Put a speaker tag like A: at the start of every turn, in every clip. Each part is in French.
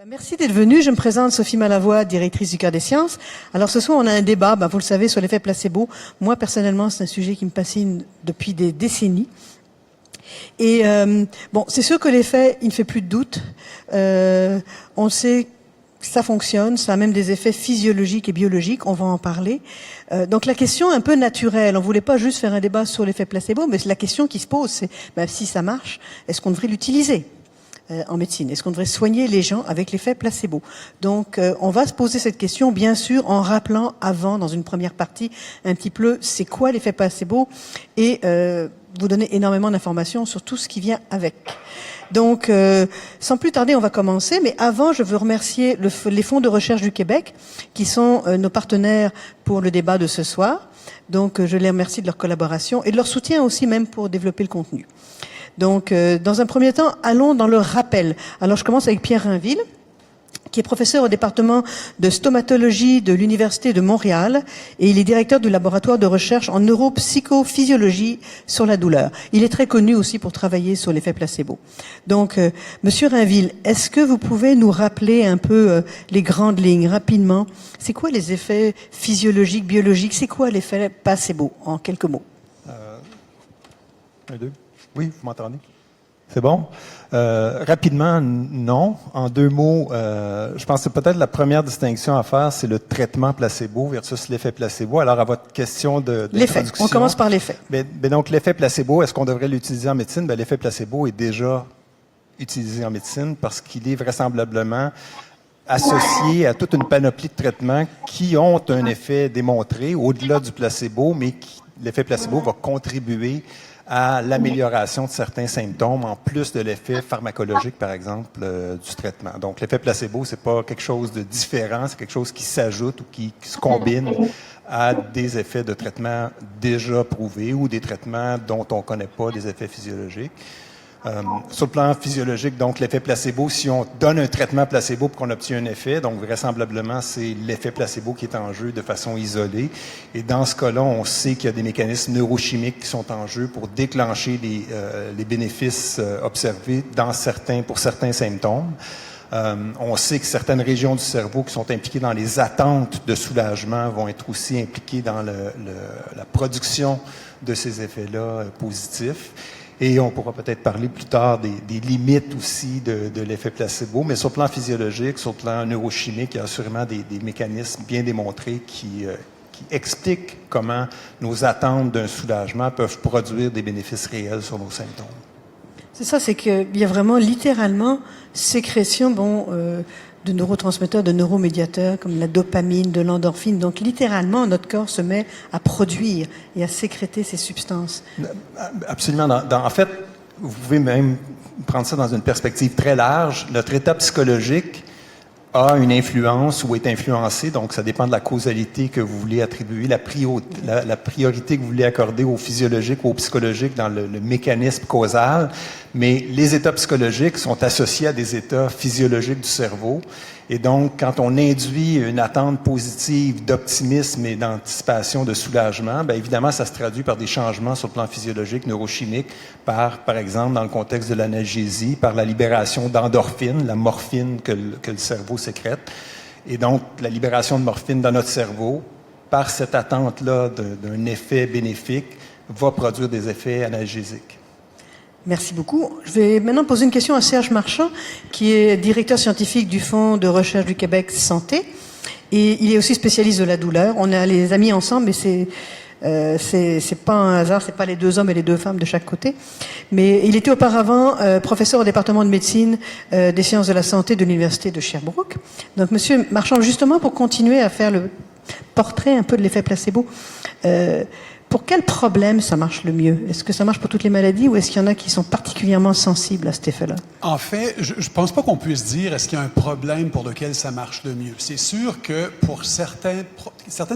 A: Merci d'être venu. Je me présente Sophie Malavoie, directrice du Cœur des Sciences. Alors ce soir, on a un débat, vous le savez, sur l'effet placebo. Moi, personnellement, c'est un sujet qui me fascine depuis des décennies. Et c'est sûr que l'effet, il ne fait plus de doute. On sait que ça fonctionne, ça a même des effets physiologiques et biologiques, on va en parler. Donc la question un peu naturelle, on voulait pas juste faire un débat sur l'effet placebo, mais la question qui se pose, c'est si ça marche, est-ce qu'on devrait l'utiliser en médecine? Est-ce qu'on devrait soigner les gens avec l'effet placebo? Donc, on va se poser cette question, bien sûr, en rappelant avant, dans une première partie, un petit peu c'est quoi l'effet placebo et vous donner énormément d'informations sur tout ce qui vient avec. Donc, sans plus tarder, on va commencer. Mais avant, je veux remercier les fonds de recherche du Québec, qui sont nos partenaires pour le débat de ce soir. Donc, je les remercie de leur collaboration et de leur soutien aussi même pour développer le contenu. Donc, dans un premier temps, allons dans le rappel. Alors, je commence avec Pierre Rainville, qui est professeur au département de stomatologie de l'Université de Montréal, et il est directeur du laboratoire de recherche en neuropsychophysiologie sur la douleur. Il est très connu aussi pour travailler sur l'effet placebo. Donc, Monsieur Rainville, est-ce que vous pouvez nous rappeler un peu les grandes lignes, rapidement? C'est quoi les effets physiologiques, biologiques? C'est quoi l'effet placebo, en quelques mots?
B: Un, deux. Oui, vous m'entendez? C'est bon? Rapidement, non. En deux mots, je pense que peut-être la première distinction à faire, c'est le traitement placebo versus l'effet placebo. Alors, à votre question de
A: l'effet. On commence par l'effet.
B: Donc, l'effet placebo, est-ce qu'on devrait l'utiliser en médecine? L'effet placebo est déjà utilisé en médecine parce qu'il est vraisemblablement associé à toute une panoplie de traitements qui ont un effet démontré au-delà du placebo, mais l'effet placebo va contribuer à l'amélioration de certains symptômes, en plus de l'effet pharmacologique, par exemple, du traitement. Donc, l'effet placebo, c'est pas quelque chose de différent, c'est quelque chose qui s'ajoute ou qui se combine à des effets de traitement déjà prouvés ou des traitements dont on connaît pas les effets physiologiques. Sur le plan physiologique, donc l'effet placebo, si on donne un traitement placebo pour qu'on obtienne un effet, donc vraisemblablement, c'est l'effet placebo qui est en jeu de façon isolée. Et dans ce cas-là, on sait qu'il y a des mécanismes neurochimiques qui sont en jeu pour déclencher les bénéfices observés pour certains symptômes. On sait que certaines régions du cerveau qui sont impliquées dans les attentes de soulagement vont être aussi impliquées dans la production de ces effets-là positifs. Et on pourra peut-être parler plus tard des limites aussi de l'effet placebo. Mais sur le plan physiologique, sur le plan neurochimique, il y a assurément des mécanismes bien démontrés qui expliquent comment nos attentes d'un soulagement peuvent produire des bénéfices réels sur nos symptômes.
A: C'est ça, c'est qu'il y a vraiment littéralement sécrétion de neurotransmetteurs, de neuromédiateurs comme la dopamine, de l'endorphine. Donc littéralement, notre corps se met à produire et à sécréter ces substances.
B: Absolument. En fait, vous pouvez même prendre ça dans une perspective très large. Notre état psychologique a une influence ou est influencé, donc ça dépend de la causalité que vous voulez attribuer, la priorité que vous voulez accorder au physiologique ou au psychologique dans le mécanisme causal. Mais les états psychologiques sont associés à des états physiologiques du cerveau. Et donc, quand on induit une attente positive d'optimisme et d'anticipation de soulagement, évidemment, ça se traduit par des changements sur le plan physiologique, neurochimique, par exemple, dans le contexte de l'analgésie, par la libération d'endorphines, la morphine que le cerveau sécrète. Et donc, la libération de morphine dans notre cerveau, par cette attente-là d'un effet bénéfique, va produire des effets analgésiques.
A: Merci beaucoup. Je vais maintenant poser une question à Serge Marchand, qui est directeur scientifique du Fonds de recherche du Québec Santé. Et il est aussi spécialiste de la douleur. On a les amis ensemble, mais c'est pas un hasard, c'est pas les deux hommes et les deux femmes de chaque côté. Mais il était auparavant professeur au département de médecine des sciences de la santé de l'Université de Sherbrooke. Donc, Monsieur Marchand, justement pour continuer à faire le portrait un peu de l'effet placebo, pour quel problème ça marche le mieux? Est-ce que ça marche pour toutes les maladies ou est-ce qu'il y en a qui sont particulièrement sensibles à cet effet-là?
C: En fait, je ne pense pas qu'on puisse dire est-ce qu'il y a un problème pour lequel ça marche le mieux. C'est sûr que pour certaines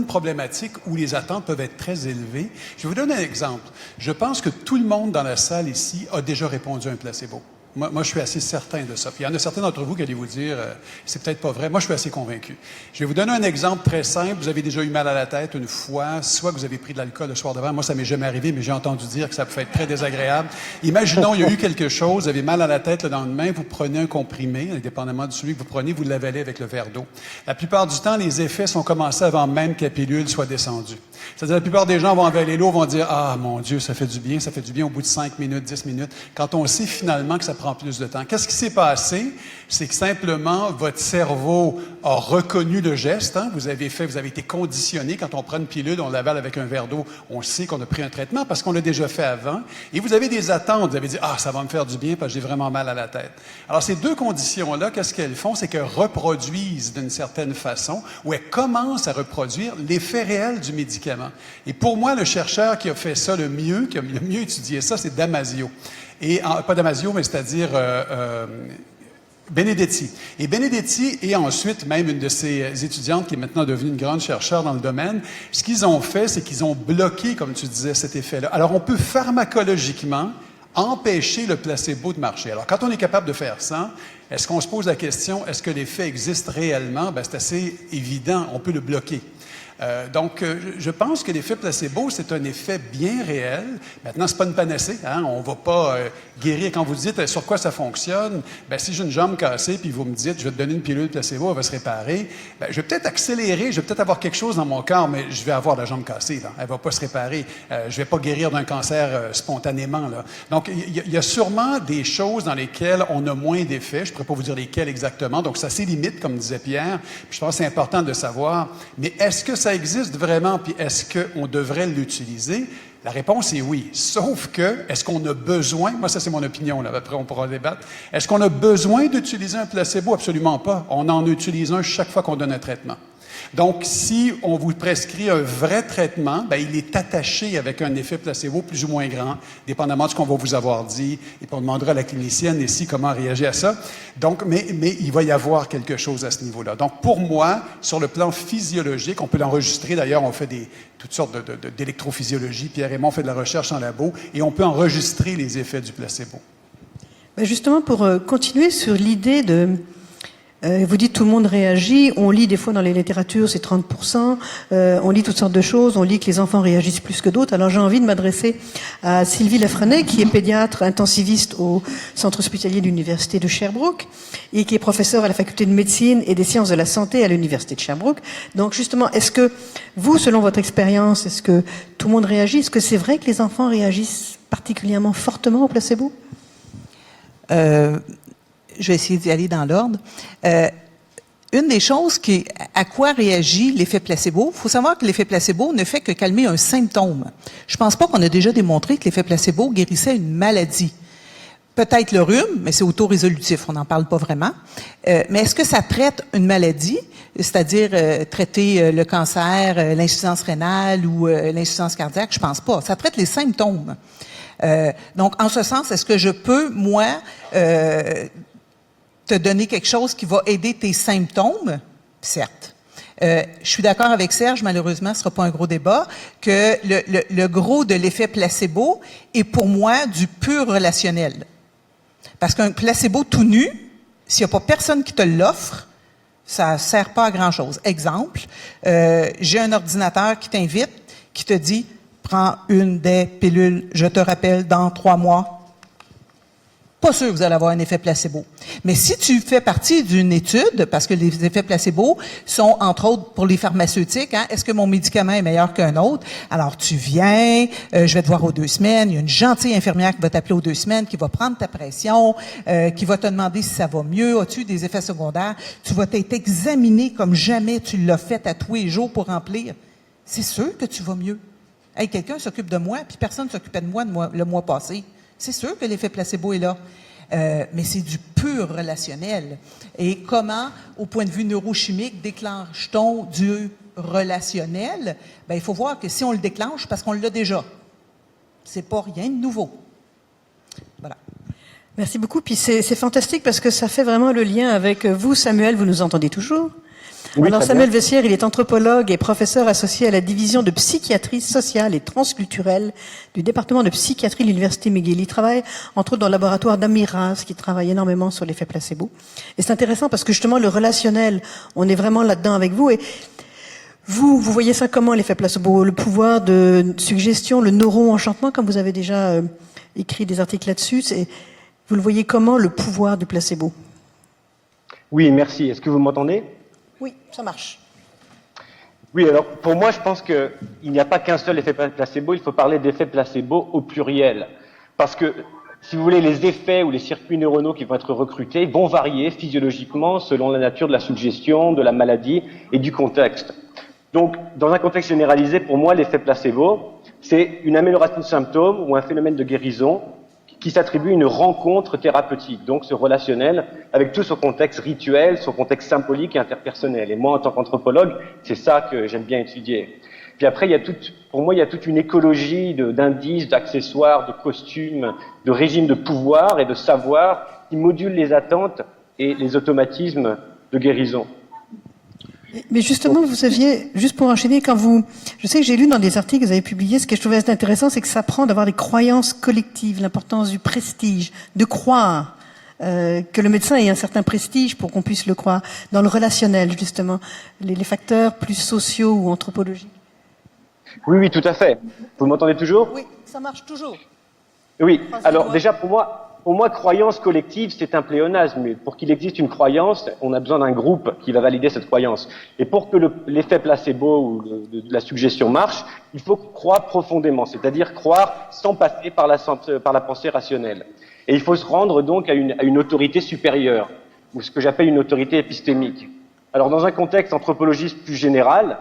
C: problématiques où les attentes peuvent être très élevées, je vais vous donner un exemple. Je pense que tout le monde dans la salle ici a déjà répondu à un placebo. Moi, je suis assez certain de ça. Puis il y en a certains d'entre vous qui allez vous dire, c'est peut-être pas vrai. Moi, je suis assez convaincu. Je vais vous donner un exemple très simple. Vous avez déjà eu mal à la tête une fois, soit que vous avez pris de l'alcool le soir d'avant. Moi, ça m'est jamais arrivé, mais j'ai entendu dire que ça peut être très désagréable. Imaginons, il y a eu quelque chose, vous avez mal à la tête le lendemain, vous prenez un comprimé, indépendamment de celui que vous prenez, vous l'avalez avec le verre d'eau. La plupart du temps, les effets sont commencés avant même que la pilule soit descendue. C'est-à-dire, la plupart des gens vont avaler l'eau, vont dire « Ah, mon Dieu, ça fait du bien au bout de 5 minutes, 10 minutes. » Quand on sait finalement que ça prend plus de temps. Qu'est-ce qui s'est passé? C'est que simplement, votre cerveau a reconnu le geste. Hein? Vous avez été conditionné. Quand on prend une pilule, on l'avale avec un verre d'eau, on sait qu'on a pris un traitement parce qu'on l'a déjà fait avant. Et vous avez des attentes. Vous avez dit « Ah, ça va me faire du bien parce que j'ai vraiment mal à la tête. » Alors, ces deux conditions-là, qu'est-ce qu'elles font? C'est qu'elles reproduisent d'une certaine façon ou elles commencent à reproduire l'effet réel du médicament. Et pour moi, le chercheur qui a fait ça le mieux, qui a le mieux étudié ça, c'est Damasio. Et, pas Damasio, mais c'est-à-dire Benedetti. Et Benedetti et ensuite même une de ses étudiantes qui est maintenant devenue une grande chercheure dans le domaine, ce qu'ils ont fait, c'est qu'ils ont bloqué, comme tu disais, cet effet-là. Alors, on peut pharmacologiquement empêcher le placebo de marcher. Alors, quand on est capable de faire ça, est-ce qu'on se pose la question, est-ce que l'effet existe réellement? Bien, c'est assez évident, on peut le bloquer. Donc, je pense que l'effet placebo, c'est un effet bien réel. Maintenant, c'est pas une panacée. Hein? On va pas guérir. Quand vous dites sur quoi ça fonctionne, ben si j'ai une jambe cassée, puis vous me dites, je vais te donner une pilule placebo, elle va se réparer, ben, je vais peut-être accélérer, je vais peut-être avoir quelque chose dans mon corps, mais je vais avoir la jambe cassée. Là. Elle va pas se réparer. Je vais pas guérir d'un cancer spontanément. Là. Donc, il y a sûrement des choses dans lesquelles on a moins d'effets. Je pourrais pas vous dire lesquelles exactement. Donc, ça c'est limite, comme disait Pierre. Puis je pense que c'est important de savoir. Mais est-ce que ça existe vraiment, puis est-ce qu'on devrait l'utiliser? La réponse est oui. Sauf que, est-ce qu'on a besoin, moi ça c'est mon opinion, là, après on pourra débattre, est-ce qu'on a besoin d'utiliser un placebo? Absolument pas. On en utilise un chaque fois qu'on donne un traitement. Donc, si on vous prescrit un vrai traitement, ben, il est attaché avec un effet placebo plus ou moins grand, dépendamment de ce qu'on va vous avoir dit, et puis on demandera à la clinicienne ici comment réagir à ça. Donc, mais il va y avoir quelque chose à ce niveau-là. Donc, pour moi, sur le plan physiologique, on peut l'enregistrer. D'ailleurs, on fait toutes sortes d'électrophysiologie. Pierre et moi, on fait de la recherche en labo, et on peut enregistrer les effets du placebo.
A: Ben justement, pour continuer sur l'idée de... vous dites tout le monde réagit, on lit des fois dans les littératures c'est 30%, on lit toutes sortes de choses, on lit que les enfants réagissent plus que d'autres. Alors j'ai envie de m'adresser à Sylvie Lafrenet qui est pédiatre intensiviste au centre hospitalier de l'université de Sherbrooke et qui est professeure à la faculté de médecine et des sciences de la santé à l'université de Sherbrooke. Donc justement, est-ce que vous, selon votre expérience, est-ce que tout le monde réagit? Est-ce que c'est vrai que les enfants réagissent particulièrement fortement au placebo?
D: Je vais essayer d'y aller dans l'ordre. Une des choses à quoi réagit l'effet placebo, il faut savoir que l'effet placebo ne fait que calmer un symptôme. Je pense pas qu'on a déjà démontré que l'effet placebo guérissait une maladie. Peut-être le rhume, mais c'est autorésolutif, on n'en parle pas vraiment. Mais est-ce que ça traite une maladie, c'est-à-dire traiter le cancer, l'insuffisance rénale ou l'insuffisance cardiaque? Je pense pas. Ça traite les symptômes. Donc, en ce sens, est-ce que je peux, moi, te donner quelque chose qui va aider tes symptômes? Certes. Je suis d'accord avec Serge, malheureusement, ce sera pas un gros débat, que le gros de l'effet placebo est pour moi du pur relationnel. Parce qu'un placebo tout nu, s'il n'y a pas personne qui te l'offre, ça sert pas à grand-chose. Exemple, j'ai un ordinateur qui t'invite, qui te dit « Prends une des pilules, je te rappelle, dans 3 mois. » Pas sûr que vous allez avoir un effet placebo. Mais si tu fais partie d'une étude, parce que les effets placebo sont, entre autres, pour les pharmaceutiques, hein, est-ce que mon médicament est meilleur qu'un autre? Alors, tu viens, je vais te voir aux 2 semaines, il y a une gentille infirmière qui va t'appeler aux 2 semaines, qui va prendre ta pression, qui va te demander si ça va mieux, as-tu des effets secondaires? Tu vas t'être examiné comme jamais tu l'as fait à tous les jours pour remplir. C'est sûr que tu vas mieux. Hey, quelqu'un s'occupe de moi, puis personne ne s'occupait de moi le mois passé. C'est sûr que l'effet placebo est là, mais c'est du pur relationnel. Et comment, au point de vue neurochimique, déclenche-t-on du relationnel? Ben, il faut voir que si on le déclenche, parce qu'on l'a déjà. C'est pas rien de nouveau. Voilà.
A: Merci beaucoup. Puis c'est fantastique parce que ça fait vraiment le lien avec vous, Samuel, vous nous entendez toujours.
E: Oui,
A: Alors
E: très
A: Samuel
E: bien.
A: Vessière, il est anthropologue et professeur associé à la division de psychiatrie sociale et transculturelle du département de psychiatrie de l'Université McGill. Il travaille entre autres dans le laboratoire d'Amiras, qui travaille énormément sur l'effet placebo. Et c'est intéressant parce que justement le relationnel, on est vraiment là-dedans avec vous. Et vous voyez ça comment, l'effet placebo? Le pouvoir de suggestion, le neuro-enchantement, comme vous avez déjà écrit des articles là-dessus, vous le voyez comment, le pouvoir du placebo?
E: Oui, merci. Est-ce que vous m'entendez?
A: Oui, ça marche.
E: Oui, alors pour moi, je pense qu'il n'y a pas qu'un seul effet placebo, il faut parler d'effet placebo au pluriel. Parce que, si vous voulez, les effets ou les circuits neuronaux qui vont être recrutés vont varier physiologiquement selon la nature de la suggestion, de la maladie et du contexte. Donc, dans un contexte généralisé, pour moi, l'effet placebo, c'est une amélioration de symptômes ou un phénomène de guérison qui s'attribue une rencontre thérapeutique, donc ce relationnel, avec tout son contexte rituel, son contexte symbolique et interpersonnel. Et moi, en tant qu'anthropologue, c'est ça que j'aime bien étudier. Puis après, pour moi, il y a toute une écologie d'indices, d'accessoires, de costumes, de régimes de pouvoir et de savoir qui modulent les attentes et les automatismes de guérison.
A: Mais justement, vous saviez, juste pour enchaîner, je sais que j'ai lu dans des articles que vous avez publiés, ce que je trouvais assez intéressant, c'est que ça apprend d'avoir des croyances collectives, l'importance du prestige, de croire que le médecin ait un certain prestige pour qu'on puisse le croire, dans le relationnel, justement, les facteurs plus sociaux ou anthropologiques.
E: Oui, oui, tout à fait. Vous m'entendez toujours?
A: Oui, ça marche toujours.
E: Oui. Alors déjà, pour moi, croyance collective, c'est un pléonasme. Mais pour qu'il existe une croyance, on a besoin d'un groupe qui va valider cette croyance. Et pour que l'effet placebo ou la suggestion marche, il faut croire profondément, c'est-à-dire croire sans passer par la pensée rationnelle. Et il faut se rendre donc à une autorité supérieure, ou ce que j'appelle une autorité épistémique. Alors dans un contexte anthropologiste plus général,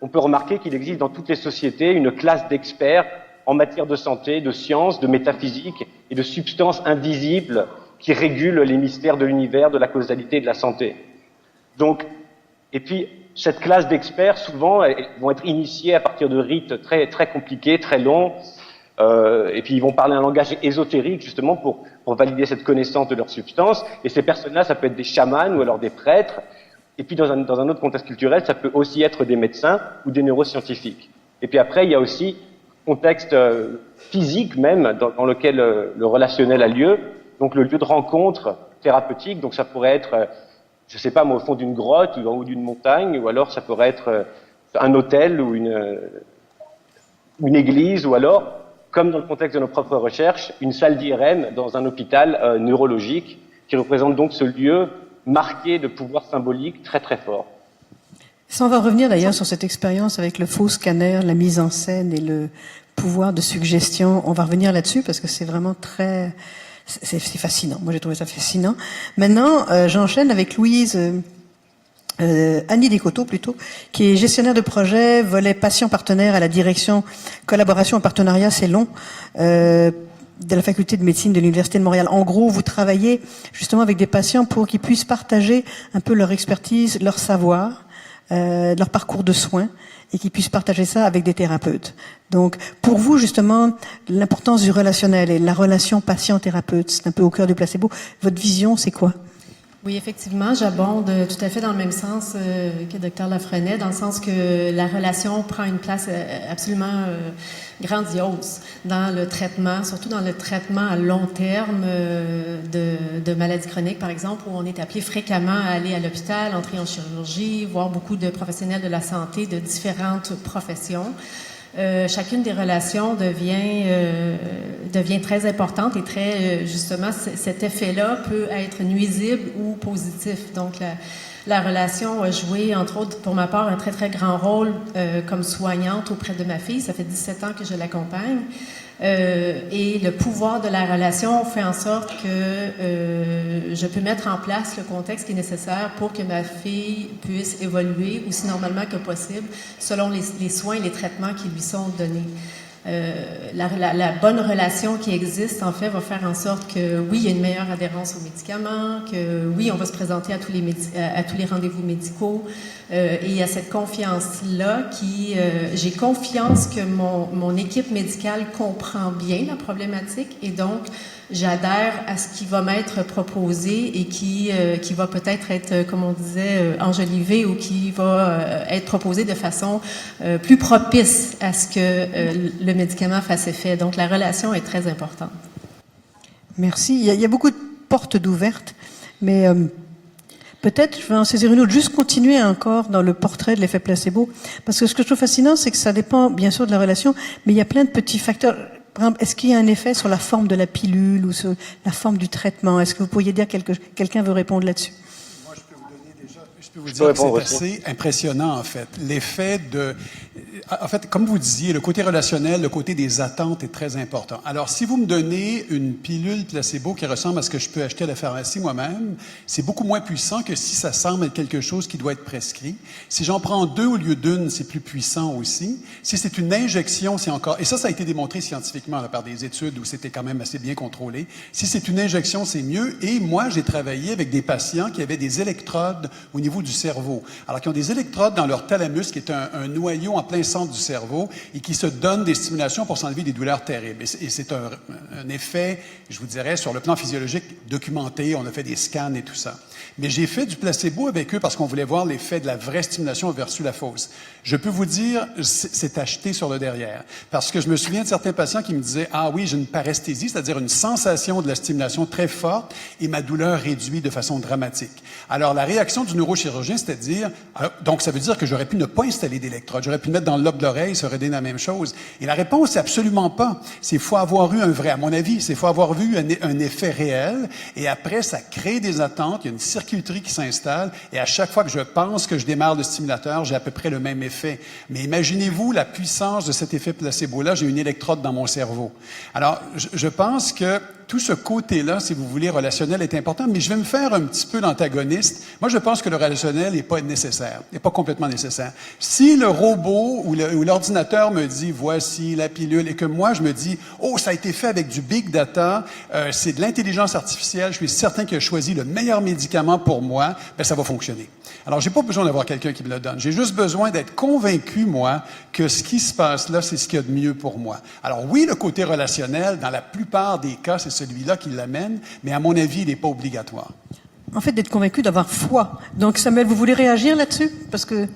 E: on peut remarquer qu'il existe dans toutes les sociétés une classe d'experts en matière de santé, de sciences, de métaphysique et de substances invisibles qui régulent les mystères de l'univers, de la causalité et de la santé. Donc, et puis, cette classe d'experts, souvent, vont être initiés à partir de rites très, très compliqués, très longs, et puis ils vont parler un langage ésotérique, justement, pour valider cette connaissance de leurs substances. Et ces personnes-là, ça peut être des chamans ou alors des prêtres. Et puis, dans un autre contexte culturel, ça peut aussi être des médecins ou des neuroscientifiques. Et puis après, il y a aussi contexte physique même dans lequel le relationnel a lieu, donc le lieu de rencontre thérapeutique, donc ça pourrait être, je sais pas moi, au fond d'une grotte ou en haut d'une montagne, ou alors ça pourrait être un hôtel ou une église, ou alors, comme dans le contexte de nos propres recherches, une salle d'IRM dans un hôpital neurologique, qui représente donc ce lieu marqué de pouvoir symbolique très très fort.
A: Ça, on va revenir d'ailleurs sur cette expérience avec le faux scanner, la mise en scène et le pouvoir de suggestion. On va revenir là-dessus parce que c'est vraiment c'est fascinant. Moi, j'ai trouvé ça fascinant. Maintenant, j'enchaîne avec Louise, Annie Descoteaux plutôt, qui est gestionnaire de projet, volet patient partenaire à la direction collaboration en partenariat, c'est long, de la faculté de médecine de l'Université de Montréal. En gros, vous travaillez justement avec des patients pour qu'ils puissent partager un peu leur expertise, leur savoir, leur parcours de soins et qu'ils puissent partager ça avec des thérapeutes. Donc, pour vous, justement, l'importance du relationnel et la relation patient-thérapeute, c'est un peu au cœur du placebo. Votre vision, c'est quoi?
F: Oui, effectivement, j'abonde tout à fait dans le même sens que Dr Lafrenet, dans le sens que la relation prend une place absolument grandiose dans le traitement, surtout dans le traitement à long terme de maladies chroniques, par exemple, où on est appelé fréquemment à aller à l'hôpital, entrer en chirurgie, voir beaucoup de professionnels de la santé de différentes professions. Chacune des relations devient très importante et très, justement, cet effet-là peut être nuisible ou positif. Donc, la relation a joué, entre autres, pour ma part, un très, très grand rôle comme soignante auprès de ma fille. Ça fait 17 ans que je l'accompagne. Et le pouvoir de la relation fait en sorte que je peux mettre en place le contexte qui est nécessaire pour que ma fille puisse évoluer aussi normalement que possible selon les soins et les traitements qui lui sont donnés. La bonne relation qui existe, en fait, va faire en sorte que, oui, il y a une meilleure adhérence aux médicaments, que, oui, on va se présenter à tous les rendez-vous médicaux, et il y a cette confiance-là j'ai confiance que mon équipe médicale comprend bien la problématique et donc j'adhère à ce qui va m'être proposé et qui va peut-être être, comme on disait, enjolivé ou qui va être proposé de façon plus propice à ce que le médicament fasse effet. Donc, la relation est très importante.
A: Merci. Il y a beaucoup de portes d'ouvertes, mais peut-être, je vais en saisir une autre, juste continuer encore dans le portrait de l'effet placebo, parce que ce que je trouve fascinant, c'est que ça dépend bien sûr de la relation, mais il y a plein de petits facteurs. Par exemple, est-ce qu'il y a un effet sur la forme de la pilule ou sur la forme du traitement? Est-ce que vous pourriez dire quelqu'un veut répondre là-dessus?
C: Moi, je peux vous donner déjà, je peux vous dire que c'est assez impressionnant, en fait. L'effet de... En fait, comme vous disiez, le côté relationnel, le côté des attentes est très important. Alors, si vous me donnez une pilule placebo qui ressemble à ce que je peux acheter à la pharmacie moi-même, c'est beaucoup moins puissant que si ça semble être quelque chose qui doit être prescrit. Si j'en prends 2 au lieu d'une, c'est plus puissant aussi. Si c'est une injection, c'est encore... Et ça a été démontré scientifiquement là, par des études où c'était quand même assez bien contrôlé. Si c'est une injection, c'est mieux. Et moi, j'ai travaillé avec des patients qui avaient des électrodes au niveau du cerveau. Alors, qui ont des électrodes dans leur thalamus, qui est un noyau en plein centre du cerveau et qui se donnent des stimulations pour s'enlever des douleurs terribles. Et c'est un effet, je vous dirais, sur le plan physiologique documenté. On a fait des scans et tout ça. Mais j'ai fait du placebo avec eux parce qu'on voulait voir l'effet de la vraie stimulation versus la fausse. Je peux vous dire, c'est acheté sur le derrière. Parce que je me souviens de certains patients qui me disaient « Ah oui, j'ai une paresthésie, c'est-à-dire une sensation de la stimulation très forte et ma douleur réduit de façon dramatique. » Alors, la réaction du neurochirurgien, c'était de dire « Donc, ça veut dire que j'aurais pu ne pas installer d'électrode, j'aurais pu le mettre dans le lobe de l'oreille, ça aurait donné la même chose. » Et la réponse, c'est absolument pas. C'est faut avoir eu un vrai, à mon avis, c'est faut avoir vu un effet réel et après, ça crée des attentes, il y a une circuiterie qui s'installe et à chaque fois que je pense que je démarre le stimulateur, j'ai à peu près le même effet. Mais imaginez-vous la puissance de cet effet placebo-là. J'ai une électrode dans mon cerveau. Alors, je pense que tout ce côté-là, si vous voulez, relationnel est important, mais je vais me faire un petit peu l'antagoniste. Moi, je pense que le relationnel n'est pas nécessaire, n'est pas complètement nécessaire. Si le robot ou l'ordinateur me dit, voici la pilule, et que moi, je me dis, oh, ça a été fait avec du big data, c'est de l'intelligence artificielle, je suis certain qu'il a choisi le meilleur médicament pour moi, ben ça va fonctionner. Alors, j'ai pas besoin d'avoir quelqu'un qui me le donne. J'ai juste besoin d'être convaincu, moi, que ce qui se passe là, c'est ce qu'il y a de mieux pour moi. Alors oui, le côté relationnel, dans la plupart des cas, c'est celui-là qui l'amène, mais à mon avis, il n'est pas obligatoire.
A: En fait, d'être convaincu, d'avoir foi. Donc, Samuel, vous voulez réagir là-dessus? Parce que...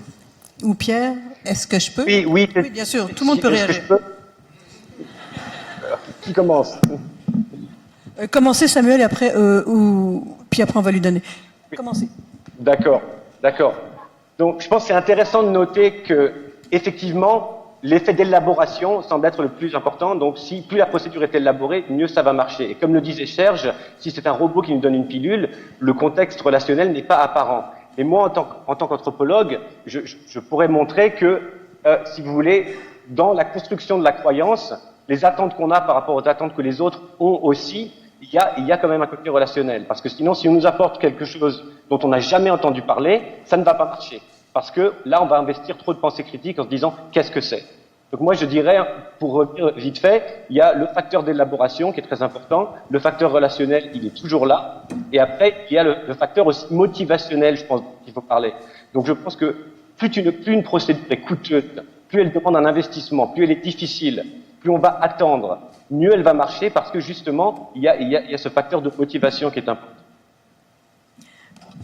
A: Ou Pierre?
D: Est-ce que je peux?
E: Oui,
A: bien sûr, tout le monde peut réagir.
E: Qui commence?
A: Commencez, Samuel, et après, puis après, on va lui donner. Commencez.
E: D'accord. Donc, je pense que c'est intéressant de noter que, effectivement, l'effet d'élaboration semble être le plus important. Donc, si plus la procédure est élaborée, mieux ça va marcher. Et comme le disait Serge, si c'est un robot qui nous donne une pilule, le contexte relationnel n'est pas apparent. Et moi, en tant qu'anthropologue, je pourrais montrer que, si vous voulez, dans la construction de la croyance, les attentes qu'on a par rapport aux attentes que les autres ont aussi, il y a quand même un côté relationnel. Parce que sinon, si on nous apporte quelque chose dont on n'a jamais entendu parler, ça ne va pas marcher. Parce que là, on va investir trop de pensée critique en se disant « qu'est-ce que c'est ?» Donc moi, je dirais, pour revenir vite fait, il y a le facteur d'élaboration qui est très important, le facteur relationnel, il est toujours là, et après, il y a le facteur aussi motivationnel, je pense, qu'il faut parler. Donc je pense que plus une procédure est coûteuse, plus elle demande un investissement, plus elle est difficile, plus on va attendre, mieux elle va marcher parce que justement, il y a ce facteur de motivation qui est important.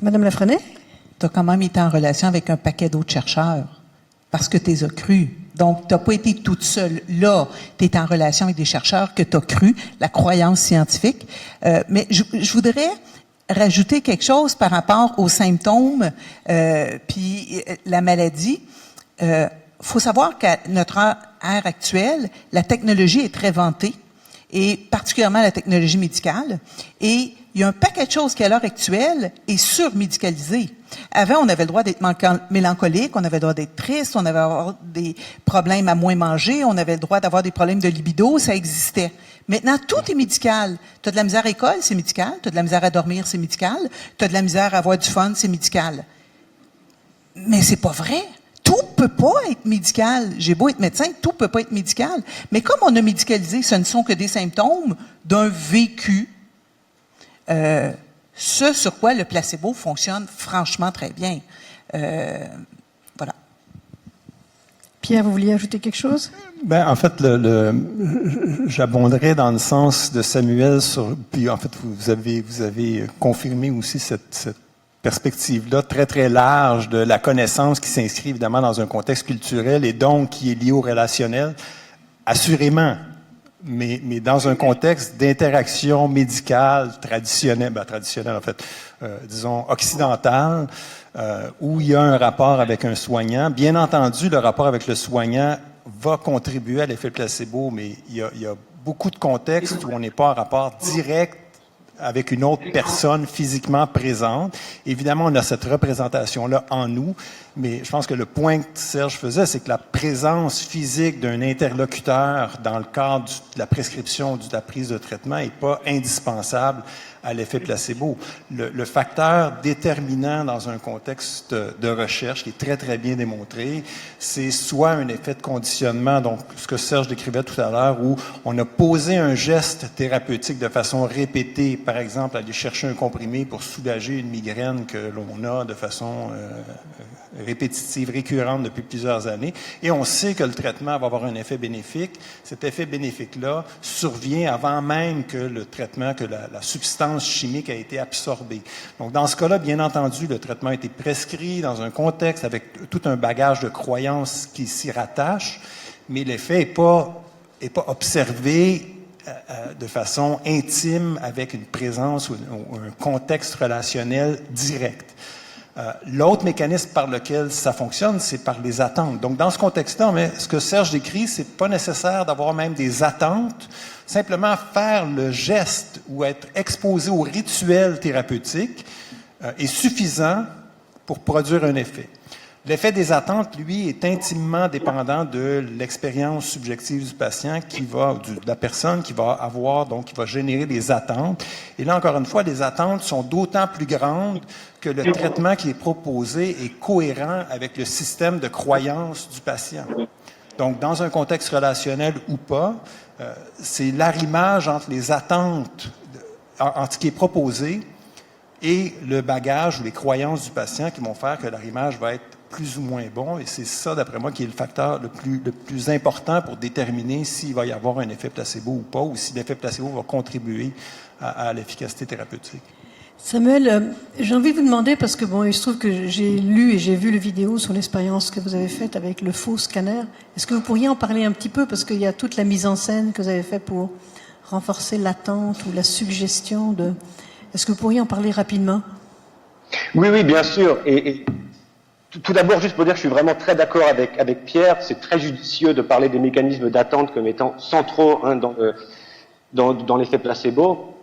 A: Madame Lafrenet?
D: Tu as quand même été en relation avec un paquet d'autres chercheurs parce que tu les as crus. Donc, tu n'as pas été toute seule là. Tu es en relation avec des chercheurs que tu as cru, la croyance scientifique. Mais je voudrais rajouter quelque chose par rapport aux symptômes puis la maladie. Faut savoir qu'à notre ère actuelle, la technologie est très vantée, et particulièrement la technologie médicale. Et il y a un paquet de choses qui, à l'heure actuelle, est surmédicalisé. Avant, on avait le droit d'être mélancolique, on avait le droit d'être triste, on avait le droit d'avoir des problèmes à moins manger, on avait le droit d'avoir des problèmes de libido, ça existait. Maintenant, tout est médical. Tu as de la misère à l'école, c'est médical. Tu as de la misère à dormir, c'est médical. Tu as de la misère à avoir du fun, c'est médical. Mais c'est pas vrai. Tout peut pas être médical. J'ai beau être médecin, tout peut pas être médical. Mais comme on a médicalisé, ce ne sont que des symptômes d'un vécu, ce sur quoi le placebo fonctionne franchement très bien. Voilà.
A: Pierre, vous vouliez ajouter quelque chose?
B: Ben, en fait, j'abonderais dans le sens de Samuel puis en fait, vous avez confirmé aussi cette perspective-là très, très large de la connaissance qui s'inscrit évidemment dans un contexte culturel et donc qui est lié au relationnel. Assurément. Mais dans un contexte d'interaction médicale traditionnelle, en fait, disons occidentale, où il y a un rapport avec un soignant. Bien entendu, le rapport avec le soignant va contribuer à l'effet placebo, mais il y a beaucoup de contextes où on n'est pas en rapport direct avec une autre personne physiquement présente. Évidemment, on a cette représentation-là en nous, mais je pense que le point que Serge faisait, c'est que la présence physique d'un interlocuteur dans le cadre de la prescription ou de la prise de traitement n'est pas indispensable à l'effet placebo. Le facteur déterminant dans un contexte de recherche qui est très, très bien démontré, c'est soit un effet de conditionnement, donc ce que Serge décrivait tout à l'heure, où on a posé un geste thérapeutique de façon répétée, par exemple, aller chercher un comprimé pour soulager une migraine que l'on a de façon répétitive, récurrente depuis plusieurs années, et on sait que le traitement va avoir un effet bénéfique. Cet effet bénéfique-là survient avant même que le traitement, que la substance chimique a été absorbée. Donc, dans ce cas-là, bien entendu, le traitement a été prescrit dans un contexte avec tout un bagage de croyances qui s'y rattache, mais l'effet n'est pas observé de façon intime avec une présence ou un contexte relationnel direct. L'autre mécanisme par lequel ça fonctionne, c'est par les attentes. Donc, dans ce contexte-là, mais ce que Serge décrit, c'est pas nécessaire d'avoir même des attentes. Simplement faire le geste ou être exposé au rituel thérapeutique est suffisant pour produire un effet. L'effet des attentes, lui, est intimement dépendant de l'expérience subjective du patient de la personne qui va avoir, donc qui va générer des attentes. Et là, encore une fois, les attentes sont d'autant plus grandes que le traitement qui est proposé est cohérent avec le système de croyance du patient. Donc, dans un contexte relationnel ou pas, c'est l'arrimage entre les attentes, entre ce qui est proposé et le bagage ou les croyances du patient qui vont faire que l'arrimage va être plus ou moins bon. Et c'est ça, d'après moi, qui est le facteur le plus important pour déterminer s'il va y avoir un effet placebo ou pas, ou si l'effet placebo va contribuer à l'efficacité thérapeutique.
A: Samuel, j'ai envie de vous demander, parce que bon, il se trouve que j'ai lu et j'ai vu le vidéo sur l'expérience que vous avez faite avec le faux scanner. Est-ce que vous pourriez en parler un petit peu, parce qu'il y a toute la mise en scène que vous avez faite pour renforcer l'attente ou la suggestion de... Est-ce que vous pourriez en parler rapidement?
E: Oui, bien sûr. Et tout d'abord, juste pour dire que je suis vraiment très d'accord avec Pierre, c'est très judicieux de parler des mécanismes d'attente comme étant centraux dans l'effet placebo.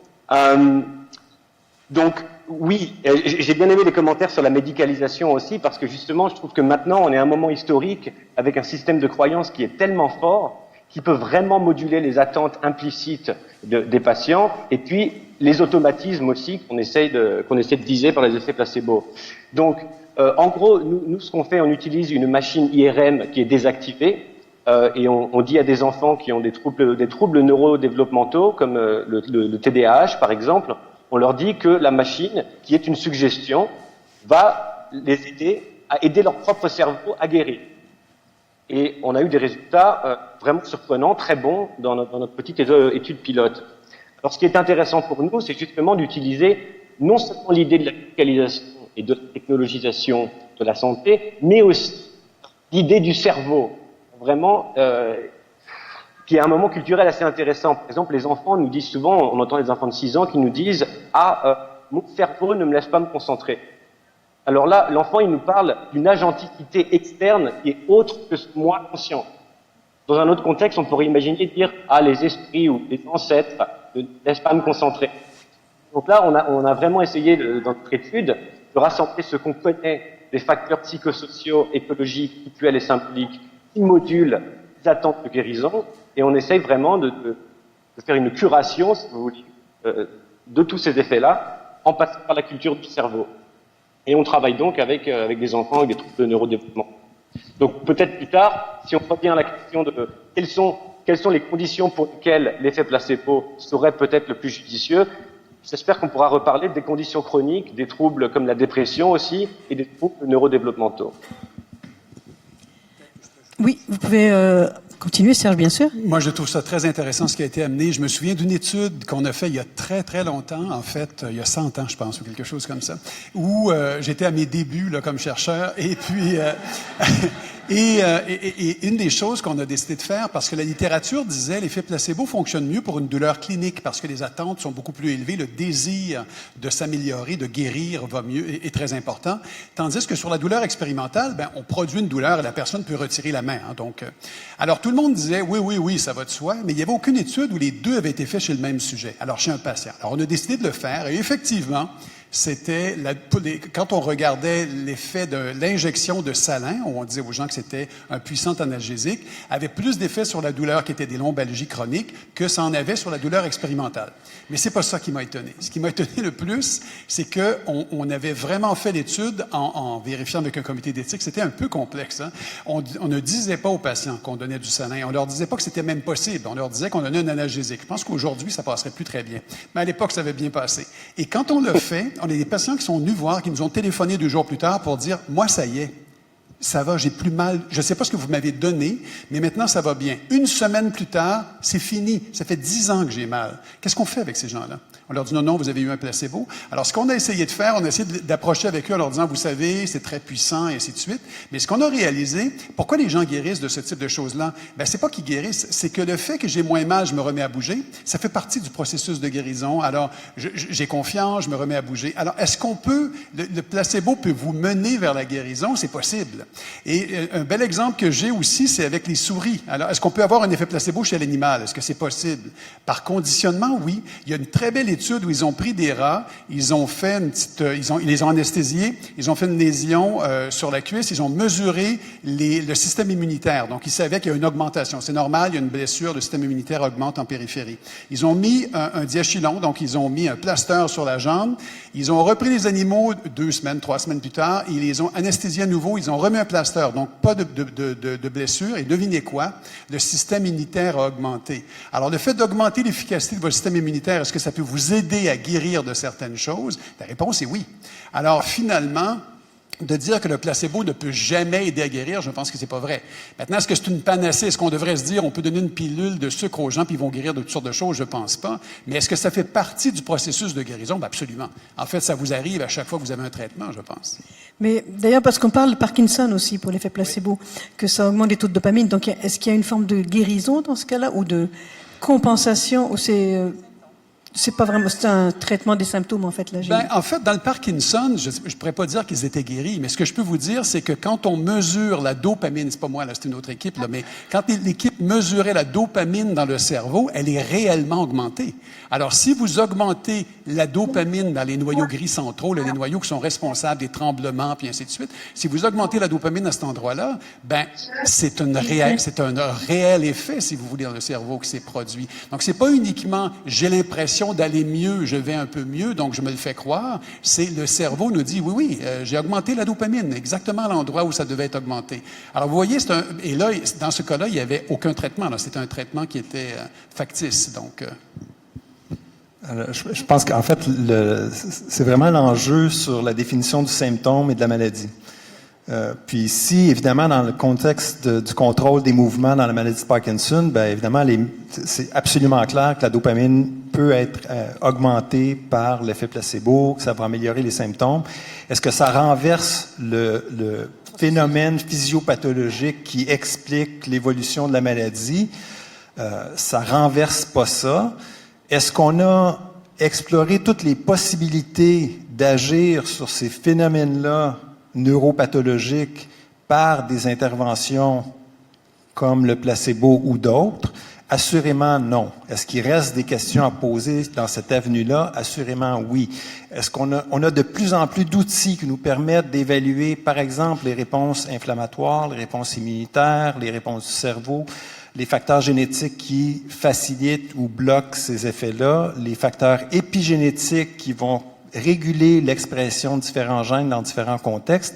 E: Donc, oui, j'ai bien aimé les commentaires sur la médicalisation aussi, parce que justement, je trouve que maintenant, on est à un moment historique avec un système de croyance qui est tellement fort, qui peut vraiment moduler les attentes implicites des patients, et puis les automatismes aussi qu'on essaie de viser par les effets placebo. Donc, en gros, nous, ce qu'on fait, on utilise une machine IRM qui est désactivée, et on dit à des enfants qui ont des troubles neurodéveloppementaux, comme le TDAH par exemple, on leur dit que la machine, qui est une suggestion, va les aider à aider leur propre cerveau à guérir. Et on a eu des résultats vraiment surprenants, très bons, dans notre petite étude pilote. Alors, ce qui est intéressant pour nous, c'est justement d'utiliser non seulement l'idée de la médicalisation et de la technologisation de la santé, mais aussi l'idée du cerveau, vraiment, qui est un moment culturel assez intéressant. Par exemple, les enfants nous disent souvent, on entend les enfants de 6 ans qui nous disent « Ah, mon cerveau ne me laisse pas me concentrer ». Alors là, l'enfant, il nous parle d'une agenticité externe qui est autre que ce moi conscient. Dans un autre contexte, on pourrait imaginer dire « Ah, les esprits ou les ancêtres ne me laissent pas me concentrer ». Donc là, on a vraiment essayé, dans notre étude, de rassembler ce qu'on connaît des facteurs psychosociaux, écologiques, culturels et symboliques qui modulent les attentes de guérison, et on essaye vraiment de faire une curation, si vous voulez, de tous ces effets-là, en passant par la culture du cerveau. Et on travaille donc avec des enfants avec des troubles de neurodéveloppement. Donc peut-être plus tard, si on revient à la question de quelles sont les conditions pour lesquelles l'effet placebo serait peut-être le plus judicieux, j'espère qu'on pourra reparler des conditions chroniques, des troubles comme la dépression aussi, et des troubles neurodéveloppementaux.
A: Oui, vous pouvez continuer, Serge, bien sûr.
C: Moi, je trouve ça très intéressant ce qui a été amené. Je me souviens d'une étude qu'on a faite il y a très, très longtemps, en fait, il y a 100 ans, je pense, ou quelque chose comme ça, où j'étais à mes débuts là, comme chercheur, et puis... Et une des choses qu'on a décidé de faire, parce que la littérature disait l'effet placebo fonctionne mieux pour une douleur clinique, parce que les attentes sont beaucoup plus élevées, le désir de s'améliorer, de guérir va mieux, est très important. Tandis que sur la douleur expérimentale, ben, on produit une douleur et la personne peut retirer la main. Hein, donc, alors tout le monde disait oui, ça va de soi, mais il n'y avait aucune étude où les deux avaient été faits chez le même sujet. Alors chez un patient. Alors on a décidé de le faire et effectivement, c'était quand on regardait l'effet de l'injection de salin, où on disait aux gens que c'était un puissant analgésique, avait plus d'effet sur la douleur qui était des lombalgies chroniques que ça en avait sur la douleur expérimentale. Mais c'est pas ça qui m'a étonné. Ce qui m'a étonné le plus, c'est que on avait vraiment fait l'étude en vérifiant avec un comité d'éthique. C'était un peu complexe. Hein? On ne disait pas aux patients qu'on donnait du salin. On leur disait pas que c'était même possible. On leur disait qu'on donnait un analgésique. Je pense qu'aujourd'hui, ça passerait plus très bien. Mais à l'époque, ça avait bien passé. Et quand on l'a fait, on a des patients qui sont venus voir, qui nous ont téléphoné 2 jours plus tard pour dire « Moi, ça y est, ça va, j'ai plus mal. Je ne sais pas ce que vous m'avez donné, mais maintenant, ça va bien. 1 semaine plus tard, c'est fini. Ça fait 10 ans que j'ai mal. » Qu'est-ce qu'on fait avec ces gens-là? On leur dit non, vous avez eu un placebo. Alors, ce qu'on a essayé de faire, on a essayé d'approcher avec eux en leur disant, vous savez, c'est très puissant, et ainsi de suite. Mais ce qu'on a réalisé, pourquoi les gens guérissent de ce type de choses-là? Ben, c'est pas qu'ils guérissent, c'est que le fait que j'ai moins mal, je me remets à bouger, ça fait partie du processus de guérison. Alors, j'ai confiance, je me remets à bouger. Alors, est-ce qu'on peut, le placebo peut vous mener vers la guérison? C'est possible. Et un bel exemple que j'ai aussi, c'est avec les souris. Alors, est-ce qu'on peut avoir un effet placebo chez l'animal? Est-ce que c'est possible? Par conditionnement, oui. Il y a une très belle étude où ils ont pris des rats, ils ont fait une petite, ils les ont anesthésiés, ils ont fait une lésion sur la cuisse, ils ont mesuré le système immunitaire. Donc, ils savaient qu'il y a une augmentation. C'est normal, il y a une blessure, le système immunitaire augmente en périphérie. Ils ont mis un diachylon, donc ils ont mis un plaster sur la jambe. Ils ont repris les animaux 2 semaines, 3 semaines plus tard, ils les ont anesthésiés à nouveau, ils ont remis un plaster, donc pas de blessure. Et devinez quoi? Le système immunitaire a augmenté. Alors, le fait d'augmenter l'efficacité de votre système immunitaire, est-ce que ça peut vous aider à guérir de certaines choses? La réponse est oui. Alors, finalement, de dire que le placebo ne peut jamais aider à guérir, je pense que c'est pas vrai. Maintenant, est-ce que c'est une panacée? Est-ce qu'on devrait se dire on peut donner une pilule de sucre aux gens puis ils vont guérir de toutes sortes de choses? Je pense pas. Mais est-ce que ça fait partie du processus de guérison? Ben absolument. En fait, ça vous arrive à chaque fois que vous avez un traitement, je pense.
A: Mais d'ailleurs, parce qu'on parle de Parkinson aussi pour l'effet placebo, que ça augmente les taux de dopamine. Donc, est-ce qu'il y a une forme de guérison dans ce cas-là ou de compensation ou c'est pas vraiment, c'est un traitement des symptômes, en fait, là.
C: Ben, en fait, dans le Parkinson, je ne pourrais pas dire qu'ils étaient guéris, mais ce que je peux vous dire, c'est que quand on mesure la dopamine, c'est pas moi, là, c'est une autre équipe, là, mais quand l'équipe mesurait la dopamine dans le cerveau, elle est réellement augmentée. Alors, si vous augmentez la dopamine dans les noyaux gris centraux, là, les noyaux qui sont responsables des tremblements, puis ainsi de suite, si vous augmentez la dopamine à cet endroit-là, ben, c'est un réel effet, si vous voulez, dans le cerveau qui s'est produit. Donc, c'est pas uniquement, j'ai l'impression d'aller mieux, je vais un peu mieux, donc je me le fais croire. C'est le cerveau nous dit, oui, j'ai augmenté la dopamine, exactement à l'endroit où ça devait être augmenté. Alors, vous voyez, et là, dans ce cas-là, il n'y avait aucun traitement. C'était un traitement qui était factice, donc...
B: Alors, je pense qu'en fait, c'est vraiment l'enjeu sur la définition du symptôme et de la maladie. Puis ici, évidemment, dans le contexte du contrôle des mouvements dans la maladie de Parkinson, bien évidemment, c'est absolument clair que la dopamine peut être augmentée par l'effet placebo, que ça va améliorer les symptômes. Est-ce que ça renverse le phénomène physiopathologique qui explique l'évolution de la maladie? Ça renverse pas ça. Est-ce qu'on a exploré toutes les possibilités d'agir sur ces phénomènes-là neuropathologiques par des interventions comme le placebo ou d'autres? Assurément non. Est-ce qu'il reste des questions à poser dans cette avenue-là? Assurément oui. Est-ce qu'on a de plus en plus d'outils qui nous permettent d'évaluer, par exemple, les réponses inflammatoires, les réponses immunitaires, les réponses du cerveau, les facteurs génétiques qui facilitent ou bloquent ces effets-là, les facteurs épigénétiques qui vont réguler l'expression de différents gènes dans différents contextes.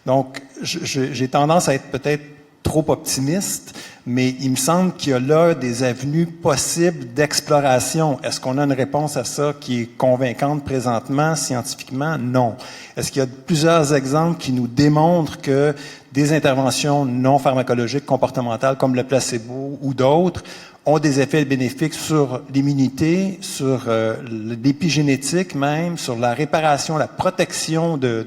B: Donc, j'ai tendance à être peut-être trop optimiste, mais il me semble qu'il y a là des avenues possibles d'exploration. Est-ce qu'on a une réponse à ça qui est convaincante présentement, scientifiquement? Non. Est-ce qu'il y a plusieurs exemples qui nous démontrent que des interventions non pharmacologiques comportementales comme le placebo ou d'autres ont des effets bénéfiques sur l'immunité, sur l'épigénétique même, sur la réparation, la protection de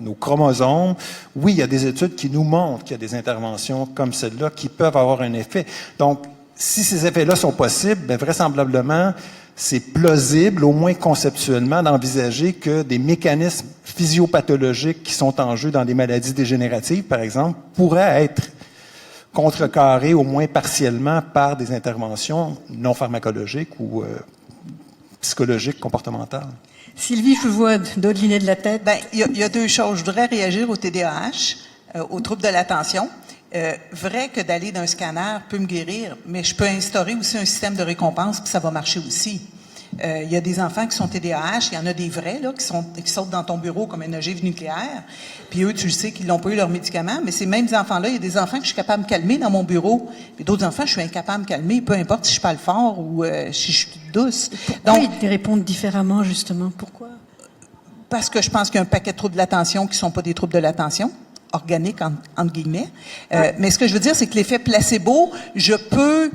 B: nos chromosomes? Oui, il y a des études qui nous montrent qu'il y a des interventions comme celle-là qui peuvent avoir un effet. Donc, si ces effets-là sont possibles, bien, vraisemblablement, c'est plausible, au moins conceptuellement, d'envisager que des mécanismes physiopathologiques qui sont en jeu dans des maladies dégénératives, par exemple, pourraient être contrecarrés au moins partiellement par des interventions non pharmacologiques ou psychologiques, comportementales.
A: Sylvie, je vous vois dodeliner de la tête.
D: Ben, il y a deux choses. Je voudrais réagir au TDAH, aux troubles de l'attention. Vrai que d'aller d'un scanner peut me guérir, mais je peux instaurer aussi un système de récompense, puis ça va marcher aussi. Il y a des enfants qui sont TDAH, il y en a des vrais là qui sautent dans ton bureau comme une ogive nucléaire. Puis eux, tu le sais qu'ils n'ont pas eu leurs médicaments, mais ces mêmes enfants-là, il y a des enfants que je suis capable de calmer dans mon bureau, puis d'autres enfants, je suis incapable de calmer, peu importe si je parle fort ou si je suis douce.
A: Pourquoi ils te répondent différemment, justement? Pourquoi?
D: Parce que je pense qu'il y a un paquet de troubles de l'attention qui sont pas des troubles de l'attention, organiques, entre guillemets. Mais ce que je veux dire, c'est que l'effet placebo, je peux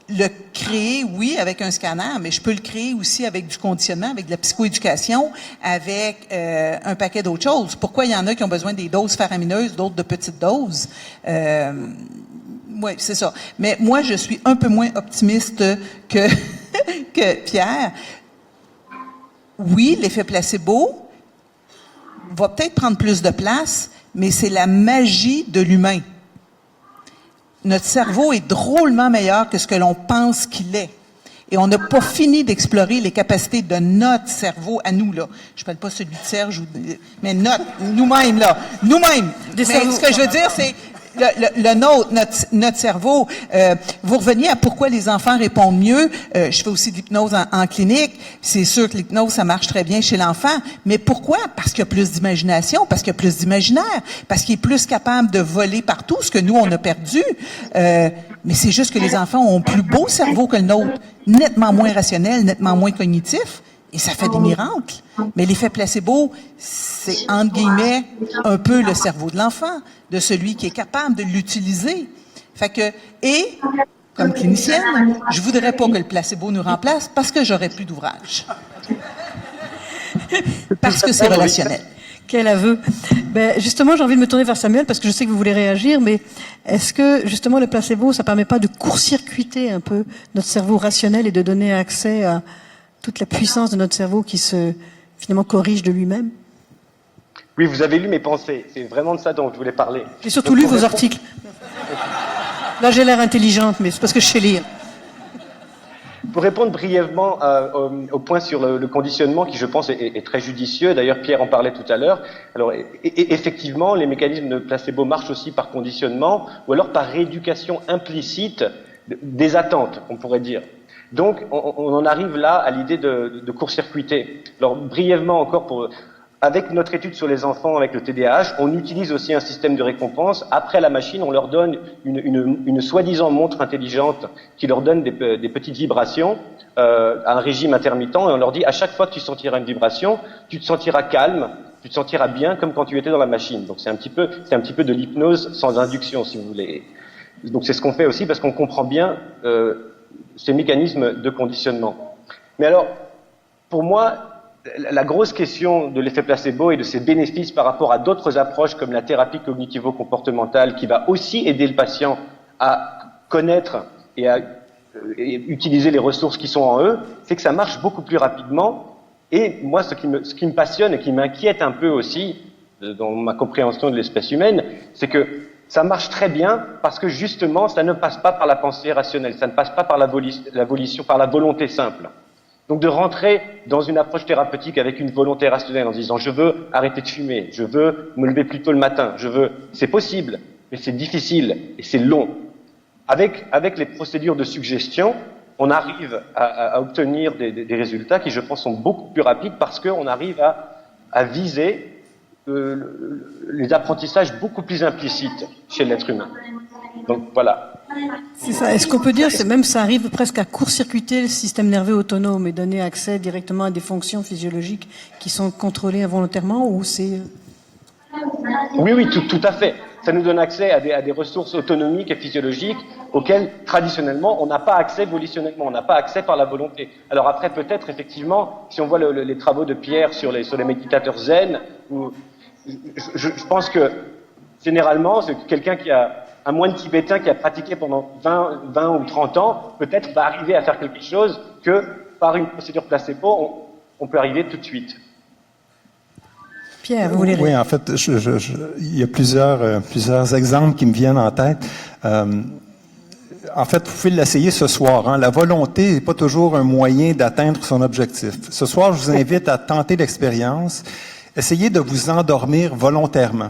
D: le créer, oui, avec un scanner, mais je peux le créer aussi avec du conditionnement, avec de la psychoéducation, avec un paquet d'autres choses. Pourquoi il y en a qui ont besoin des doses faramineuses, d'autres de petites doses? Oui, c'est ça. Mais moi, je suis un peu moins optimiste que, que Pierre. Oui, l'effet placebo va peut-être prendre plus de place, mais c'est la magie de l'humain. Notre cerveau est drôlement meilleur que ce que l'on pense qu'il est. Et on n'a pas fini d'explorer les capacités de notre cerveau à nous, là. Je parle pas celui de Serge, mais nous-mêmes, là. Nous-mêmes. Mais ce que je veux dire, c'est le nôtre, notre cerveau. Vous reveniez à pourquoi les enfants répondent mieux. Je fais aussi de l'hypnose en clinique. C'est sûr que l'hypnose, ça marche très bien chez l'enfant. Mais pourquoi? Parce qu'il y a plus d'imagination, parce qu'il y a plus d'imaginaire, parce qu'il est plus capable de voler partout, ce que nous, on a perdu. Mais c'est juste que les enfants ont un plus beau cerveau que le nôtre, nettement moins rationnel, nettement moins cognitif. Et ça fait des miracles. Mais l'effet placebo, c'est, entre guillemets, un peu le cerveau de l'enfant, de celui qui est capable de l'utiliser. Fait que, et, comme clinicienne, je voudrais pas que le placebo nous remplace parce que j'aurais plus d'ouvrage. Parce que c'est relationnel.
A: Quel aveu. Ben, justement, j'ai envie de me tourner vers Samuel parce que je sais que vous voulez réagir, mais est-ce que, justement, le placebo, ça permet pas de court-circuiter un peu notre cerveau rationnel et de donner accès à toute la puissance de notre cerveau qui se, finalement, corrige de lui-même?
E: Oui, vous avez lu mes pensées. C'est vraiment de ça dont je voulais parler.
A: J'ai surtout lu vos articles. Là, j'ai l'air intelligente, mais c'est parce que je sais lire.
E: Pour répondre brièvement au point sur le conditionnement, qui je pense est très judicieux, d'ailleurs Pierre en parlait tout à l'heure, alors effectivement les mécanismes de placebo marchent aussi par conditionnement, ou alors par rééducation implicite des attentes, on pourrait dire. Donc on en arrive là à l'idée de court-circuiter. Alors brièvement encore, avec notre étude sur les enfants avec le TDAH, on utilise aussi un système de récompense. Après la machine, on leur donne une soi-disant montre intelligente qui leur donne des petites vibrations, un régime intermittent, et on leur dit à chaque fois que tu sentiras une vibration, tu te sentiras calme, tu te sentiras bien comme quand tu étais dans la machine. Donc c'est un petit peu de l'hypnose sans induction, si vous voulez. Donc c'est ce qu'on fait aussi parce qu'on comprend bien ces mécanismes de conditionnement. Mais alors, pour moi, la grosse question de l'effet placebo et de ses bénéfices par rapport à d'autres approches comme la thérapie cognitivo-comportementale qui va aussi aider le patient à connaître et à utiliser les ressources qui sont en eux, c'est que ça marche beaucoup plus rapidement. Et moi, ce qui me passionne et qui m'inquiète un peu aussi dans ma compréhension de l'espèce humaine, c'est que ça marche très bien parce que justement, ça ne passe pas par la pensée rationnelle, ça ne passe pas par la volition, par la volonté simple. Donc de rentrer dans une approche thérapeutique avec une volonté rationnelle en disant je veux arrêter de fumer, je veux me lever plus tôt le matin, c'est possible, mais c'est difficile et c'est long. Avec les procédures de suggestion, on arrive à obtenir des résultats qui, je pense, sont beaucoup plus rapides parce qu'on arrive à viser les apprentissages beaucoup plus implicites chez l'être humain. Donc voilà.
A: C'est ça. Est-ce qu'on peut dire, c'est même ça arrive presque à court-circuiter le système nerveux autonome et donner accès directement à des fonctions physiologiques qui sont contrôlées involontairement, ou c'est...
E: Oui, tout à fait. Ça nous donne accès à des ressources autonomiques et physiologiques auxquelles, traditionnellement, on n'a pas accès volitionnellement, on n'a pas accès par la volonté. Alors après, peut-être, effectivement, si on voit les travaux de Pierre sur les méditateurs zen, je pense que, généralement, c'est quelqu'un qui a un moine tibétain qui a pratiqué pendant 20 ou 30 ans, peut-être va arriver à faire quelque chose que, par une procédure placebo, on peut arriver tout de suite.
A: Pierre, vous voulez
B: Oui, en fait, il y a plusieurs exemples qui me viennent en tête. En fait, vous pouvez l'essayer ce soir. Hein. La volonté n'est pas toujours un moyen d'atteindre son objectif. Ce soir, je vous invite à tenter l'expérience. Essayez de vous endormir volontairement.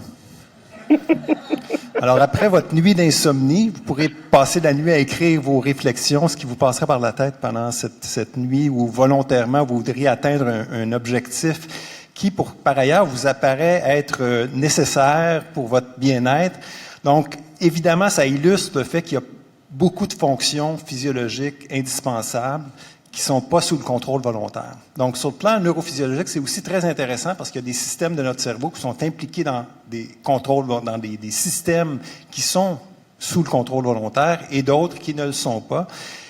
B: Alors, après votre nuit d'insomnie, vous pourrez passer la nuit à écrire vos réflexions, ce qui vous passerait par la tête pendant cette nuit où volontairement vous voudriez atteindre un objectif qui, par ailleurs, vous apparaît être nécessaire pour votre bien-être. Donc, évidemment, ça illustre le fait qu'il y a beaucoup de fonctions physiologiques indispensables qui sont pas sous le contrôle volontaire. Donc, sur le plan neurophysiologique, c'est aussi très intéressant parce qu'il y a des systèmes de notre cerveau qui sont impliqués dans des contrôles, dans des systèmes qui sont sous le contrôle volontaire et d'autres qui ne le sont pas.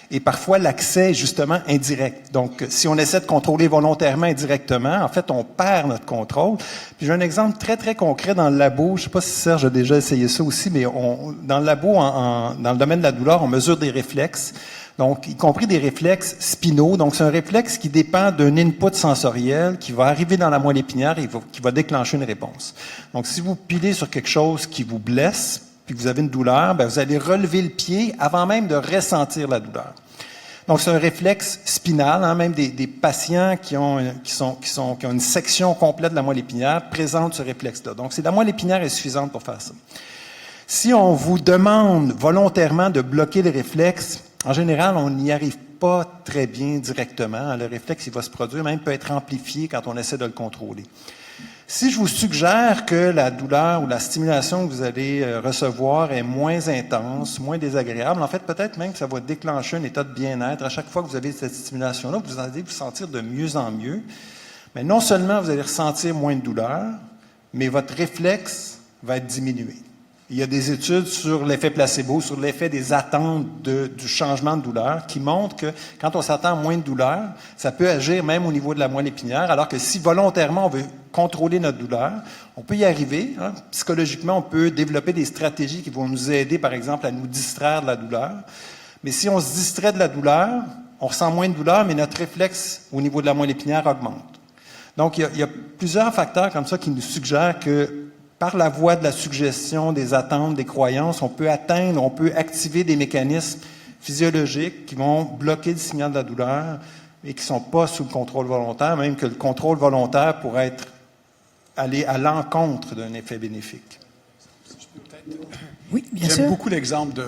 B: Et parfois, l'accès est justement indirect. Donc, si on essaie de contrôler volontairement indirectement, en fait, on perd notre contrôle. Puis j'ai un exemple très, très concret dans le labo. Je ne sais pas si Serge a déjà essayé ça aussi, mais dans le labo, dans le domaine de la douleur, on mesure des réflexes. Donc, y compris des réflexes spinaux. Donc, c'est un réflexe qui dépend d'un input sensoriel qui va arriver dans la moelle épinière et qui va déclencher une réponse. Donc, si vous pilez sur quelque chose qui vous blesse, puis que vous avez une douleur, bien, vous allez relever le pied avant même de ressentir la douleur. Donc, c'est un réflexe spinal. Hein, même des patients qui ont une section complète de la moelle épinière présentent ce réflexe-là. Donc, la moelle épinière est suffisante pour faire ça. Si on vous demande volontairement de bloquer le réflexe, en général, on n'y arrive pas très bien directement. Le réflexe, il va se produire, même peut être amplifié quand on essaie de le contrôler. Si je vous suggère que la douleur ou la stimulation que vous allez recevoir est moins intense, moins désagréable, en fait, peut-être même que ça va déclencher un état de bien-être. À chaque fois que vous avez cette stimulation-là, vous allez vous sentir de mieux en mieux. Mais non seulement vous allez ressentir moins de douleur, mais votre réflexe va être diminué. Il y a des études sur l'effet placebo, sur l'effet des attentes du changement de douleur qui montrent que quand on s'attend à moins de douleur, ça peut agir même au niveau de la moelle épinière, alors que si volontairement on veut contrôler notre douleur, on peut y arriver. Hein. Psychologiquement, on peut développer des stratégies qui vont nous aider, par exemple, à nous distraire de la douleur. Mais si on se distrait de la douleur, on ressent moins de douleur, mais notre réflexe au niveau de la moelle épinière augmente. Donc, il y a plusieurs facteurs comme ça qui nous suggèrent que par la voie de la suggestion, des attentes, des croyances, on peut activer des mécanismes physiologiques qui vont bloquer le signal de la douleur et qui ne sont pas sous le contrôle volontaire, même que le contrôle volontaire pourrait aller à l'encontre d'un effet bénéfique.
A: Oui, bien sûr.
C: J'aime beaucoup l'exemple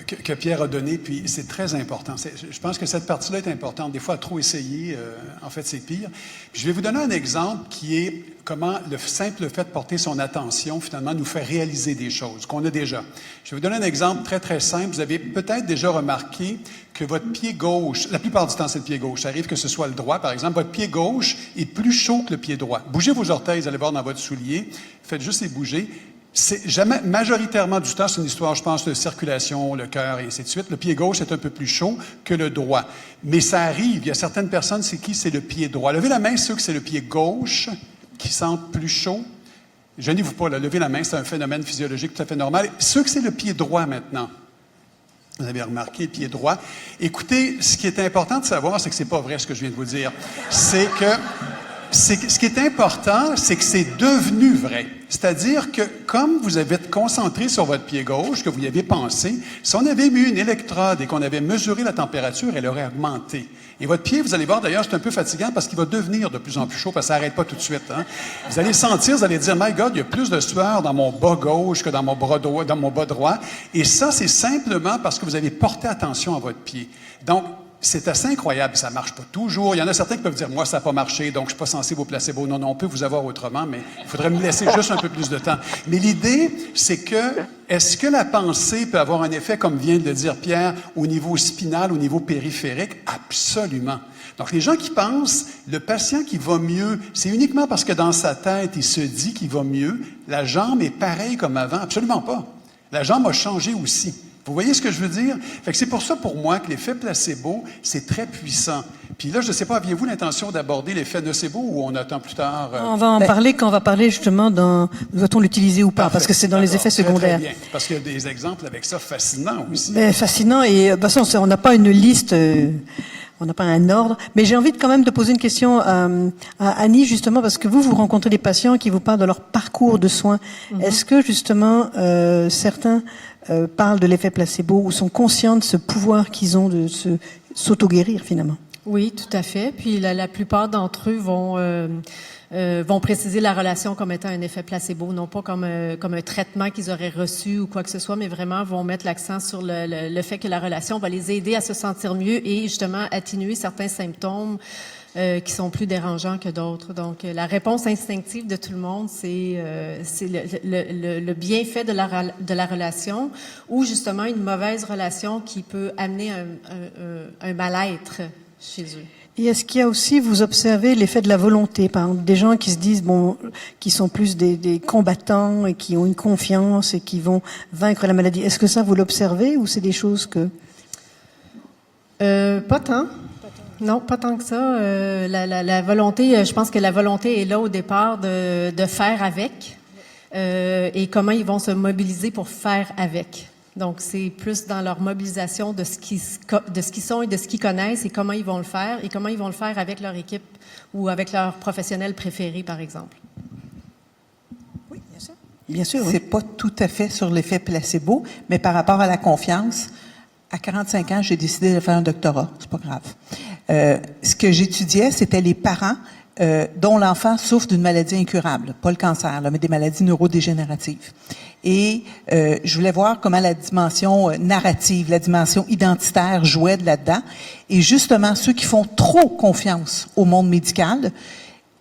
C: que Pierre a donné, puis c'est très important. Je pense que cette partie-là est importante. Des fois, à trop essayer, en fait, c'est pire. Puis je vais vous donner un exemple qui est comment le simple fait de porter son attention, finalement, nous fait réaliser des choses qu'on a déjà. Je vais vous donner un exemple très, très simple. Vous avez peut-être déjà remarqué que votre pied gauche, la plupart du temps, c'est le pied gauche. Ça arrive que ce soit le droit, par exemple. Votre pied gauche est plus chaud que le pied droit. Bougez vos orteils, vous allez voir dans votre soulier. Faites juste les bouger. C'est jamais, majoritairement du temps, c'est une histoire, je pense, de circulation, le cœur et ainsi de suite. Le pied gauche est un peu plus chaud que le droit. Mais ça arrive, il y a certaines personnes, c'est le pied droit. Levez la main, ceux que c'est le pied gauche qui sentent plus chaud. Gênez-vous pas, là, levez la main, c'est un phénomène physiologique tout à fait normal. Ceux que c'est le pied droit maintenant, vous avez remarqué le pied droit. Écoutez, ce qui est important de savoir, c'est que c'est pas vrai ce que je viens de vous dire. Ce qui est important, c'est que c'est devenu vrai. C'est-à-dire que comme vous avez été concentré sur votre pied gauche, que vous y avez pensé, si on avait mis une électrode et qu'on avait mesuré la température, elle aurait augmenté. Et votre pied, vous allez voir, d'ailleurs, c'est un peu fatigant parce qu'il va devenir de plus en plus chaud parce que ça n'arrête pas tout de suite. Hein? Vous allez sentir, vous allez dire, my God, il y a plus de sueur dans mon bas gauche que dans mon bas droit. Et ça, c'est simplement parce que vous avez porté attention à votre pied. Donc, c'est assez incroyable, ça marche pas toujours. Il y en a certains qui peuvent dire, moi, ça n'a pas marché, donc je suis pas sensible au placebo. Non, non, on peut vous avoir autrement, mais il faudrait me laisser juste un peu plus de temps. Mais l'idée, c'est que, est-ce que la pensée peut avoir un effet, comme vient de le dire Pierre, au niveau spinal, au niveau périphérique? Absolument. Donc, les gens qui pensent, le patient qui va mieux, c'est uniquement parce que dans sa tête, il se dit qu'il va mieux. La jambe est pareille comme avant. Absolument pas. La jambe a changé aussi. Vous voyez ce que je veux dire? Fait que c'est pour ça, pour moi, que l'effet placebo, c'est très puissant. Puis là, je ne sais pas, aviez-vous l'intention d'aborder l'effet nocebo ou on attend plus tard?
A: On va en parler quand on va parler justement doit-on l'utiliser ou pas,
C: Parfait.
A: parce que c'est dans les effets
C: Très,
A: secondaires.
C: très bien. Parce qu'il y a des exemples avec ça fascinants aussi.
A: Mais fascinant, et de toute façon, on n'a pas une liste, on n'a pas un ordre, mais j'ai envie quand même de poser une question à Annie, justement, parce que vous rencontrez des patients qui vous parlent de leur parcours de soins. Est-ce que, justement, certains parlent de l'effet placebo ou sont conscients de ce pouvoir qu'ils ont de s'auto-guérir, finalement?
F: Oui, tout à fait. Puis la plupart d'entre eux vont préciser la relation comme étant un effet placebo, non pas comme un traitement qu'ils auraient reçu ou quoi que ce soit, mais vraiment vont mettre l'accent sur le fait que la relation va les aider à se sentir mieux et justement atténuer certains symptômes qui sont plus dérangeants que d'autres. Donc, la réponse instinctive de tout le monde, c'est le bienfait de la relation ou justement une mauvaise relation qui peut amener un mal-être chez eux.
A: Et est-ce qu'il y a aussi, vous observez l'effet de la volonté, par exemple, des gens qui se disent, qui sont plus des combattants et qui ont une confiance et qui vont vaincre la maladie. Est-ce que ça, vous l'observez ou c'est des choses que...
F: Pas tant. Non, pas tant que ça. La volonté, je pense que la volonté est là au départ de faire avec et comment ils vont se mobiliser pour faire avec. Donc, c'est plus dans leur mobilisation de ce qu'ils sont et de ce qu'ils connaissent et comment ils vont le faire avec leur équipe ou avec leurs professionnels préférés, par exemple.
D: Oui, bien sûr.
A: Bien sûr, oui.
D: C'est pas tout à fait sur l'effet placebo, mais par rapport à la confiance, à 45 ans, j'ai décidé de faire un doctorat. C'est pas grave. Ce que j'étudiais, c'était les parents dont l'enfant souffre d'une maladie incurable, pas le cancer, là, mais des maladies neurodégénératives. Et je voulais voir comment la dimension narrative, la dimension identitaire jouait de là-dedans. Et justement, ceux qui font trop confiance au monde médical,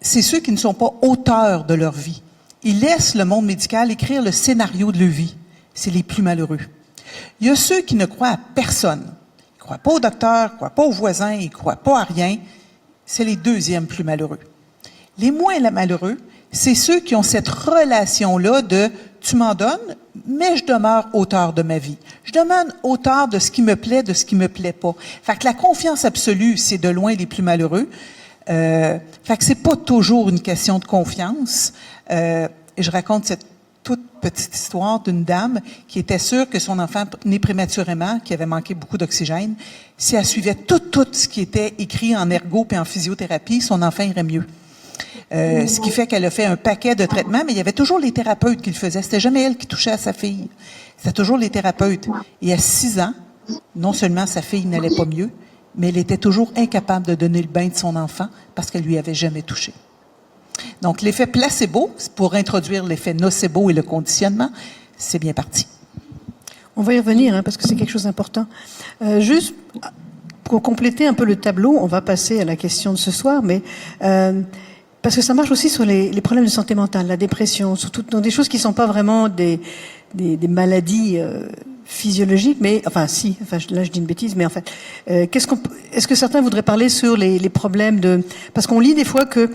D: c'est ceux qui ne sont pas auteurs de leur vie. Ils laissent le monde médical écrire le scénario de leur vie. C'est les plus malheureux. Il y a ceux qui ne croient à personne. Ils ne croient pas au docteur, ils ne croient pas aux voisins, ils ne croient pas à rien. C'est les deuxièmes plus malheureux. Les moins malheureux, c'est ceux qui ont cette relation-là de « tu m'en donnes, mais je demeure auteur de ma vie. Je demeure auteur de ce qui me plaît, de ce qui me plaît pas. » Fait que la confiance absolue, c'est de loin les plus malheureux. Fait que c'est pas toujours une question de confiance. Et je raconte cette toute petite histoire d'une dame qui était sûre que son enfant né prématurément, qui avait manqué beaucoup d'oxygène, si elle suivait tout ce qui était écrit en ergo et en physiothérapie, son enfant irait mieux. Ce qui fait qu'elle a fait un paquet de traitements, mais il y avait toujours les thérapeutes qui le faisaient. C'était jamais elle qui touchait à sa fille. C'était toujours les thérapeutes. Et à 6 ans, non seulement sa fille n'allait pas mieux, mais elle était toujours incapable de donner le bain de son enfant parce qu'elle lui avait jamais touché. Donc, l'effet placebo, pour introduire l'effet nocebo et le conditionnement, c'est bien parti.
A: On va y revenir, parce que c'est quelque chose d'important. Juste pour compléter un peu le tableau, on va passer à la question de ce soir, mais parce que ça marche aussi sur les problèmes de santé mentale, la dépression, surtout dans des choses qui ne sont pas vraiment des maladies physiologiques, mais là je dis une bêtise, mais en fait, est-ce que certains voudraient parler sur les problèmes parce qu'on lit des fois que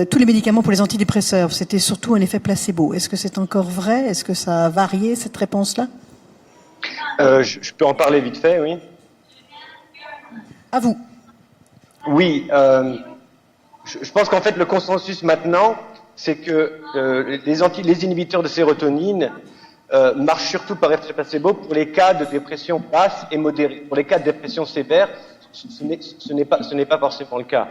A: tous les médicaments pour les antidépresseurs, c'était surtout un effet placebo. Est-ce que c'est encore vrai? Est-ce que ça a varié cette réponse-là?
E: Je peux en parler vite fait, oui.
A: À vous.
E: Oui, je pense qu'en fait le consensus maintenant, c'est que les inhibiteurs de sérotonine marche surtout par effet placebo pour les cas de dépression basse et modérée. Pour les cas de dépression sévère, ce n'est pas forcément le cas.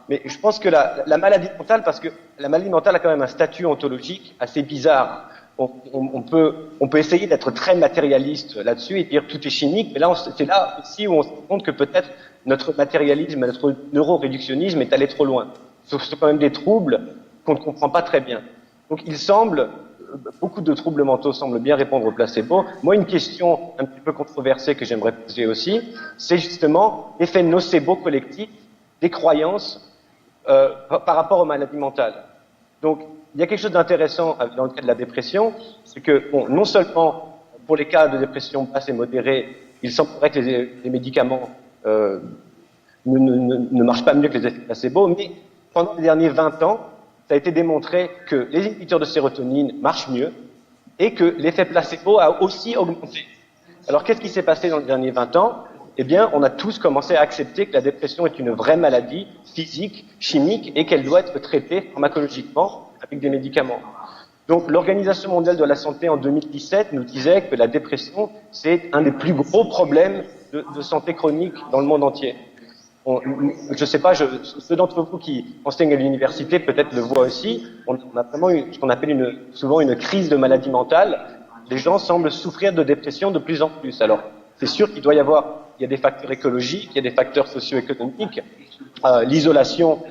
E: Mais je pense que la maladie mentale, parce que la maladie mentale a quand même un statut ontologique assez bizarre. On peut essayer d'être très matérialiste là-dessus et dire tout est chimique, mais là, c'est là ici où on se rend compte que peut-être notre matérialisme, notre neuroréductionnisme est allé trop loin. Ce sont quand même des troubles qu'on ne comprend pas très bien. Donc il semble beaucoup de troubles mentaux semblent bien répondre au placebo. Moi, une question un petit peu controversée que j'aimerais poser aussi, c'est justement l'effet nocebo collectif des croyances par rapport aux maladies mentales. Donc, il y a quelque chose d'intéressant dans le cas de la dépression, c'est que non seulement pour les cas de dépression basse et modérée, il semblerait que les médicaments ne marchent pas mieux que les effets placebo, mais pendant les derniers 20 ans, ça a été démontré que les inhibiteurs de sérotonine marchent mieux et que l'effet placebo a aussi augmenté. Alors, qu'est-ce qui s'est passé dans les derniers 20 ans? Eh bien, on a tous commencé à accepter que la dépression est une vraie maladie physique, chimique, et qu'elle doit être traitée pharmacologiquement avec des médicaments. Donc, l'Organisation mondiale de la santé en 2017 nous disait que la dépression, c'est un des plus gros problèmes de santé chronique dans le monde entier. Je sais pas, ceux d'entre vous qui enseignent à l'université peut-être le voient aussi. On a vraiment ce qu'on appelle souvent une crise de maladie mentale. Les gens semblent souffrir de dépression de plus en plus. Alors, c'est sûr il y a des facteurs écologiques, il y a des facteurs socio-économiques. L'isolation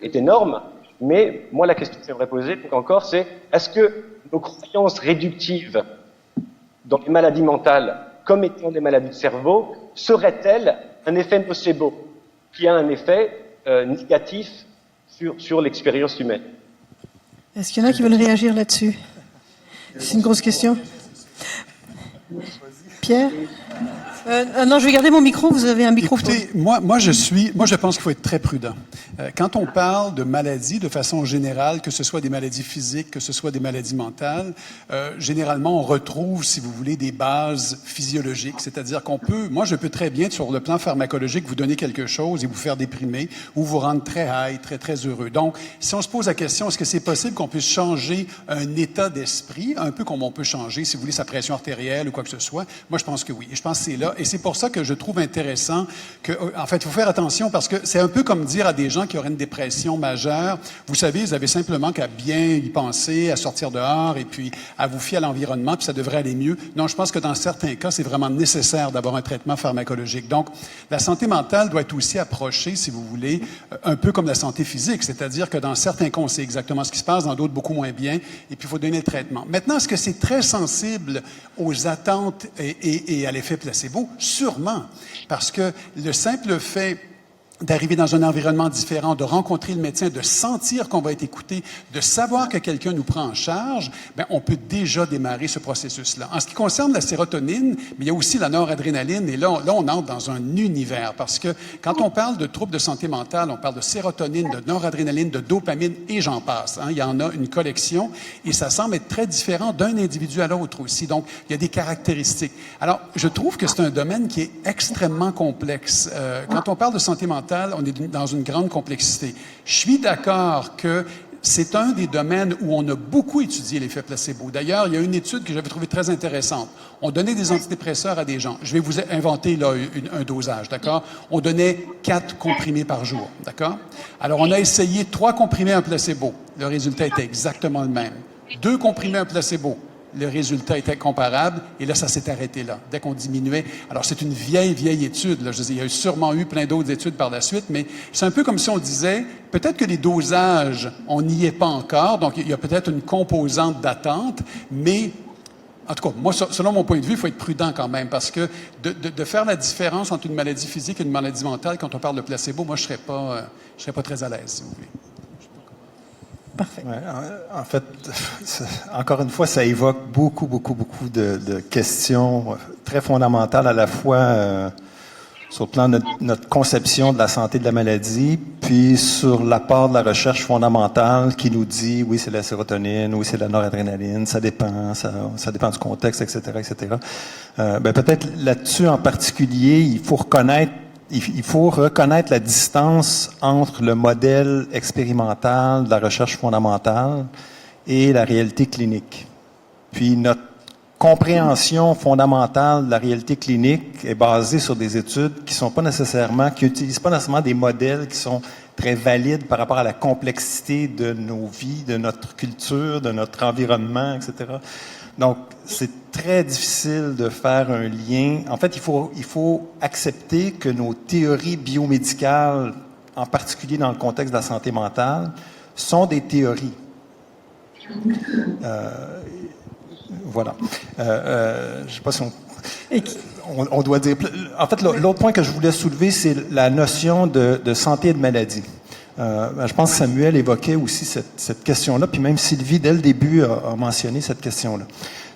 E: est énorme, mais moi la question que j'aimerais poser encore, c'est est-ce que nos croyances réductives dans les maladies mentales, comme étant des maladies de cerveau, seraient-elles un effet nocebo, qui a un effet négatif sur l'expérience humaine?
A: Est-ce qu'il y en a qui veulent réagir là-dessus? C'est une grosse question. Pierre? Non, je vais garder mon micro. Vous avez un micro.
C: Écoutez, moi, je pense qu'il faut être très prudent. Quand on parle de maladies, de façon générale, que ce soit des maladies physiques, que ce soit des maladies mentales, généralement, on retrouve, si vous voulez, des bases physiologiques. C'est-à-dire moi, je peux très bien, sur le plan pharmacologique, vous donner quelque chose et vous faire déprimer ou vous rendre très high, très, très heureux. Donc, si on se pose la question, est-ce que c'est possible qu'on puisse changer un état d'esprit, un peu comme on peut changer, si vous voulez, sa pression artérielle ou quoi que ce soit? Moi, je pense que oui. Et je pense que c'est là. Et c'est pour ça que je trouve intéressant en fait, il faut faire attention parce que c'est un peu comme dire à des gens qui auraient une dépression majeure, vous savez, vous avez simplement qu'à bien y penser, à sortir dehors et puis à vous fier à l'environnement, puis ça devrait aller mieux. Non, je pense que dans certains cas, c'est vraiment nécessaire d'avoir un traitement pharmacologique. Donc, la santé mentale doit être aussi approchée, si vous voulez, un peu comme la santé physique, c'est-à-dire que dans certains cas, on sait exactement ce qui se passe, dans d'autres, beaucoup moins bien, et puis il faut donner le traitement. Maintenant, est-ce que c'est très sensible aux attentes et à l'effet placebo? Sûrement, parce que le simple fait d'arriver dans un environnement différent, de rencontrer le médecin, de sentir qu'on va être écouté, de savoir que quelqu'un nous prend en charge, bien, on peut déjà démarrer ce processus-là. En ce qui concerne la sérotonine, mais il y a aussi la noradrénaline, et là, on entre dans un univers, parce que quand on parle de troubles de santé mentale, on parle de sérotonine, de noradrénaline, de dopamine, et j'en passe. Il y en a une collection, et ça semble être très différent d'un individu à l'autre aussi. Donc, il y a des caractéristiques. Alors, je trouve que c'est un domaine qui est extrêmement complexe. Quand on parle de santé mentale, on est dans une grande complexité. Je suis d'accord que c'est un des domaines où on a beaucoup étudié l'effet placebo. D'ailleurs, il y a une étude que j'avais trouvée très intéressante. On donnait des antidépresseurs à des gens. Je vais vous inventer là un dosage, d'accord? On donnait 4 comprimés par jour, d'accord? Alors, on a essayé 3 comprimés en placebo. Le résultat était exactement le même. 2 comprimés en placebo. Le résultat était comparable, et là, ça s'est arrêté là, dès qu'on diminuait. Alors, c'est une vieille étude, là. Je veux dire, il y a sûrement eu plein d'autres études par la suite, mais c'est un peu comme si on disait, peut-être que les dosages, on n'y est pas encore, donc il y a peut-être une composante d'attente, mais en tout cas, moi, selon mon point de vue, il faut être prudent quand même, parce que de faire la différence entre une maladie physique et une maladie mentale, quand on parle de placebo, moi, je serais pas très à l'aise, si vous voulez.
A: Parfait.
B: Ouais, en fait, encore une fois, ça évoque beaucoup de questions très fondamentales à la fois sur le plan de notre conception de la santé de la maladie, puis sur l'apport de la recherche fondamentale qui nous dit, oui, c'est la sérotonine, oui, c'est la noradrénaline, ça dépend du contexte, etc., etc. Peut-être là-dessus en particulier, il faut reconnaître la distance entre le modèle expérimental de la recherche fondamentale et la réalité clinique. Puis notre compréhension fondamentale de la réalité clinique est basée sur des études qui n'utilisent pas nécessairement des modèles qui sont très valides par rapport à la complexité de nos vies, de notre culture, de notre environnement, etc. Donc, c'est très difficile de faire un lien. En fait, il faut accepter que nos théories biomédicales, en particulier dans le contexte de la santé mentale, sont des théories. Voilà. Je ne sais pas si on doit dire... En fait, l'autre point que je voulais soulever, c'est la notion de santé et de maladie. Je pense que Samuel évoquait aussi cette question-là, puis même Sylvie, dès le début, a mentionné cette question-là.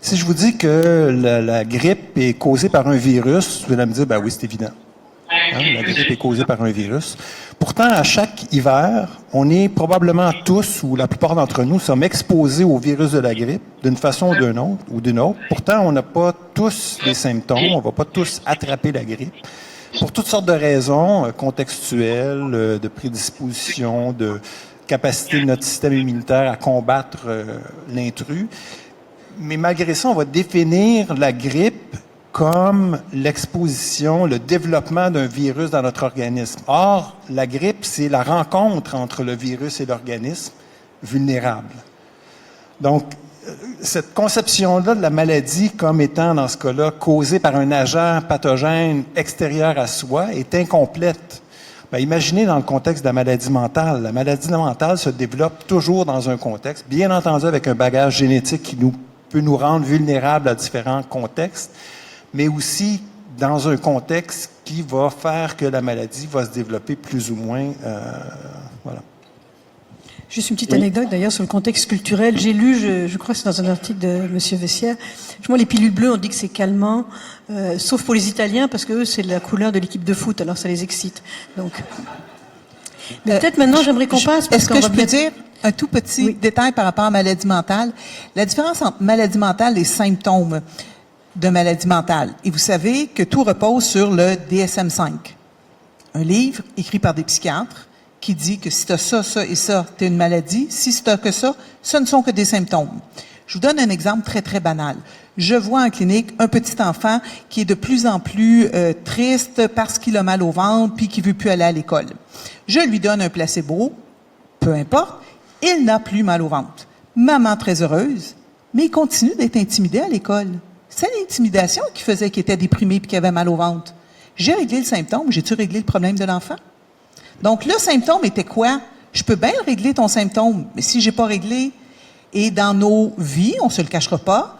B: Si je vous dis que la grippe est causée par un virus, vous allez me dire, ben oui, c'est évident. Hein, la grippe est causée par un virus. Pourtant, à chaque hiver, on est probablement tous, ou la plupart d'entre nous, sommes exposés au virus de la grippe d'une façon ou d'une autre. Pourtant, on n'a pas tous les symptômes, on ne va pas tous attraper la grippe. Pour toutes sortes de raisons contextuelles, de prédisposition, de capacité de notre système immunitaire à combattre l'intrus. Mais malgré ça, on va définir la grippe comme l'exposition, le développement d'un virus dans notre organisme. Or, la grippe, c'est la rencontre entre le virus et l'organisme vulnérable. Donc, cette conception-là de la maladie comme étant, dans ce cas-là, causée par un agent pathogène extérieur à soi est incomplète. Ben, imaginez dans le contexte de la maladie mentale. La maladie mentale se développe toujours dans un contexte, bien entendu avec un bagage génétique qui peut nous rendre vulnérables à différents contextes, mais aussi dans un contexte qui va faire que la maladie va se développer plus ou moins. Voilà.
A: Juste une petite anecdote d'ailleurs sur le contexte culturel. J'ai lu, je crois que c'est dans un article de M. Vessière, justement les pilules bleues, on dit que c'est calmant, sauf pour les Italiens, parce que eux, c'est la couleur de l'équipe de foot, alors ça les excite. Donc, mais peut-être maintenant, j'aimerais qu'on passe.
D: Est-ce que je peux dire un tout petit détail par rapport à maladie mentale? La différence entre maladie mentale et symptômes de maladie mentale. Et vous savez que tout repose sur le DSM-5, un livre écrit par des psychiatres qui dit que si tu as ça, ça et ça, tu as une maladie. Si tu as que ça, ce ne sont que des symptômes. Je vous donne un exemple très, très banal. Je vois en clinique un petit enfant qui est de plus en plus triste parce qu'il a mal au ventre puis qu'il veut plus aller à l'école. Je lui donne un placebo, peu importe, il n'a plus mal au ventre. Maman très heureuse, mais il continue d'être intimidé à l'école. C'est l'intimidation qui faisait qu'il était déprimé puis qu'il avait mal au ventre. J'ai réglé le symptôme, j'ai-tu réglé le problème de l'enfant? Donc, le symptôme était quoi? Je peux bien régler ton symptôme, mais si j'ai pas réglé, et dans nos vies, on se le cachera pas,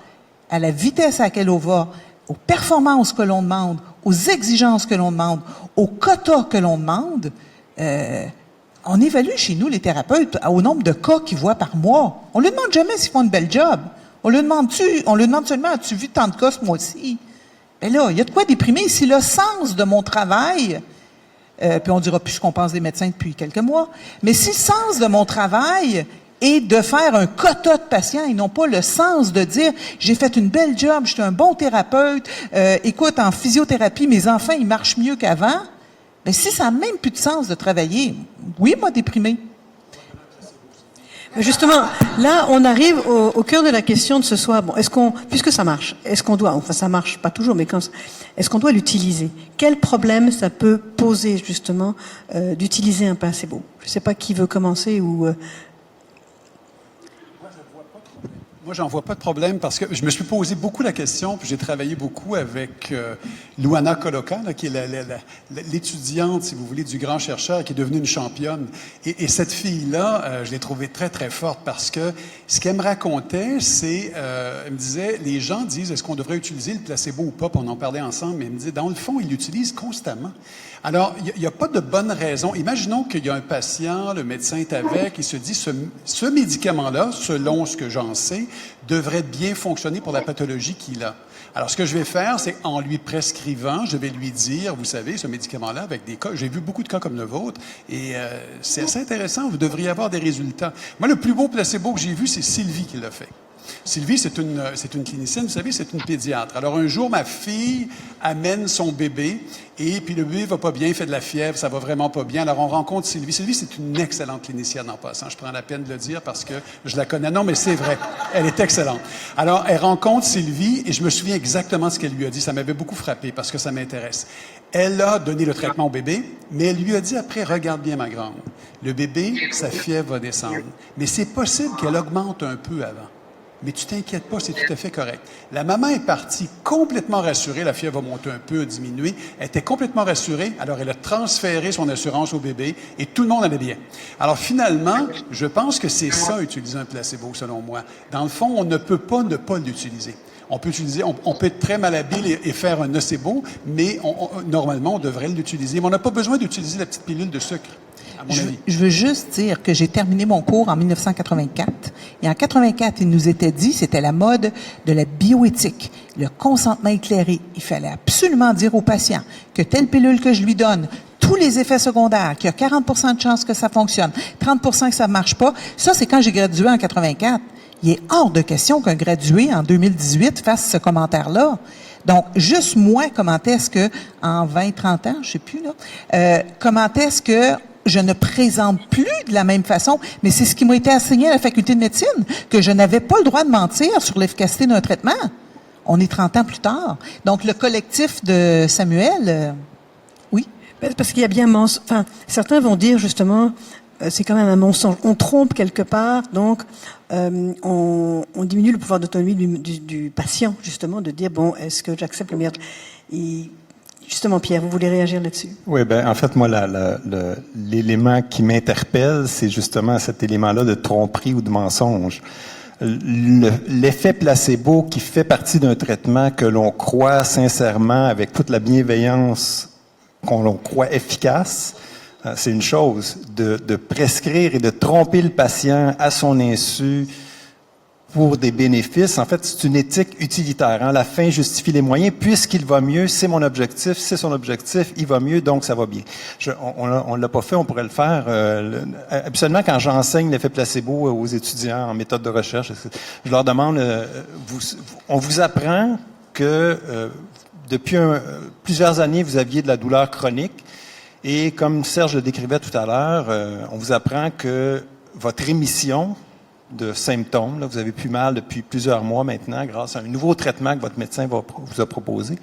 D: à la vitesse à laquelle on va, aux performances que l'on demande, aux exigences que l'on demande, aux quotas que l'on demande, on évalue chez nous, les thérapeutes, au nombre de cas qu'ils voient par mois. On ne lui demande jamais s'ils font une belle job. On lui demande seulement, as-tu vu tant de cas ce mois-ci? Mais là, il y a de quoi déprimer. Si le sens de mon travail, puis on dira plus ce qu'on pense des médecins depuis quelques mois, mais si le sens de mon travail est de faire un quota de patients et non pas le sens de dire j'ai fait une belle job, je suis un bon thérapeute, écoute, en physiothérapie, mes enfants, ils marchent mieux qu'avant, mais si ça n'a même plus de sens de travailler, oui, moi, déprimé.
A: Justement, là, on arrive au cœur de la question de ce soir. Bon, puisque ça marche, est-ce qu'on doit, enfin, ça marche pas toujours, mais est-ce qu'on doit l'utiliser? Quel problème ça peut poser, justement, d'utiliser un placebo? Je sais pas qui veut commencer ou...
C: Moi, j'en vois pas de problème parce que je me suis posé beaucoup la question, puis j'ai travaillé beaucoup avec Luana Coloca, là, qui est l'étudiante, si vous voulez, du grand chercheur, qui est devenue une championne. Et cette fille-là, je l'ai trouvée très, très forte parce que ce qu'elle me racontait, c'est, elle me disait, les gens disent, est-ce qu'on devrait utiliser le placebo ou pas? Puis on en parlait ensemble, mais elle me disait, dans le fond, ils l'utilisent constamment. Alors, il n'y a pas de bonne raison. Imaginons qu'il y a un patient, le médecin est avec, il se dit, ce médicament-là, selon ce que j'en sais, devrait bien fonctionner pour la pathologie qu'il a. Alors, ce que je vais faire, c'est en lui prescrivant, je vais lui dire, vous savez, ce médicament-là, avec des cas, j'ai vu beaucoup de cas comme le vôtre, et c'est assez intéressant, vous devriez avoir des résultats. Moi, le plus beau placebo que j'ai vu, c'est Sylvie qui l'a fait. Sylvie, c'est une clinicienne, vous savez, c'est une pédiatre. Alors, un jour, ma fille amène son bébé, et puis le bébé va pas bien, il fait de la fièvre, ça va vraiment pas bien. Alors, on rencontre Sylvie. Sylvie, c'est une excellente clinicienne en passant. Je prends la peine de le dire parce que je la connais. Non, mais c'est vrai. Elle est excellente. Alors, elle rencontre Sylvie, et je me souviens exactement de ce qu'elle lui a dit. Ça m'avait beaucoup frappé parce que ça m'intéresse. Elle a donné le traitement au bébé, mais elle lui a dit après, regarde bien ma grande. Le bébé, sa fièvre va descendre. Mais c'est possible qu'elle augmente un peu avant. Mais tu t'inquiètes pas, c'est tout à fait correct. La maman est partie complètement rassurée, la fièvre a monté un peu, a diminué, elle était complètement rassurée, alors elle a transféré son assurance au bébé et tout le monde allait bien. Alors finalement, je pense que c'est ça, utiliser un placebo, selon moi. Dans le fond, on ne peut pas ne pas l'utiliser. On peut utiliser, on peut être très malhabile et faire un nocebo, mais normalement, on devrait l'utiliser. Mais on n'a pas besoin d'utiliser la petite pilule de sucre, à mon avis.
D: Je veux juste dire que j'ai terminé mon cours en 1984. Et en 84, il nous était dit, c'était la mode de la bioéthique, le consentement éclairé. Il fallait absolument dire au patient que telle pilule que je lui donne, tous les effets secondaires, qu'il y a 40% de chances que ça fonctionne, 30% que ça marche pas. Ça, c'est quand j'ai gradué en 84. Il est hors de question qu'un gradué en 2018 fasse ce commentaire-là. Donc, juste moi, comment est-ce que, en 20, 30 ans, je sais plus, là, comment est-ce que je ne présente plus de la même façon, mais c'est ce qui m'a été enseigné à la faculté de médecine, que je n'avais pas le droit de mentir sur l'efficacité d'un traitement. On est 30 ans plus tard. Donc, le collectif de Samuel, oui.
A: Parce qu'il y a bien enfin, certains vont dire justement, c'est quand même un mensonge. On trompe quelque part, donc on diminue le pouvoir d'autonomie du patient, justement, de dire, bon, est-ce que j'accepte le meilleur... Justement, Pierre, vous voulez réagir là-dessus?
B: Oui, ben en fait, moi, l'élément qui m'interpelle, c'est justement cet élément-là de tromperie ou de mensonge. L'effet placebo qui fait partie d'un traitement que l'on croit sincèrement, avec toute la bienveillance qu'on croit efficace, c'est une chose. De prescrire et de tromper le patient à son insu pour des bénéfices, en fait, c'est une éthique utilitaire. Hein? La fin justifie les moyens. Puisqu'il va mieux, c'est mon objectif, c'est son objectif, il va mieux, donc ça va bien. On l'a pas fait, on pourrait le faire. Absolument, quand j'enseigne l'effet placebo aux étudiants en méthode de recherche, je leur demande, on vous apprend que depuis plusieurs années, vous aviez de la douleur chronique. Et comme Serge le décrivait tout à l'heure, on vous apprend que votre rémission de symptômes, là, vous avez plus mal depuis plusieurs mois maintenant grâce à un nouveau traitement que votre médecin vous a proposé.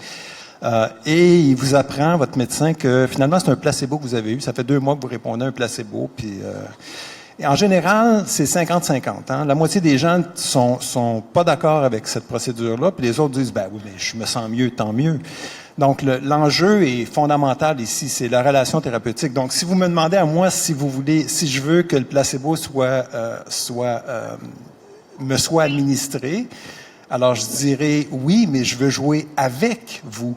B: Et il vous apprend, votre médecin, que finalement c'est un placebo que vous avez eu. Ça fait 2 mois que vous répondez à un placebo. Puis, et en général, c'est 50-50. Hein? La moitié des gens sont pas d'accord avec cette procédure-là. Puis les autres disent, ben oui, mais je me sens mieux, tant mieux. Donc, l'enjeu est fondamental ici, c'est la relation thérapeutique. Donc, si vous me demandez à moi si je veux que le placebo me soit administré, alors je dirais oui, mais je veux jouer avec vous.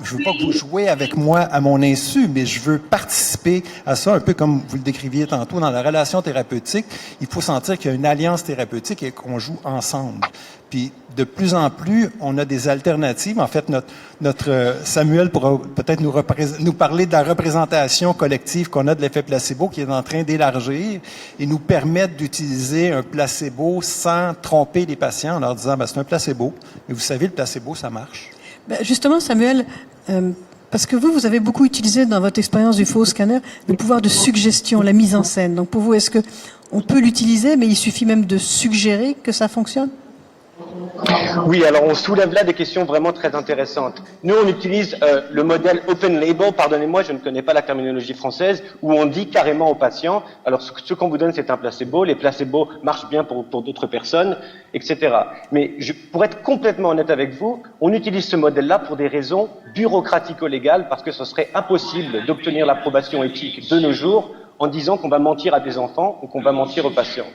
B: Je veux pas que vous jouiez avec moi à mon insu, mais je veux participer à ça, un peu comme vous le décriviez tantôt, dans la relation thérapeutique. Il faut sentir qu'il y a une alliance thérapeutique et qu'on joue ensemble. Puis, de plus en plus, on a des alternatives. En fait, notre Samuel pourra peut-être nous parler de la représentation collective qu'on a de l'effet placebo qui est en train d'élargir et nous permettre d'utiliser un placebo sans tromper les patients en leur disant, ben, c'est un placebo, mais vous savez, le placebo, ça marche.
A: Ben justement, Samuel, parce que vous avez beaucoup utilisé dans votre expérience du faux scanner le pouvoir de suggestion, la mise en scène. Donc pour vous, est-ce que on peut l'utiliser, mais il suffit même de suggérer que ça fonctionne?
E: Oui, alors on soulève là des questions vraiment très intéressantes. Nous, on utilise le modèle open label, pardonnez-moi, je ne connais pas la terminologie française, où on dit carrément aux patients, alors ce qu'on vous donne, c'est un placebo, les placebos marchent bien pour d'autres personnes, etc. Mais pour être complètement honnête avec vous, on utilise ce modèle-là pour des raisons bureaucratico-légales, parce que ce serait impossible d'obtenir l'approbation éthique de nos jours en disant qu'on va mentir à des enfants ou qu'on va mentir aux patients.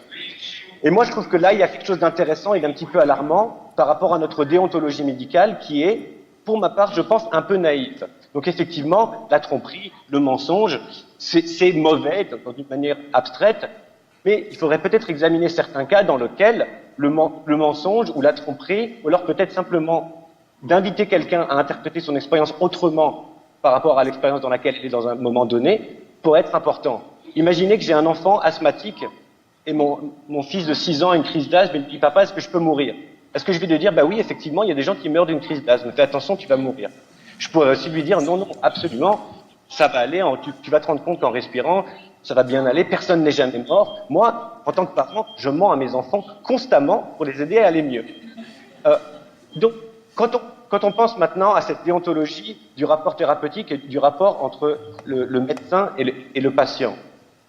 E: Et moi, je trouve que là, il y a quelque chose d'intéressant et d'un petit peu alarmant par rapport à notre déontologie médicale qui est, pour ma part, je pense, un peu naïve. Donc effectivement, la tromperie, le mensonge, c'est mauvais d'une manière abstraite, mais il faudrait peut-être examiner certains cas dans lesquels le mensonge ou la tromperie, ou alors peut-être simplement d'inviter quelqu'un à interpréter son expérience autrement par rapport à l'expérience dans laquelle il est dans un moment donné, pourrait être important. Imaginez que j'ai un enfant asthmatique et mon fils de 6 ans a une crise d'asthme et il me dit « Papa, est-ce que je peux mourir ?» Est-ce que je vais lui dire « Bah oui, effectivement, il y a des gens qui meurent d'une crise d'asthme. Fais attention, tu vas mourir. » Je pourrais aussi lui dire « Non, non, absolument, ça va aller, tu vas te rendre compte qu'en respirant, ça va bien aller, personne n'est jamais mort. » Moi, en tant que parent, je mens à mes enfants constamment pour les aider à aller mieux. Donc, quand on pense maintenant à cette déontologie du rapport thérapeutique et du rapport entre le médecin et le patient,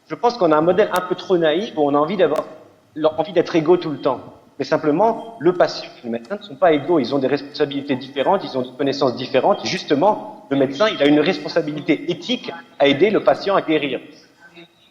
E: je pense qu'on a un modèle un peu trop naïf où on a envie d'être égaux tout le temps. Mais simplement, le patient et le médecin ne sont pas égaux. Ils ont des responsabilités différentes, ils ont des connaissances différentes. Et justement, le médecin, il a une responsabilité éthique à aider le patient à guérir.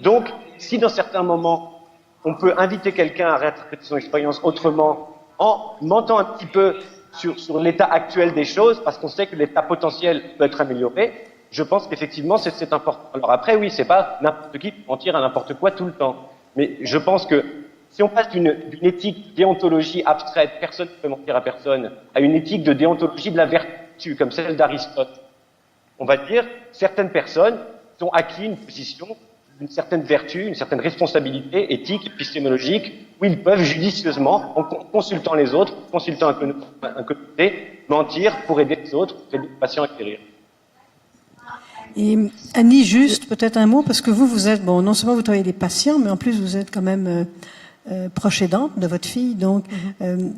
E: Donc, si dans certains moments, on peut inviter quelqu'un à réinterpréter son expérience autrement, en mentant un petit peu sur l'état actuel des choses, parce qu'on sait que l'état potentiel peut être amélioré, je pense qu'effectivement, c'est important. Alors après, oui, c'est pas n'importe qui peut mentir à n'importe quoi tout le temps. Mais je pense que si on passe d'une éthique de déontologie abstraite, personne ne peut mentir à personne, à une éthique de déontologie de la vertu, comme celle d'Aristote, on va dire, certaines personnes ont acquis une position, une certaine vertu, une certaine responsabilité éthique, épistémologique, où ils peuvent judicieusement, en consultant les autres, consultant un comité, mentir pour aider les autres, pour aider les patients à guérir.
A: Et Annie, juste peut-être un mot, parce que vous êtes, bon, non seulement vous travaillez des patients, mais en plus vous êtes quand même proche aidante de votre fille. Donc,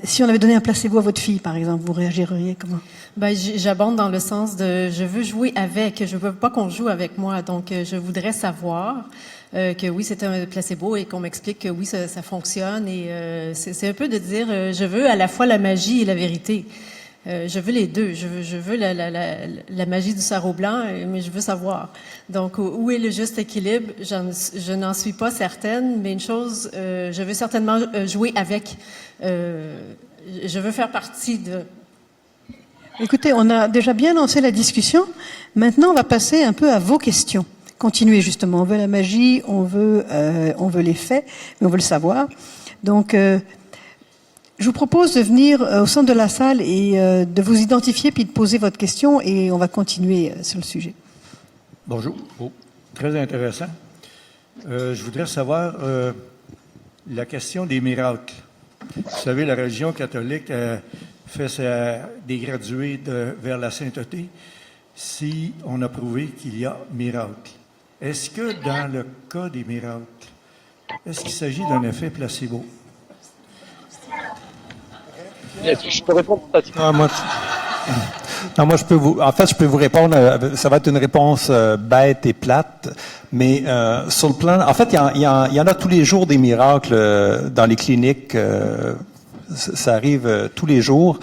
A: si on avait donné un placebo à votre fille, par exemple, vous réagiriez comment?
F: Ben, j'abonde dans le sens de, je veux jouer avec, je veux pas qu'on joue avec moi. Donc, je voudrais savoir que oui, c'est un placebo et qu'on m'explique que oui, ça fonctionne. Et c'est un peu de dire, je veux à la fois la magie et la vérité. Je veux les deux. Je veux la magie du sarreau blanc, mais je veux savoir. Donc, où est le juste équilibre? Je n'en suis pas certaine, mais une chose, je veux certainement jouer avec. Je veux faire partie de...
A: Écoutez, on a déjà bien lancé la discussion. Maintenant, on va passer un peu à vos questions. Continuez justement. On veut la magie, on veut les faits, mais on veut le savoir. Donc, je vous propose de venir au centre de la salle et de vous identifier puis de poser votre question et on va continuer sur le sujet.
G: Bonjour. Oh, très intéressant. Je voudrais savoir la question des miracles. Vous savez, la religion catholique fait des gradués vers la sainteté si on a prouvé qu'il y a miracle. Est-ce que dans le cas des miracles, est-ce qu'il s'agit d'un effet placebo?
E: Je peux répondre à ça.
B: Moi, je peux vous répondre. Ça va être une réponse bête et plate, mais sur le plan, en fait, il y en a tous les jours des miracles dans les cliniques. Ça arrive tous les jours.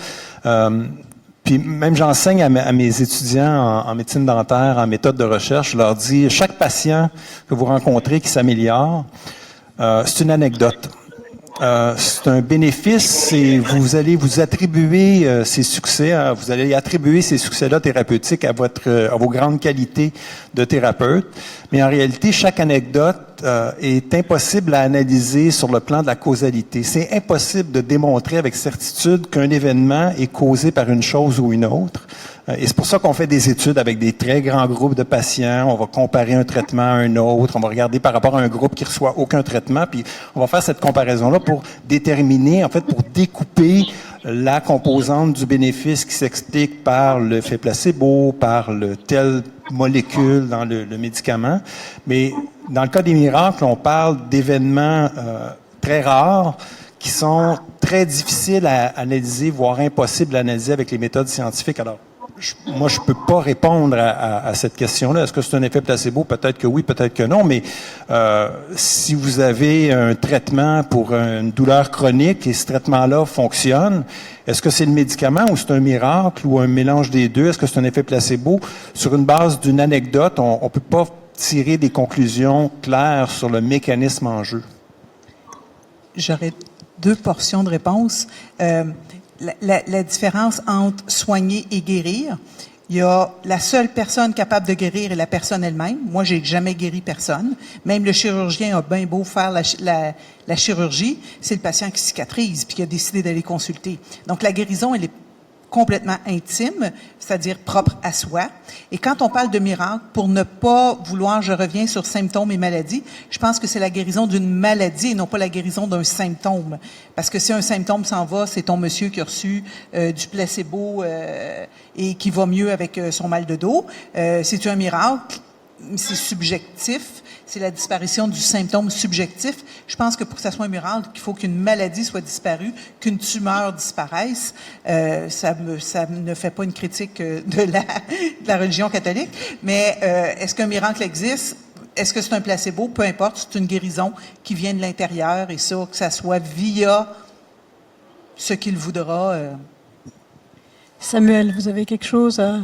B: Puis même j'enseigne à mes étudiants en médecine dentaire, en méthode de recherche. Je leur dis, chaque patient que vous rencontrez qui s'améliore, c'est une anecdote. C'est un bénéfice et vous allez vous attribuer ces succès, vous allez attribuer ces succès-là thérapeutiques à vos grandes qualités de thérapeute. Mais en réalité, chaque anecdote est impossible à analyser sur le plan de la causalité. C'est impossible de démontrer avec certitude qu'un événement est causé par une chose ou une autre. Et c'est pour ça qu'on fait des études avec des très grands groupes de patients. On va comparer un traitement à un autre. On va regarder par rapport à un groupe qui reçoit aucun traitement. Puis on va faire cette comparaison-là pour déterminer, en fait, pour découper la composante du bénéfice qui s'explique par l'effet placebo, par telle molécule dans le médicament. Mais dans le cas des miracles, on parle d'événements très rares qui sont très difficiles à analyser, voire impossibles à analyser avec les méthodes scientifiques. Alors, moi, je peux pas répondre à cette question-là. Est-ce que c'est un effet placebo? Peut-être que oui, peut-être que non. Mais si vous avez un traitement pour une douleur chronique et ce traitement-là fonctionne, est-ce que c'est le médicament ou c'est un miracle ou un mélange des deux? Est-ce que c'est un effet placebo? Sur une base d'une anecdote, on peut pas tirer des conclusions claires sur le mécanisme en jeu.
D: J'aurais deux portions de réponse. La différence entre soigner et guérir, il y a la seule personne capable de guérir est la personne elle-même. Moi, j'ai jamais guéri personne. Même le chirurgien a bien beau faire la chirurgie, c'est le patient qui cicatrise puis qui a décidé d'aller consulter. Donc, la guérison, elle est complètement intime, c'est-à-dire propre à soi. Et quand on parle de miracle, pour ne pas vouloir, je reviens sur symptômes et maladies, je pense que c'est la guérison d'une maladie et non pas la guérison d'un symptôme. Parce que si un symptôme s'en va, c'est ton monsieur qui a reçu du placebo et qui va mieux avec son mal de dos. C'est un miracle, c'est subjectif. C'est la disparition du symptôme subjectif. Je pense que pour que ça soit un miracle, il faut qu'une maladie soit disparue, qu'une tumeur disparaisse. Ça ne fait pas une critique de la religion catholique, mais est-ce qu'un miracle existe? Est-ce que c'est un placebo? Peu importe, c'est une guérison qui vient de l'intérieur et ça, que ça soit via ce qu'il voudra.
A: Samuel, vous avez quelque chose à...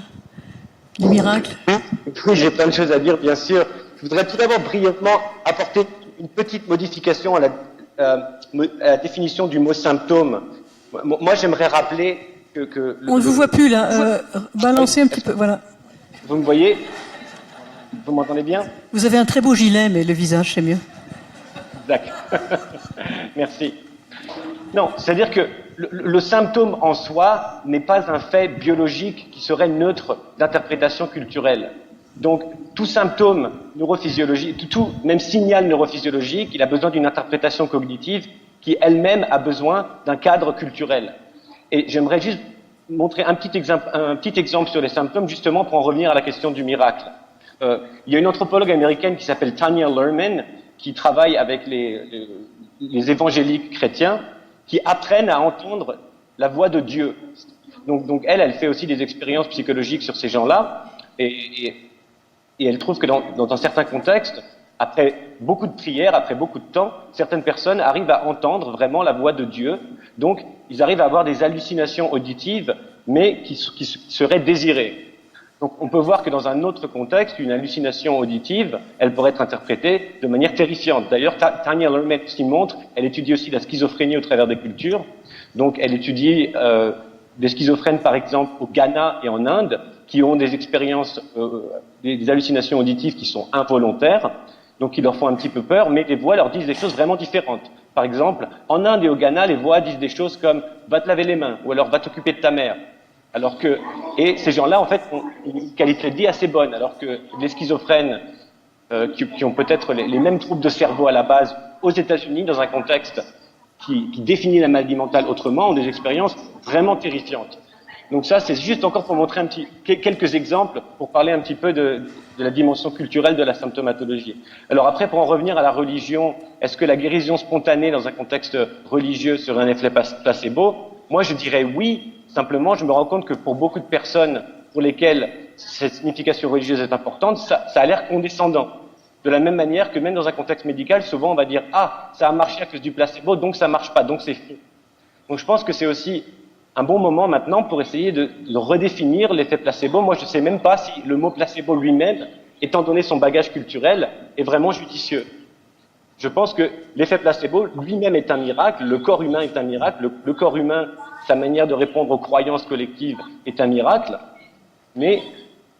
A: Les miracles?
E: Oui, j'ai plein de choses à dire, bien sûr. Je voudrais tout d'abord brièvement apporter une petite modification à la définition du mot symptôme. Moi, j'aimerais rappeler que
A: On ne vous voit plus là. Balancez un petit peu. Voilà.
E: Vous me voyez? Vous m'entendez bien?
A: Vous avez un très beau gilet, mais le visage, c'est mieux.
E: D'accord. Merci. Non, c'est-à-dire que le symptôme en soi n'est pas un fait biologique qui serait neutre d'interprétation culturelle. Donc, tout symptôme neurophysiologique, même signal neurophysiologique, il a besoin d'une interprétation cognitive qui elle-même a besoin d'un cadre culturel. Et j'aimerais juste montrer un petit exemple sur les symptômes, justement pour en revenir à la question du miracle. Il y a une anthropologue américaine qui s'appelle Tanya Luhrmann, qui travaille avec les évangéliques chrétiens, qui apprennent à entendre la voix de Dieu. Donc elle fait aussi des expériences psychologiques sur ces gens-là, et elle trouve que dans certains contextes, après beaucoup de prières, après beaucoup de temps, certaines personnes arrivent à entendre vraiment la voix de Dieu. Donc, ils arrivent à avoir des hallucinations auditives, mais qui seraient désirées. Donc, on peut voir que dans un autre contexte, une hallucination auditive, elle pourrait être interprétée de manière terrifiante. D'ailleurs, Tanya Luhrmann, ce qui montre, elle étudie aussi la schizophrénie au travers des cultures. Donc, elle étudie des schizophrènes, par exemple, au Ghana et en Inde, qui ont des expériences, des hallucinations auditives qui sont involontaires, donc qui leur font un petit peu peur, mais les voix leur disent des choses vraiment différentes. Par exemple, en Inde et au Ghana, les voix disent des choses comme « va te laver les mains » ou alors « va t'occuper de ta mère ». Et ces gens-là, en fait, ont une qualité de vie assez bonne, alors que les schizophrènes qui ont peut-être les mêmes troubles de cerveau à la base aux États-Unis, dans un contexte qui définit la maladie mentale autrement, ont des expériences vraiment terrifiantes. Donc ça, c'est juste encore pour montrer quelques exemples, pour parler un petit peu de la dimension culturelle de la symptomatologie. Alors après, pour en revenir à la religion, est-ce que la guérison spontanée dans un contexte religieux serait un effet placebo? Moi, je dirais oui. Simplement, je me rends compte que pour beaucoup de personnes pour lesquelles cette signification religieuse est importante, ça a l'air condescendant. De la même manière que même dans un contexte médical, souvent on va dire « Ah, ça a marché à cause du placebo, donc ça marche pas, donc c'est faux ». Donc je pense que c'est aussi un bon moment maintenant pour essayer de redéfinir l'effet placebo. Moi, je ne sais même pas si le mot placebo lui-même, étant donné son bagage culturel, est vraiment judicieux. Je pense que l'effet placebo lui-même est un miracle, le corps humain est un miracle, le corps humain, sa manière de répondre aux croyances collectives est un miracle, mais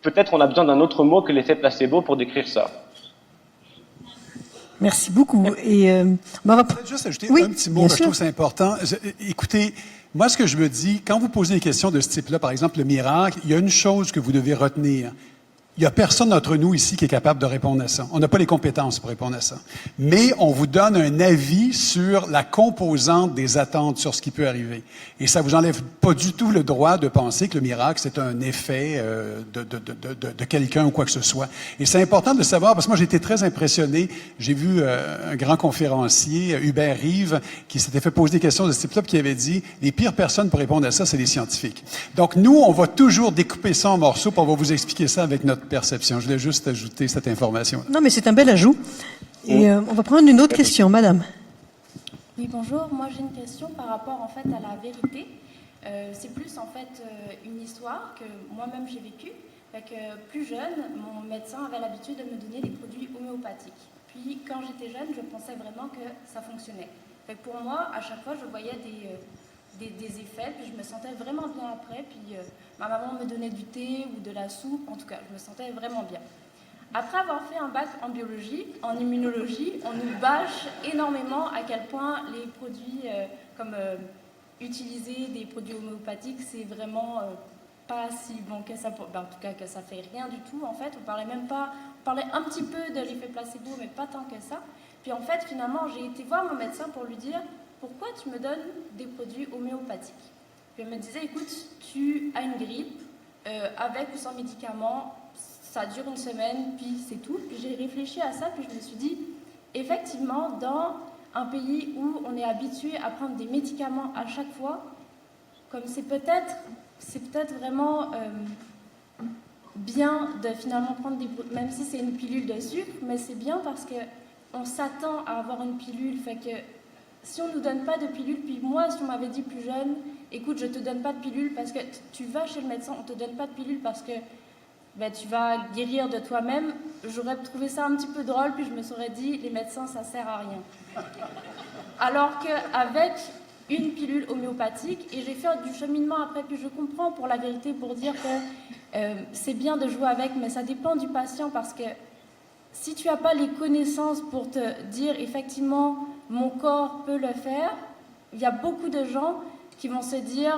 E: peut-être on a besoin d'un autre mot que l'effet placebo pour décrire ça.
A: Merci beaucoup. Et
C: Je vais juste ajouter un petit mot, je trouve c'est important. Écoutez, moi, ce que je me dis, quand vous posez des questions de ce type-là, par exemple le miracle, il y a une chose que vous devez retenir. Il n'y a personne d'entre nous ici qui est capable de répondre à ça. On n'a pas les compétences pour répondre à ça. Mais on vous donne un avis sur la composante des attentes sur ce qui peut arriver. Et ça vous enlève pas du tout le droit de penser que le miracle, c'est un effet de quelqu'un ou quoi que ce soit. Et c'est important de savoir, parce que moi, j'ai été très impressionné. J'ai vu un grand conférencier, Hubert Reeves, qui s'était fait poser des questions de ce type-là, qui avait dit, les pires personnes pour répondre à ça, c'est les scientifiques. Donc, nous, on va toujours découper ça en morceaux, puis on va vous expliquer ça avec notre perception. Je voulais juste ajouter cette information.
A: Non, mais c'est un bel ajout. Et on va prendre une autre question, madame.
H: Oui, bonjour. Moi, j'ai une question par rapport, en fait, à la vérité. C'est plus, en fait, une histoire que moi-même j'ai vécue. Fait que, plus jeune, mon médecin avait l'habitude de me donner des produits homéopathiques. Puis, quand j'étais jeune, je pensais vraiment que ça fonctionnait. Fait que pour moi, à chaque fois, je voyais des effets, puis je me sentais vraiment bien après, puis ma maman me donnait du thé ou de la soupe, en tout cas, je me sentais vraiment bien. Après avoir fait un bac en biologie, en immunologie, on nous bâche énormément à quel point les produits, comme utiliser des produits homéopathiques, c'est vraiment pas si bon que ça, en tout cas que ça fait rien du tout, en fait, on parlait un petit peu de l'effet placebo, mais pas tant que ça. Puis en fait, finalement, j'ai été voir mon médecin pour lui dire « Pourquoi tu me donnes des produits homéopathiques ?» Puis elle me disait « Écoute, tu as une grippe, avec ou sans médicaments, ça dure une semaine, puis c'est tout. » Puis j'ai réfléchi à ça, puis je me suis dit « Effectivement, dans un pays où on est habitué à prendre des médicaments à chaque fois, comme c'est peut-être vraiment bien de finalement prendre même si c'est une pilule de sucre, mais c'est bien parce que on s'attend à avoir une pilule, fait que si on ne nous donne pas de pilule, puis moi, si on m'avait dit plus jeune, écoute, je te donne pas de pilule parce que tu vas chez le médecin, on te donne pas de pilule parce que tu vas guérir de toi-même, j'aurais trouvé ça un petit peu drôle, puis je me serais dit, les médecins, ça sert à rien. Alors qu'avec une pilule homéopathique, et j'ai fait du cheminement après, puis je comprends pour la vérité, pour dire que c'est bien de jouer avec, mais ça dépend du patient, parce que si tu n'as pas les connaissances pour te dire, effectivement, mon corps peut le faire, il y a beaucoup de gens qui vont se dire,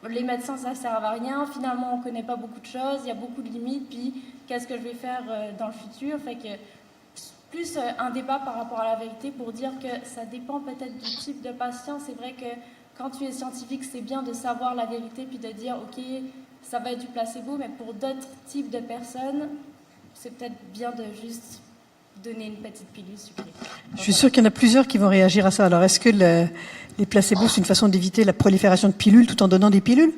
H: les médecins, ça ne sert à rien, finalement, on ne connaît pas beaucoup de choses, il y a beaucoup de limites, puis qu'est-ce que je vais faire dans le futur? Fait que plus un débat par rapport à la vérité pour dire que ça dépend peut-être du type de patient. C'est vrai que quand tu es scientifique, c'est bien de savoir la vérité, puis de dire, OK, ça va être du placebo, mais pour d'autres types de personnes, c'est peut-être bien de juste donner une petite pilule sucrée.
A: Je suis sûre qu'il y en a plusieurs qui vont réagir à ça. Alors, est-ce que les placebos, c'est une façon d'éviter la prolifération de pilules tout en donnant des pilules?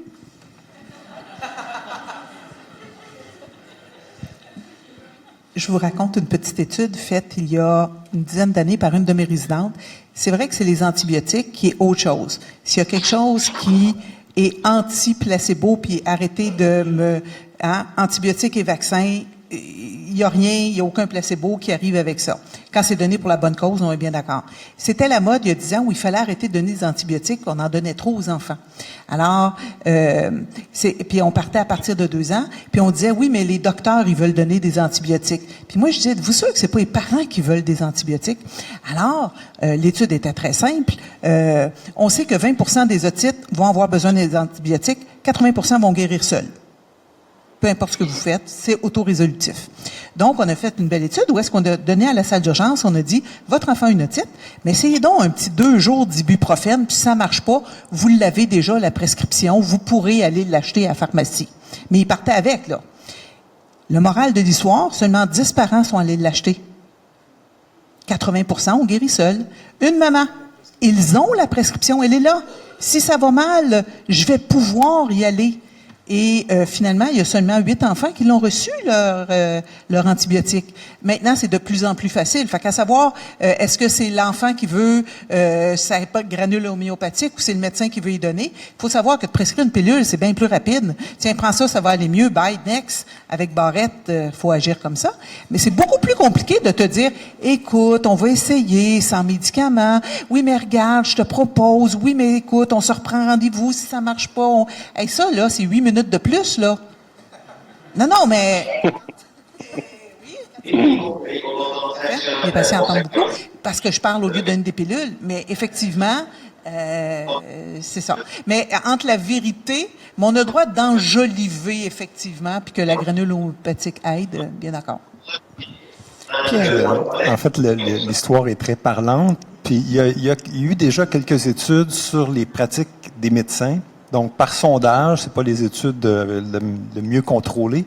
D: Je vous raconte une petite étude faite il y a une dizaine d'années par une de mes résidentes. C'est vrai que c'est les antibiotiques qui est autre chose. S'il y a quelque chose qui est anti-placebo, puis arrêtez de me... antibiotiques et vaccins, il n'y a rien, il n'y a aucun placebo qui arrive avec ça. Quand c'est donné pour la bonne cause, on est bien d'accord. C'était la mode il y a 10 ans où il fallait arrêter de donner des antibiotiques, on en donnait trop aux enfants. Alors, puis on partait à partir de 2 ans, puis on disait, oui, mais les docteurs, ils veulent donner des antibiotiques. Puis moi, je disais, vous sûr que c'est pas les parents qui veulent des antibiotiques? Alors, l'étude était très simple. On sait que 20% des otites vont avoir besoin des antibiotiques, 80% vont guérir seuls. Peu importe ce que vous faites, c'est autorésolutif. Donc, on a fait une belle étude où est-ce qu'on a donné à la salle d'urgence, on a dit, votre enfant a une otite, mais essayez donc un petit 2 jours d'ibuprofène, puis si ça marche pas, vous l'avez déjà, la prescription, vous pourrez aller l'acheter à la pharmacie. Mais il partait avec, là. Le moral de l'histoire, seulement 10 parents sont allés l'acheter. 80% ont guéri seuls. Une maman. Ils ont la prescription, elle est là. Si ça va mal, je vais pouvoir y aller. Et finalement, il y a seulement 8 enfants qui l'ont reçu, leur antibiotique. Maintenant, c'est de plus en plus facile. Fait qu'à savoir, est-ce que c'est l'enfant qui veut sa granule homéopathique ou c'est le médecin qui veut y donner? Il faut savoir que de prescrire une pilule, c'est bien plus rapide. Tiens, prends ça, ça va aller mieux. Bye, next. Avec Barrette, faut agir comme ça. Mais c'est beaucoup plus compliqué de te dire, écoute, on va essayer sans médicaments. Oui, mais regarde, je te propose. Oui, mais écoute, on se reprend rendez-vous si ça marche pas. Hey, ça, là, c'est 8 minutes de plus, là. Non, mais... Les patients entendent beaucoup parce que je parle au lieu de donner des pilules, mais effectivement, c'est ça. Mais entre la vérité, mais on a le droit d'enjoliver, effectivement, puis que la granule homéopathique aide, bien d'accord.
B: En fait, l'histoire est très parlante. Puis il y a eu déjà quelques études sur les pratiques des médecins. Donc, par sondage, c'est pas les études de mieux contrôler,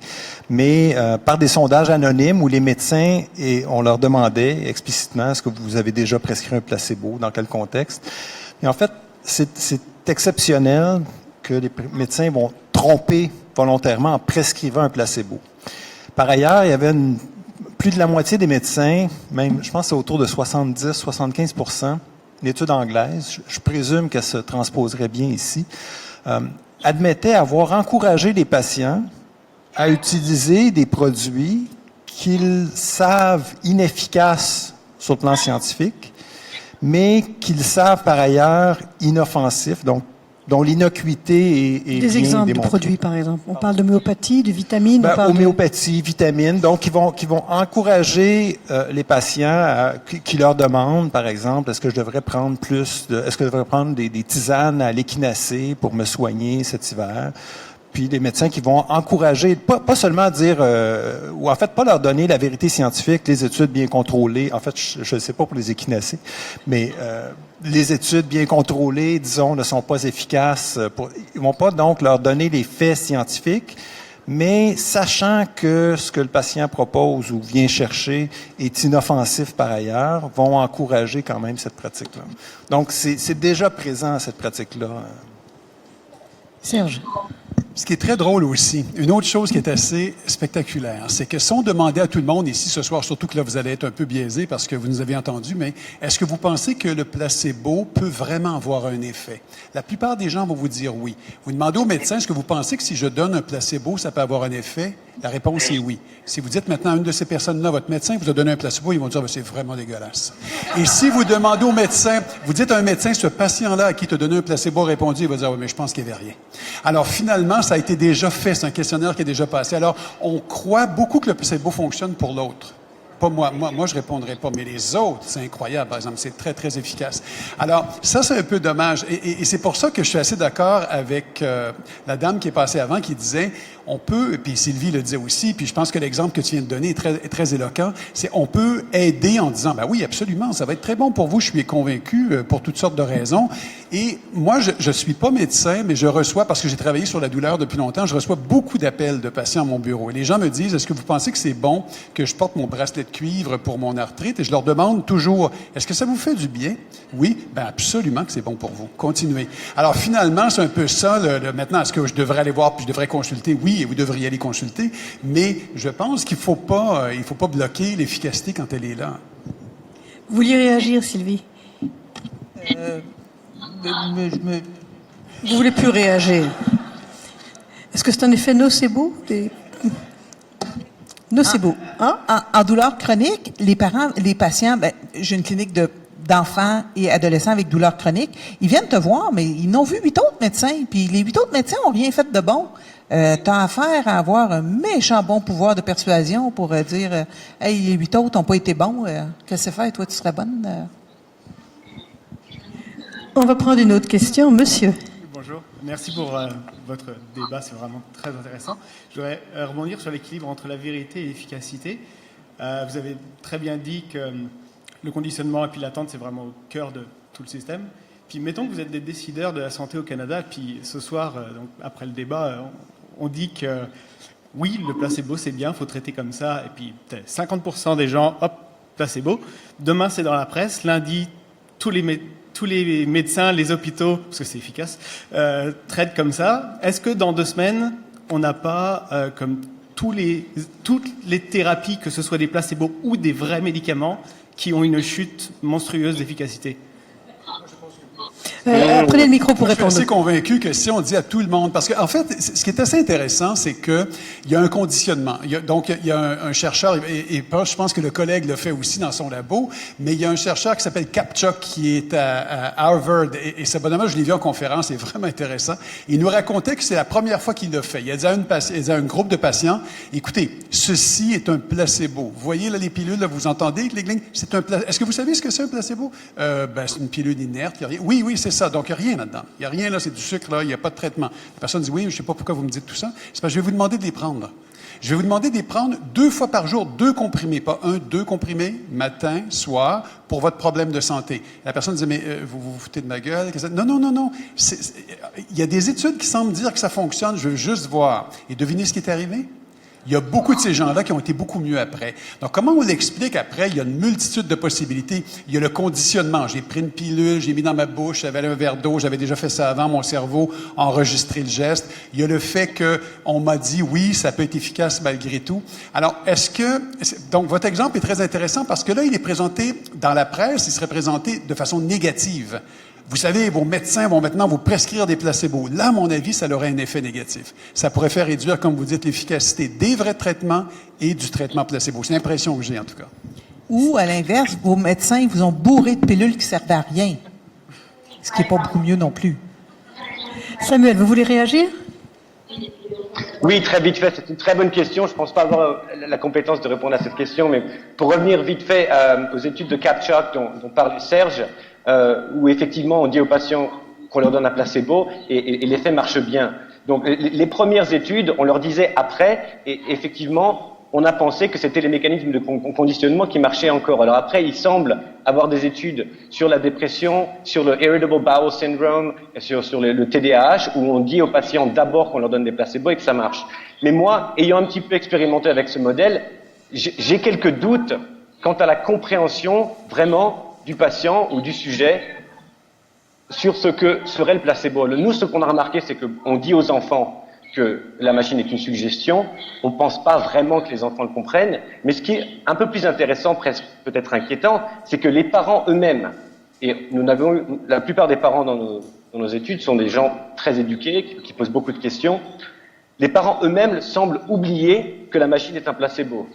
B: mais par des sondages anonymes où les médecins, et on leur demandait explicitement, est-ce que vous avez déjà prescrit un placebo, dans quel contexte? Et en fait, c'est exceptionnel que les médecins vont tromper volontairement en prescrivant un placebo. Par ailleurs, il y avait plus de la moitié des médecins, même, je pense que c'est autour de 70-75%, une étude anglaise, je présume qu'elle se transposerait bien ici, admettait avoir encouragé les patients à utiliser des produits qu'ils savent inefficaces sur le plan scientifique, mais qu'ils savent par ailleurs inoffensifs, donc dont l'innocuité est
A: des
B: bien
A: exemples
B: démontrée.
A: de produits, par exemple. On parle d'homéopathie, de vitamines.
B: Homéopathie, vitamines, donc qui vont encourager les patients qui leur demandent, par exemple, est-ce que je devrais prendre est-ce que je devrais prendre des tisanes à l'échinacée pour me soigner cet hiver? Puis des médecins qui vont encourager, pas seulement dire, ou en fait pas leur donner la vérité scientifique, les études bien contrôlées. En fait, je ne sais pas pour les échinacées, mais les études bien contrôlées, disons, ne sont pas efficaces. Ils vont pas donc leur donner les faits scientifiques, mais sachant que ce que le patient propose ou vient chercher est inoffensif par ailleurs, vont encourager quand même cette pratique-là. Donc, c'est déjà présent, cette pratique-là.
A: Serge.
C: Ce qui est très drôle aussi, une autre chose qui est assez spectaculaire, c'est que si on demandait à tout le monde ici ce soir, surtout que là vous allez être un peu biaisé parce que vous nous avez entendu, mais est-ce que vous pensez que le placebo peut vraiment avoir un effet? La plupart des gens vont vous dire oui. Vous demandez au médecin, est-ce que vous pensez que si je donne un placebo, ça peut avoir un effet? La réponse est oui. Si vous dites maintenant à une de ces personnes-là, votre médecin vous a donné un placebo, ils vont dire, c'est vraiment dégueulasse. Et si vous demandez au médecin, vous dites à un médecin, ce patient-là à qui te donné un placebo a répondu, il va dire, oui, mais je pense qu'il n'y avait rien. Alors finalement, ça a été déjà fait, c'est un questionnaire qui est déjà passé. Alors, on croit beaucoup que le placebo fonctionne pour l'autre. Pas moi. Moi, je répondrai pas, mais les autres, c'est incroyable, par exemple. C'est très, très efficace. Alors, ça, c'est un peu dommage. Et c'est pour ça que je suis assez d'accord avec la dame qui est passée avant, qui disait, on peut, et puis Sylvie le disait aussi, puis je pense que l'exemple que tu viens de donner est très éloquent, c'est on peut aider en disant, ben oui, absolument, ça va être très bon pour vous, je suis convaincu, pour toutes sortes de raisons. Et moi, je suis pas médecin, mais je reçois, parce que j'ai travaillé sur la douleur depuis longtemps, je reçois beaucoup d'appels de patients à mon bureau. Et les gens me disent, est-ce que vous pensez que c'est bon que je porte mon bracelet de cuivre pour mon arthrite? Et je leur demande toujours, est-ce que ça vous fait du bien? Oui, ben absolument que c'est bon pour vous. Continuez. Alors finalement, c'est un peu ça, maintenant, est-ce que je devrais aller voir, puis je devrais consulter? Oui, et vous devriez aller consulter, mais je pense qu'il faut pas bloquer l'efficacité quand elle est là.
A: Vous vouliez réagir, Sylvie? Vous voulez plus réagir? Est-ce que c'est un effet nocebo? Nocebo, hein?
D: En douleur chronique, les patients, j'ai une clinique d'enfants et adolescents avec douleur chronique, ils viennent te voir, mais ils n'ont vu 8 autres médecins, puis les 8 autres médecins n'ont rien fait de bon. T'as affaire à avoir un méchant bon pouvoir de persuasion pour dire hey, les 8 autres n'ont pas été bons, qu'est-ce que c'est fait? Toi, tu serais bonne?
A: On va prendre une autre question. Monsieur.
I: Bonjour. Merci pour votre débat, c'est vraiment très intéressant. Je voudrais rebondir sur l'équilibre entre la vérité et l'efficacité. Vous avez très bien dit que le conditionnement et puis l'attente, c'est vraiment au cœur de tout le système. Puis mettons que vous êtes des décideurs de la santé au Canada, puis ce soir, donc, après le débat, on dit que oui, le placebo, c'est bien, il faut traiter comme ça, et puis 50% des gens, hop, placebo. Demain, c'est dans la presse. Lundi, tous les médecins, les hôpitaux, parce que c'est efficace, traitent comme ça. Est-ce que dans 2 semaines, on n'a pas, comme toutes les thérapies, que ce soit des placebos ou des vrais médicaments, qui ont une chute monstrueuse d'efficacité?
A: Prenez le micro pour répondre.
C: Je suis assez convaincu que si on dit à tout le monde, parce qu'en fait, ce qui est assez intéressant, c'est que il y a un conditionnement. Il y a un chercheur, et je pense que le collègue le fait aussi dans son labo, mais il y a un chercheur qui s'appelle Kapchuk, qui est à Harvard, et ce bonhomme, je l'ai vu en conférence, c'est vraiment intéressant. Il nous racontait que c'est la première fois qu'il l'a fait. Il a dit à un groupe de patients, écoutez, ceci est un placebo. Vous voyez là les pilules, là, vous entendez les glignes? C'est un placebo. Est-ce que vous savez ce que c'est un placebo? C'est une pilule inerte. Oui, c'est ça. Donc, il n'y a rien là-dedans. Il n'y a rien là, c'est du sucre, là, il n'y a pas de traitement. La personne dit, oui, je ne sais pas pourquoi vous me dites tout ça. C'est parce que je vais vous demander de les prendre. Je vais vous demander de les prendre 2 fois par jour, 2 comprimés, pas 1, 2 comprimés, matin, soir, pour votre problème de santé. La personne dit, mais vous vous foutez de ma gueule? Non. Il y a des études qui semblent dire que ça fonctionne, je veux juste voir. Et devinez ce qui est arrivé? Il y a beaucoup de ces gens-là qui ont été beaucoup mieux après. Donc, comment on l'explique après? Il y a une multitude de possibilités. Il y a le conditionnement. J'ai pris une pilule, j'ai mis dans ma bouche, j'avais un verre d'eau, j'avais déjà fait ça avant, mon cerveau a enregistré le geste. Il y a le fait qu'on m'a dit, oui, ça peut être efficace malgré tout. Alors, donc, votre exemple est très intéressant parce que là, il est présenté dans la presse, il serait présenté de façon négative. Vous savez, vos médecins vont maintenant vous prescrire des placebos. Là, à mon avis, ça aurait un effet négatif. Ça pourrait faire réduire, comme vous dites, l'efficacité des vrais traitements et du traitement placebo. C'est l'impression que j'ai, en tout cas.
D: Ou, à l'inverse, vos médecins ils vous ont bourré de pilules qui ne servent à rien. Ce qui n'est pas beaucoup mieux non plus.
A: Samuel, vous voulez réagir?
E: Oui, très vite fait. C'est une très bonne question. Je ne pense pas avoir la compétence de répondre à cette question, mais pour revenir vite fait aux études de Kapchuk dont parlait Serge, où effectivement on dit aux patients qu'on leur donne un placebo et l'effet marche bien. Donc les premières études, on leur disait après, et effectivement, on a pensé que c'était les mécanismes de conditionnement qui marchaient encore. Alors après, il semble avoir des études sur la dépression, sur le Irritable Bowel Syndrome, sur le TDAH, où on dit aux patients d'abord qu'on leur donne des placebos et que ça marche. Mais moi, ayant un petit peu expérimenté avec ce modèle, j'ai quelques doutes quant à la compréhension vraiment du patient ou du sujet sur ce que serait le placebo. Nous, ce qu'on a remarqué, c'est qu'on dit aux enfants que la machine est une suggestion, on ne pense pas vraiment que les enfants le comprennent. Mais ce qui est un peu plus intéressant, presque peut-être inquiétant, c'est que les parents eux-mêmes, et la plupart des parents dans nos études sont des gens très éduqués, qui posent beaucoup de questions, les parents eux-mêmes semblent oublier que la machine est un placebo.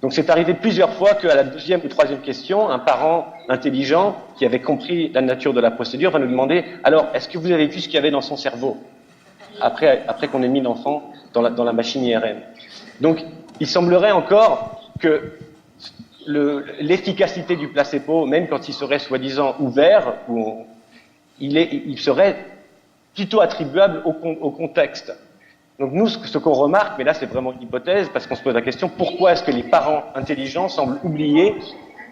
E: Donc c'est arrivé plusieurs fois qu'à la deuxième ou troisième question, un parent intelligent qui avait compris la nature de la procédure va nous demander « Alors, est-ce que vous avez vu ce qu'il y avait dans son cerveau ?» après qu'on ait mis l'enfant dans la machine IRM. Donc, il semblerait encore que l'efficacité du placebo, même quand il serait soi-disant ouvert, il serait plutôt attribuable au contexte. Donc nous, ce qu'on remarque, mais là c'est vraiment une hypothèse, parce qu'on se pose la question, pourquoi est-ce que les parents intelligents semblent oublier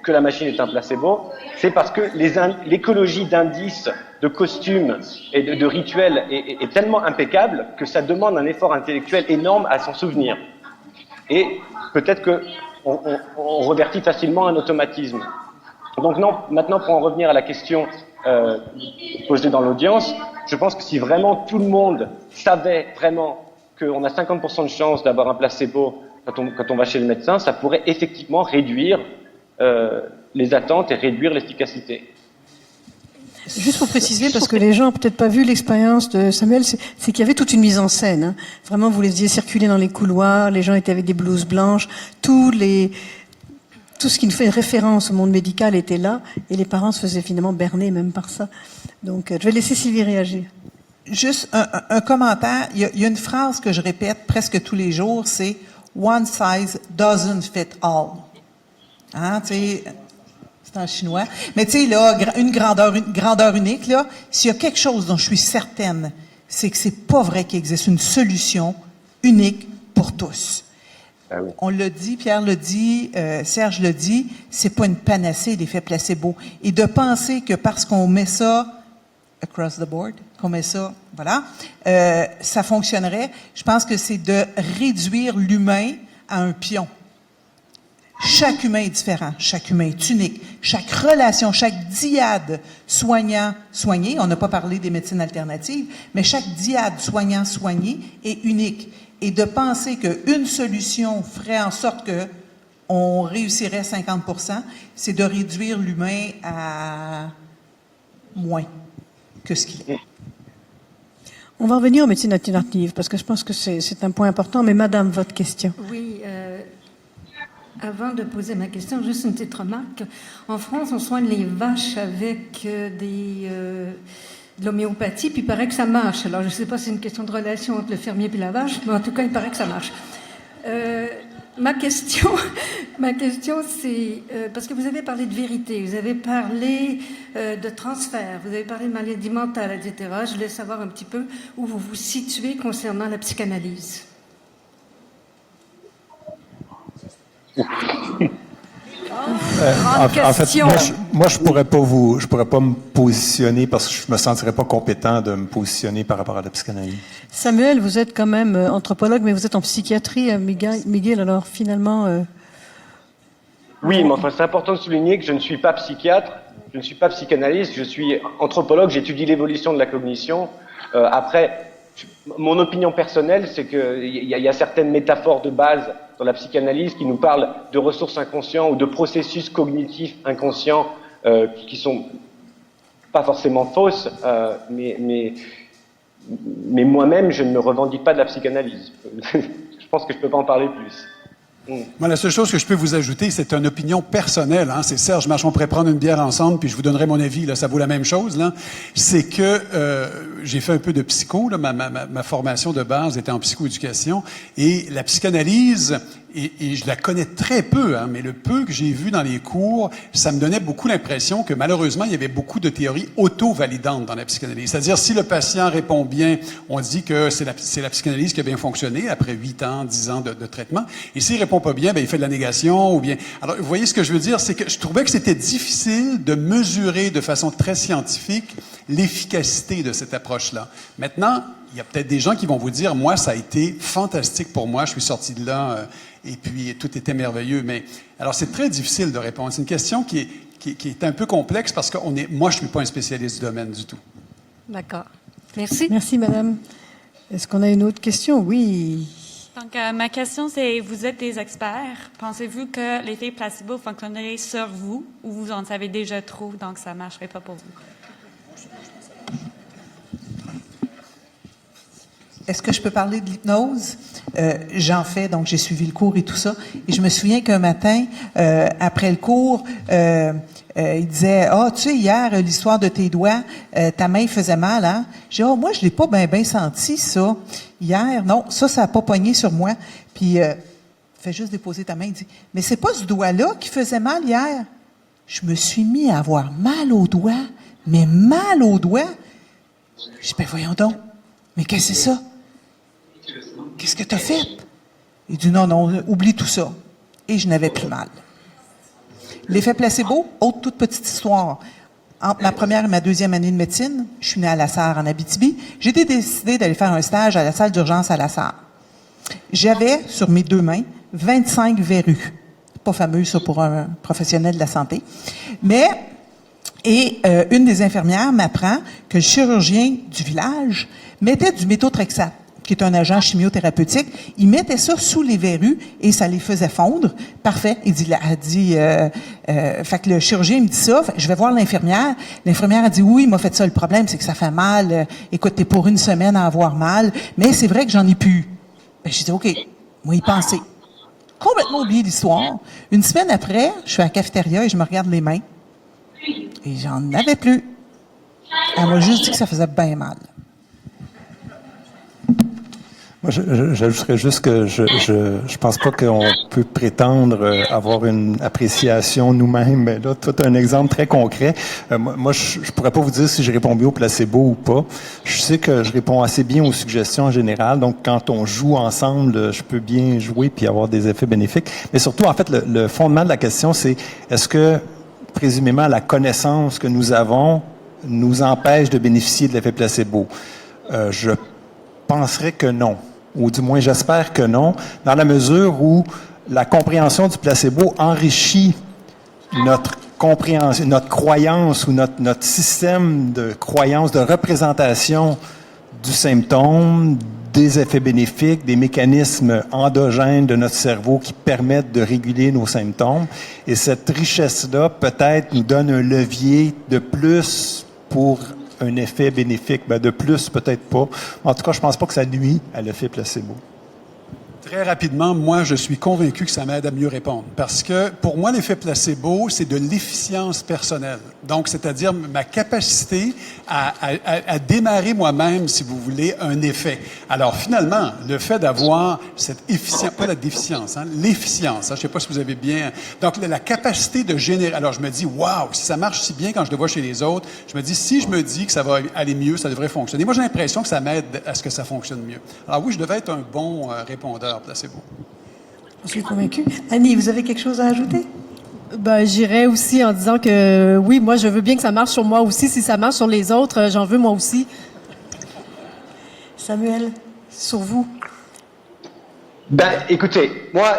E: que la machine est un placebo? C'est parce que l'écologie d'indices, de costumes et de rituels est tellement impeccable que ça demande un effort intellectuel énorme à s'en souvenir. Et peut-être qu'on revertit facilement un automatisme. Donc non, maintenant pour en revenir à la question posée dans l'audience, je pense que si vraiment tout le monde savait vraiment qu'on a 50% de chance d'avoir un placebo quand on va chez le médecin, ça pourrait effectivement réduire les attentes et réduire l'efficacité.
A: Juste pour préciser, parce que les gens n'ont peut-être pas vu l'expérience de Samuel, c'est qu'il y avait toute une mise en scène. Hein. Vraiment, vous les faisiez circuler dans les couloirs, les gens étaient avec des blouses blanches, tout ce qui nous fait référence au monde médical était là, et les parents se faisaient finalement berner même par ça. Donc, je vais laisser Sylvie réagir.
D: Juste un commentaire. Il y a une phrase que je répète presque tous les jours, c'est « One size doesn't fit all ». Hein, tu sais, c'est en chinois. Mais tu sais, là, une grandeur unique, là, s'il y a quelque chose dont je suis certaine, c'est que c'est pas vrai qu'il existe une solution unique pour tous.
E: Ah oui.
D: On l'a dit, Pierre l'a dit, Serge l'a dit, c'est pas une panacée l'effet placebo. Et de penser que parce qu'on met ça across the board, qu'on met ça, voilà, ça fonctionnerait, je pense que c'est de réduire l'humain à un pion. Chaque humain est différent, chaque humain est unique, chaque relation, chaque dyade soignant-soigné, on n'a pas parlé des médecines alternatives, mais chaque dyade soignant-soigné est unique. Et de penser qu'une solution ferait en sorte que on réussirait 50%, c'est de réduire l'humain à moins que ce qu'il est.
A: On va revenir aux médecines alternatives, parce que je pense que c'est un point important. Mais madame, votre question.
J: Oui, avant de poser ma question, juste une petite remarque. En France, on soigne les vaches avec de l'homéopathie, puis il paraît que ça marche. Alors, je ne sais pas si c'est une question de relation entre le fermier et la vache, mais en tout cas, il paraît que ça marche. Ma question, c'est, parce que vous avez parlé de vérité, vous avez parlé de transfert, vous avez parlé de maladie mentale, etc. Je voulais savoir un petit peu où vous vous situez concernant la psychanalyse.
B: En fait, moi, je pourrais pas me positionner parce que je me sentirais pas compétent de me positionner par rapport à la psychanalyse.
A: Samuel, vous êtes quand même anthropologue, mais vous êtes en psychiatrie, Miguel, alors finalement...
E: Oui, mais enfin, c'est important de souligner que je ne suis pas psychiatre, je ne suis pas psychanalyste, je suis anthropologue, j'étudie l'évolution de la cognition. Après, mon opinion personnelle, c'est qu'il y a certaines métaphores de base dans la psychanalyse qui nous parlent de ressources inconscientes ou de processus cognitifs inconscients qui sont pas forcément fausses, mais moi-même, je ne me revendique pas de la psychanalyse. Je pense que je peux pas en parler plus.
C: Moi, la seule chose que je peux vous ajouter, c'est une opinion personnelle. Hein. C'est Serge Marchand, on pourrait prendre une bière ensemble, puis je vous donnerai mon avis. Là, ça vaut la même chose. Là, c'est que j'ai fait un peu de psycho. Là, ma formation de base était en psychoéducation, et la psychanalyse. Et je la connais très peu, hein, mais le peu que j'ai vu dans les cours, ça me donnait beaucoup l'impression que malheureusement, il y avait beaucoup de théories auto-validantes dans la psychanalyse. C'est-à-dire, si le patient répond bien, on dit que c'est la psychanalyse qui a bien fonctionné après 8 ans, 10 ans de traitement. Et s'il répond pas bien, ben il fait de la négation ou bien... Alors, vous voyez ce que je veux dire? C'est que je trouvais que c'était difficile de mesurer de façon très scientifique l'efficacité de cette approche-là. Maintenant, il y a peut-être des gens qui vont vous dire, moi, ça a été fantastique pour moi, je suis sorti de là... et puis tout était merveilleux. Mais alors c'est très difficile de répondre. C'est une question qui est un peu complexe parce que moi je suis pas un spécialiste du domaine du tout.
J: D'accord. Merci.
A: Merci madame. Est-ce qu'on a une autre question? Oui.
K: Donc, ma question, c'est, vous êtes des experts. Pensez-vous que l'effet placebo fonctionnerait sur vous ou vous en savez déjà trop, donc ça ne marcherait pas pour vous?
D: Est-ce que je peux parler de l'hypnose? J'en fais, donc j'ai suivi le cours et tout ça. Et je me souviens qu'un matin, après le cours, il disait, « Ah, tu sais, hier, l'histoire de tes doigts, ta main faisait mal, hein? » J'ai dit, « Oh, moi, je l'ai pas bien senti, ça. Hier, non, ça n'a pas pogné sur moi. » Puis, fait juste déposer ta main, il dit, « Mais c'est pas ce doigt-là qui faisait mal hier. » Je me suis mis à avoir mal au doigt, mais mal au doigt. Je dis, « Ben voyons donc, mais qu'est-ce que c'est ça? Qu'est-ce que tu as fait? » Il dit, non, oublie tout ça. Et je n'avais plus mal. L'effet placebo, autre toute petite histoire. Entre ma première et ma deuxième année de médecine, je suis née à La Sarre, en Abitibi. J'ai décidé d'aller faire un stage à la salle d'urgence à La Sarre. J'avais, sur mes 2 mains, 25 verrues. Pas fameux, ça, pour un professionnel de la santé. Une des infirmières m'apprend que le chirurgien du village mettait du méthotrexate, qui est un agent chimiothérapeutique. Il mettait ça sous les verrues et ça les faisait fondre. Parfait. Fait que le chirurgien me dit ça. Je vais voir l'infirmière. L'infirmière a dit, oui, il m'a fait ça. Le problème, c'est que ça fait mal. Écoute, t'es pour une semaine à avoir mal. Mais c'est vrai que j'en ai plus. Ben, j'ai dit, OK, moi y penser. Complètement oublié l'histoire. Une semaine après, je suis à la cafétéria et je me regarde les mains. Et j'en avais plus. Elle m'a juste dit que ça faisait bien mal.
B: Moi, j'ajouterais juste que je pense pas qu'on peut prétendre avoir une appréciation nous-mêmes. Mais là, tu as un exemple très concret. Moi, je pourrais pas vous dire si je réponds bien au placebo ou pas. Je sais que je réponds assez bien aux suggestions en général. Donc, quand on joue ensemble, je peux bien jouer puis avoir des effets bénéfiques. Mais surtout, en fait, le fondement de la question, c'est est-ce que, présumément, la connaissance que nous avons nous empêche de bénéficier de l'effet placebo? Je penserais que non. Ou du moins, j'espère que non, dans la mesure où la compréhension du placebo enrichit notre compréhension, notre croyance ou notre système de croyance, de représentation du symptôme, des effets bénéfiques, des mécanismes endogènes de notre cerveau qui permettent de réguler nos symptômes. Et cette richesse-là, peut-être, nous donne un levier de plus pour un effet bénéfique. Ben de plus, peut-être pas. En tout cas, je pense pas que ça nuit à l'effet placebo.
C: Très rapidement, moi, je suis convaincu que ça m'aide à mieux répondre. Parce que, pour moi, l'effet placebo, c'est de l'efficience personnelle. Donc, c'est-à-dire ma capacité à démarrer moi-même, si vous voulez, un effet. Alors, finalement, le fait d'avoir cette efficience, pas la déficience, hein, l'efficience, hein, je ne sais pas si vous avez bien... Donc, la capacité de générer... Alors, je me dis, waouh, si ça marche si bien quand je le vois chez les autres, je me dis, si je me dis que ça va aller mieux, ça devrait fonctionner. Moi, j'ai l'impression que ça m'aide à ce que ça fonctionne mieux. Alors oui, je devais être un bon répondeur placebo.
A: Je suis convaincue. Annie, vous avez quelque chose à ajouter?
F: Ben, j'irais aussi en disant que oui, moi, je veux bien que ça marche sur moi aussi. Si ça marche sur les autres, j'en veux moi aussi.
A: Samuel, sur vous?
E: Ben, écoutez, moi,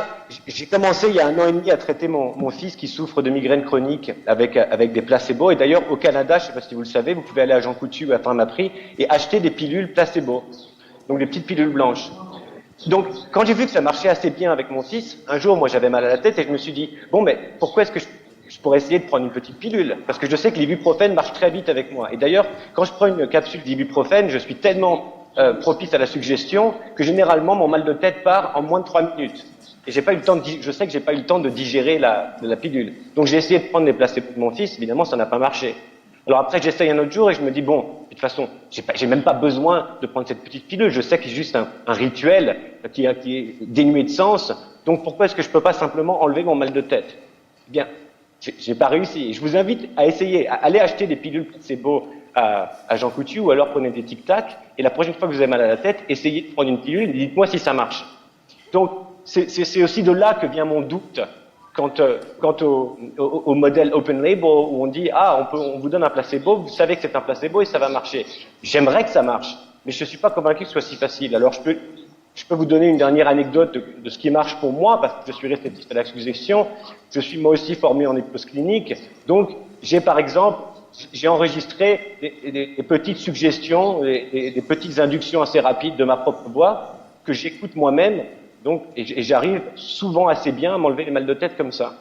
E: j'ai commencé il y a 1 an et demi à traiter mon fils qui souffre de migraine chronique avec des placebos. Et d'ailleurs, au Canada, je ne sais pas si vous le savez, vous pouvez aller à Jean Coutu à Pharmaprix et acheter des pilules placebo. Donc, des petites pilules blanches. Donc, quand j'ai vu que ça marchait assez bien avec mon fils, un jour, moi, j'avais mal à la tête et je me suis dit, bon, mais pourquoi est-ce que je pourrais essayer de prendre une petite pilule? Parce que je sais que l'ibuprofène marche très vite avec moi. Et d'ailleurs, quand je prends une capsule d'ibuprofène, je suis tellement propice à la suggestion que généralement, mon mal de tête part en moins de 3 minutes. Et j'ai pas eu le temps je sais que j'ai pas eu le temps de digérer la pilule. Donc, j'ai essayé de prendre les placebos de mon fils. Évidemment, ça n'a pas marché. Alors après, j'essaye un autre jour et je me dis, bon, de toute façon, j'ai même pas besoin de prendre cette petite pilule. Je sais que c'est juste un rituel qui est dénué de sens. Donc pourquoi est-ce que je peux pas simplement enlever mon mal de tête? Eh bien, j'ai pas réussi. Je vous invite à essayer, à aller acheter des pilules placebo à Jean Coutu ou alors prenez des Tic-Tac et la prochaine fois que vous avez mal à la tête, essayez de prendre une pilule et dites-moi si ça marche. Donc, c'est aussi de là que vient mon doute. Quant au modèle open label où on dit on vous donne un placebo, vous savez que c'est un placebo et ça va marcher. J'aimerais que ça marche, mais je suis pas convaincu que ce soit si facile. Alors je peux vous donner une dernière anecdote de ce qui marche pour moi parce que je suis réceptif à la suggestion. Je suis moi aussi formé en hypnose clinique, donc j'ai par exemple j'ai enregistré des petites suggestions, des petites inductions assez rapides de ma propre voix que j'écoute moi-même, donc, et j'arrive souvent assez bien à m'enlever les mal de tête comme ça.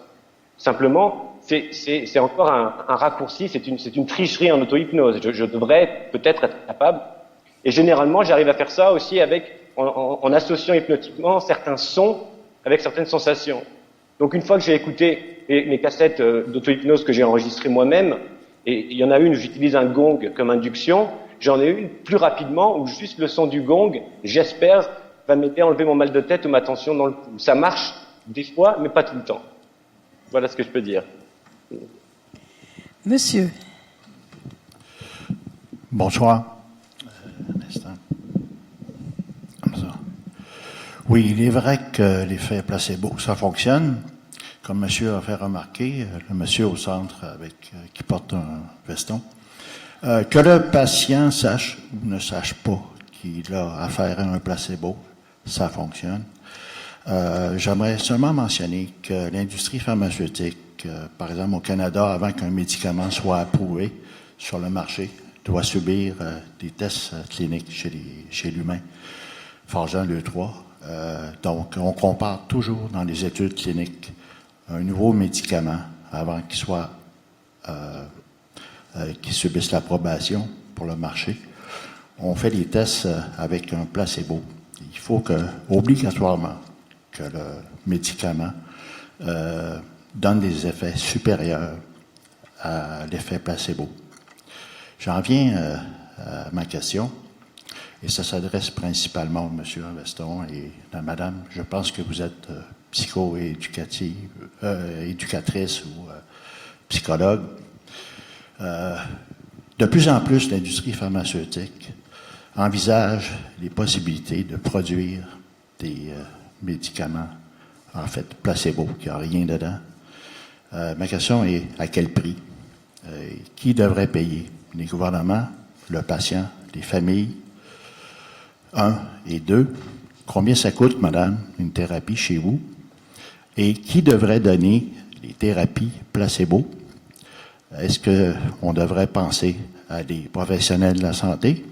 E: Simplement, c'est encore un raccourci, c'est une tricherie en auto-hypnose. Je devrais peut-être être capable. Et généralement, j'arrive à faire ça aussi en associant hypnotiquement certains sons avec certaines sensations. Donc, une fois que j'ai écouté mes cassettes d'auto-hypnose que j'ai enregistrées moi-même, et il y en a une où j'utilise un gong comme induction, j'en ai une plus rapidement où juste le son du gong, j'espère, va m'aider à enlever mon mal de tête ou ma tension dans le cou. Ça marche des fois, mais pas tout le temps. Voilà ce que je peux dire.
A: Monsieur.
L: Bonsoir. Un instant. Comme ça. Oui, il est vrai que l'effet placebo, ça fonctionne. Comme monsieur a fait remarquer, le monsieur au centre qui porte un veston, que le patient sache ou ne sache pas qu'il a affaire à un placebo, ça fonctionne. J'aimerais seulement mentionner que l'industrie pharmaceutique, par exemple au Canada, avant qu'un médicament soit approuvé sur le marché, doit subir des tests cliniques chez l'humain, phase 1, 2, 3. Donc, on compare toujours dans les études cliniques un nouveau médicament avant qu'il subisse l'approbation pour le marché. On fait des tests avec un placebo. Il faut obligatoirement que le médicament donne des effets supérieurs à l'effet placebo. J'en viens à ma question, et ça s'adresse principalement au monsieur Veston et à madame. Je pense que vous êtes éducatrice ou psychologue. De plus en plus, l'industrie pharmaceutique envisage les possibilités de produire des médicaments, en fait, placebo, qui n'ont rien dedans. Ma question est, à quel prix? Qui devrait payer? Les gouvernements, le patient, les familles? 1 et 2, combien ça coûte, madame, une thérapie chez vous? Et qui devrait donner les thérapies placebo? Est-ce qu'on devrait penser à des professionnels de la santé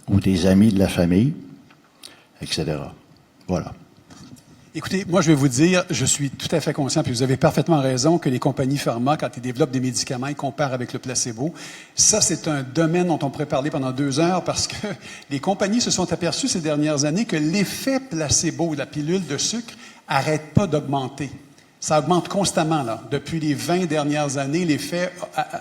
L: ou des amis de la famille, etc.? Voilà.
C: Écoutez, moi, je vais vous dire, je suis tout à fait conscient, puis vous avez parfaitement raison, que les compagnies pharma, quand ils développent des médicaments, ils comparent avec le placebo. Ça, c'est un domaine dont on pourrait parler pendant 2 heures parce que les compagnies se sont aperçues ces dernières années que l'effet placebo de la pilule de sucre n'arrête pas d'augmenter. Ça augmente constamment, là. Depuis les 20 dernières années, l'effet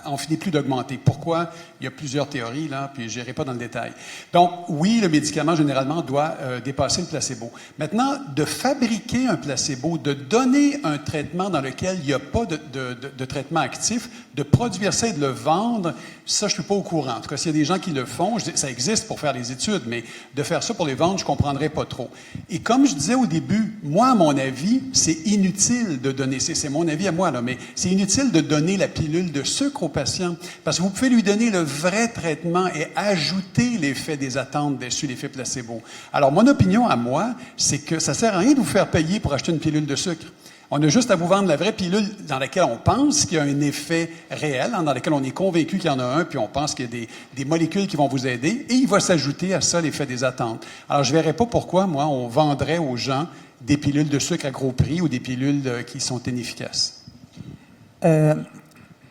C: en finit plus d'augmenter. Pourquoi? Il y a plusieurs théories, là, puis je n'irai pas dans le détail. Donc, oui, le médicament, généralement, doit dépasser le placebo. Maintenant, de fabriquer un placebo, de donner un traitement dans lequel il n'y a pas de traitement actif, de produire ça et de le vendre, ça, je ne suis pas au courant. En tout cas, s'il y a des gens qui le font, ça existe pour faire des études, mais de faire ça pour les vendre, je ne comprendrais pas trop. Et comme je disais au début, moi, à mon avis, c'est inutile de donner, c'est mon avis à moi, là, mais c'est inutile de donner la pilule de sucre au patient, parce que vous pouvez lui donner le vrai traitement et ajouter l'effet des attentes dessus, l'effet placebo. Alors, mon opinion à moi, c'est que ça ne sert à rien de vous faire payer pour acheter une pilule de sucre. On a juste à vous vendre la vraie pilule dans laquelle on pense qu'il y a un effet réel, dans laquelle on est convaincu qu'il y en a un, puis on pense qu'il y a des molécules qui vont vous aider, et il va s'ajouter à ça l'effet des attentes. Alors, je ne verrais pas pourquoi, moi, on vendrait aux gens des pilules de sucre à gros prix ou des pilules qui sont inefficaces.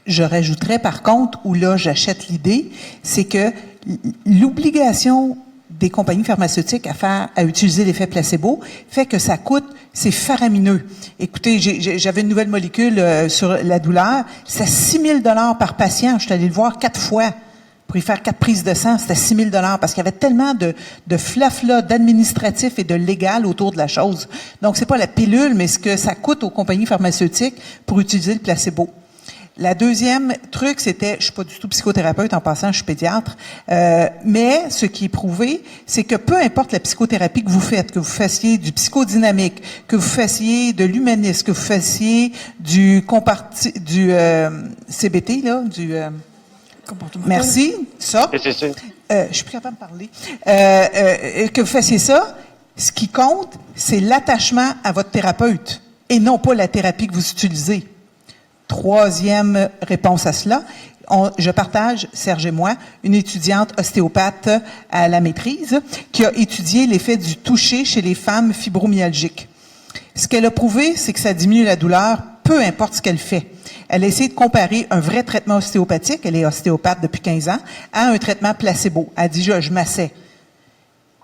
D: Je rajouterais, par contre, où là, j'achète l'idée, c'est que l'obligation des compagnies pharmaceutiques à utiliser l'effet placebo fait que ça coûte, c'est faramineux. Écoutez, j'avais une nouvelle molécule sur la douleur, c'est 6 000 $ par patient. Je suis allée le voir 4 fois pour y faire 4 prises de sang, c'était 6 000 $ parce qu'il y avait tellement de flafla, d'administratif et de légal autour de la chose. Donc, c'est pas la pilule, mais ce que ça coûte aux compagnies pharmaceutiques pour utiliser le placebo. La deuxième truc, c'était, je suis pas du tout psychothérapeute, en passant, je suis pédiatre, mais ce qui est prouvé, c'est que peu importe la psychothérapie que vous faites, que vous fassiez du psychodynamique, que vous fassiez de l'humanisme, que vous fassiez du CBT, là, merci, ça. Je suis plus capable de parler. Que vous fassiez ça, ce qui compte, c'est l'attachement à votre thérapeute et non pas la thérapie que vous utilisez. troisième réponse à cela. Je partage, Serge et moi, une étudiante ostéopathe à la maîtrise qui a étudié l'effet du toucher chez les femmes fibromyalgiques. Ce qu'elle a prouvé, c'est que ça diminue la douleur, peu importe ce qu'elle fait. Elle a essayé de comparer un vrai traitement ostéopathique, elle est ostéopathe depuis 15 ans, à un traitement placebo. Elle dit, je massais.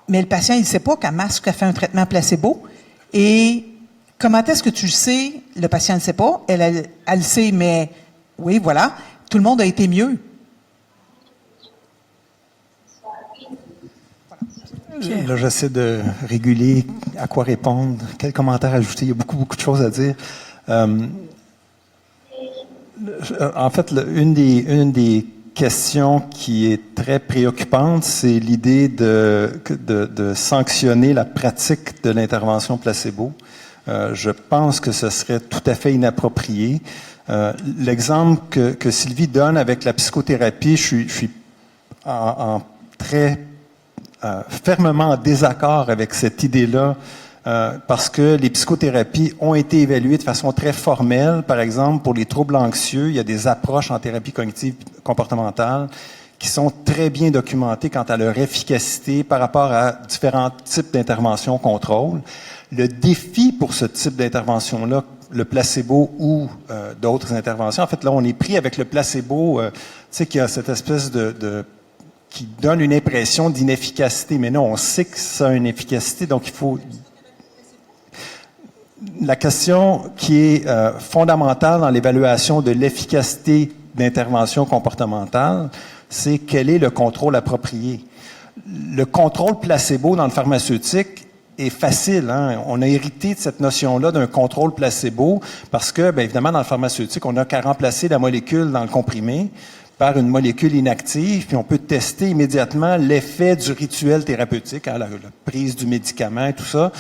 D: Mais le patient, il ne sait pas qu'elle masse ou qu'elle fait un traitement placebo. Et comment est-ce que tu le sais? Le patient ne sait pas. Elle le sait, mais oui, voilà. Tout le monde a été mieux.
B: Là, j'essaie de réguler à quoi répondre, quel commentaire ajouter. Il y a beaucoup de choses à dire. En fait, une des questions qui est très préoccupante, c'est l'idée de sanctionner la pratique de l'intervention placebo. Je pense que ce serait tout à fait inapproprié. L'exemple que Sylvie donne avec la psychothérapie, je suis très fermement en désaccord avec cette idée-là, parce que les psychothérapies ont été évaluées de façon très formelle. Par exemple, pour les troubles anxieux, il y a des approches en thérapie cognitive comportementale qui sont très bien documentées quant à leur efficacité par rapport à différents types d'interventions contrôle. Le défi pour ce type d'intervention-là, le placebo ou d'autres interventions, en fait, là, on est pris avec le placebo, tu sais, qui a cette espèce qui donne une impression d'inefficacité. Mais non, on sait que ça a une efficacité, donc il faut... La question qui est fondamentale dans l'évaluation de l'efficacité d'intervention comportementale, c'est quel est le contrôle approprié. Le contrôle placebo dans le pharmaceutique est facile. Hein? On a hérité de cette notion-là d'un contrôle placebo parce que, bien évidemment, dans le pharmaceutique, on n'a qu'à remplacer la molécule dans le comprimé par une molécule inactive, puis on peut tester immédiatement l'effet du rituel thérapeutique, hein, la prise du médicament et tout ça,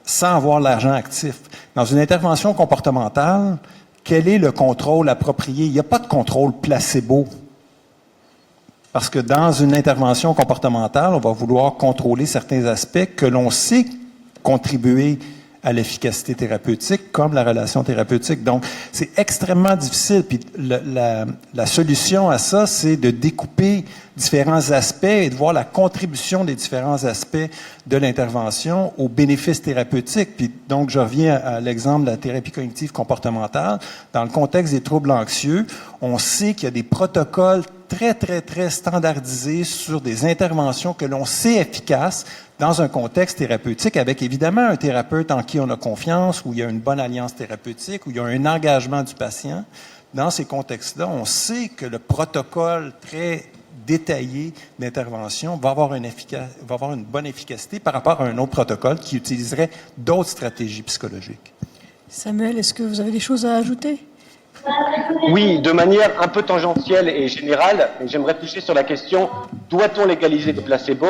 B: sans avoir l'argent actif. Dans une intervention comportementale, quel est le contrôle approprié? Il n'y a pas de contrôle placebo. Parce que dans une intervention comportementale, on va vouloir contrôler certains aspects que l'on sait contribuer à l'efficacité thérapeutique, comme la relation thérapeutique. Donc, c'est extrêmement difficile. Puis la solution à ça, c'est de découper différents aspects et de voir la contribution des différents aspects de l'intervention aux bénéfices thérapeutiques. Puis donc, je reviens à l'exemple de la thérapie cognitive comportementale. Dans le contexte des troubles anxieux, on sait qu'il y a des protocoles très standardisés sur des interventions que l'on sait efficaces dans un contexte thérapeutique, avec évidemment un thérapeute en qui on a confiance, où il y a une bonne alliance thérapeutique, où il y a un engagement du patient. Dans ces contextes-là, on sait que le protocole très détaillé d'intervention va avoir une bonne efficacité par rapport à un autre protocole qui utiliserait d'autres stratégies psychologiques.
A: Samuel, est-ce que vous avez des choses à ajouter?
E: Oui, de manière un peu tangentielle et générale, j'aimerais toucher sur la question « Doit-on légaliser les placebos ?»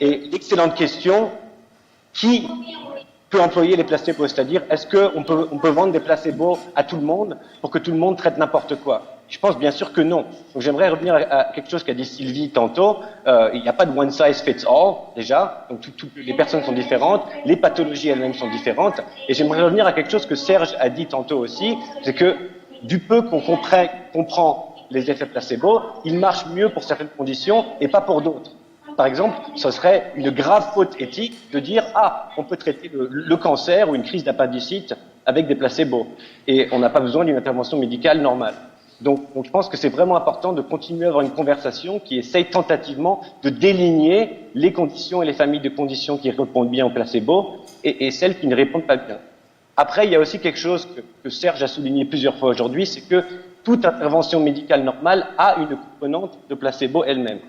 E: Et l'excellente question « Qui peut employer les placebos ?» C'est-à-dire, est-ce qu'on peut vendre des placebos à tout le monde pour que tout le monde traite n'importe quoi? Je pense bien sûr que non. Donc j'aimerais revenir à quelque chose qu'a dit Sylvie tantôt. Il n'y a pas de one size fits all, déjà. Donc les personnes sont différentes, les pathologies elles-mêmes sont différentes. Et j'aimerais revenir à quelque chose que Serge a dit tantôt aussi, c'est que du peu qu'on comprend les effets placebo, ils marchent mieux pour certaines conditions et pas pour d'autres. Par exemple, ce serait une grave faute éthique de dire « Ah, on peut traiter le cancer ou une crise d'appendicite avec des placebos et on n'a pas besoin d'une intervention médicale normale. » Donc je pense que c'est vraiment important de continuer à avoir une conversation qui essaye tentativement de déligner les conditions et les familles de conditions qui répondent bien au placebo et celles qui ne répondent pas bien. Après, il y a aussi quelque chose que Serge a souligné plusieurs fois aujourd'hui, c'est que toute intervention médicale normale a une composante de placebo elle-même.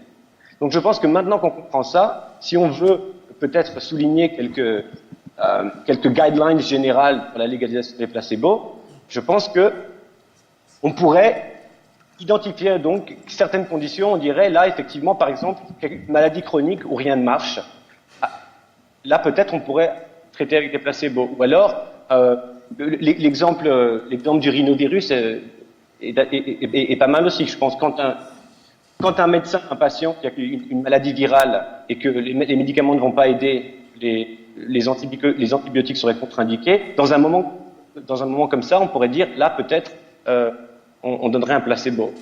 E: Donc je pense que maintenant qu'on comprend ça, si on veut peut-être souligner quelques guidelines générales pour la légalisation des placebos, je pense que on pourrait identifier donc certaines conditions, on dirait là effectivement par exemple une maladie chronique où rien ne marche. Là peut-être on pourrait traiter avec des placebos. Ou alors l'exemple du rhinovirus est pas mal aussi. Je pense quand un médecin, un patient qui a une maladie virale et que les médicaments ne vont pas aider, les antibiotiques seraient contre-indiqués. Dans un moment comme ça, on pourrait dire là peut-être on donnerait un placebo.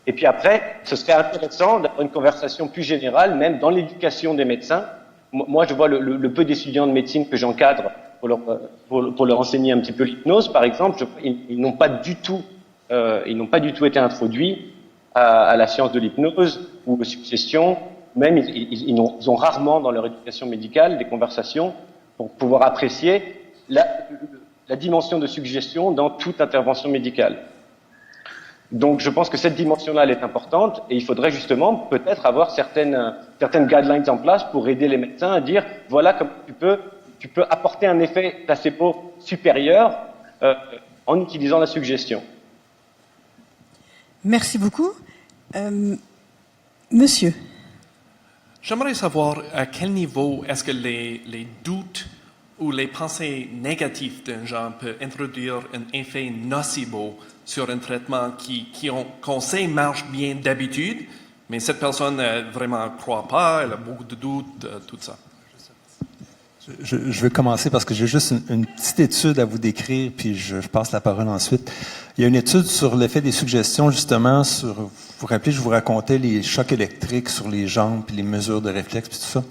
E: Et puis après, ce serait intéressant d'avoir une conversation plus générale, même dans l'éducation des médecins. Moi, je vois le peu d'étudiants de médecine que j'encadre pour leur enseigner un petit peu l'hypnose, par exemple. Ils n'ont pas du tout été introduits à la science de l'hypnose ou de suggestion. Même ils ont rarement dans leur éducation médicale des conversations pour pouvoir apprécier la dimension de suggestion dans toute intervention médicale. Donc, je pense que cette dimension-là, elle est importante et il faudrait justement peut-être avoir certaines guidelines en place pour aider les médecins à dire, voilà comme tu peux apporter un effet placebo supérieur en utilisant la suggestion.
A: Merci beaucoup. Monsieur.
M: J'aimerais savoir à quel niveau est-ce que les doutes ou les pensées négatives d'un genre peuvent introduire un effet nocebo sur un traitement qu'on sait marche bien d'habitude, mais cette personne ne vraiment croit pas, elle a beaucoup de doutes, tout ça.
B: Je veux commencer parce que j'ai juste une petite étude à vous décrire, puis je passe la parole ensuite. Il y a une étude sur l'effet des suggestions, justement, vous vous rappelez, je vous racontais les chocs électriques sur les jambes, puis les mesures de réflexe, puis tout ça.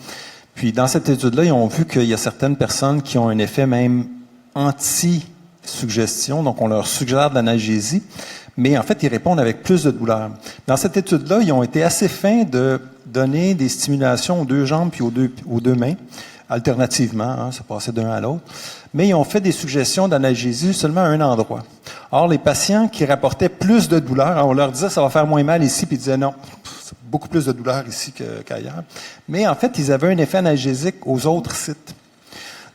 B: Puis dans cette étude-là, ils ont vu qu'il y a certaines personnes qui ont un effet même anti-suggestion, donc on leur suggère de l'analgésie, mais en fait, ils répondent avec plus de douleur. Dans cette étude-là, ils ont été assez fins de donner des stimulations aux deux jambes puis aux deux mains, alternativement, ça passait d'un à l'autre, mais ils ont fait des suggestions d'analgésie seulement à un endroit. Or, les patients qui rapportaient plus de douleur, on leur disait ça va faire moins mal ici, puis ils disaient non, c'est beaucoup plus de douleur ici qu'ailleurs. Mais en fait, ils avaient un effet analgésique aux autres sites.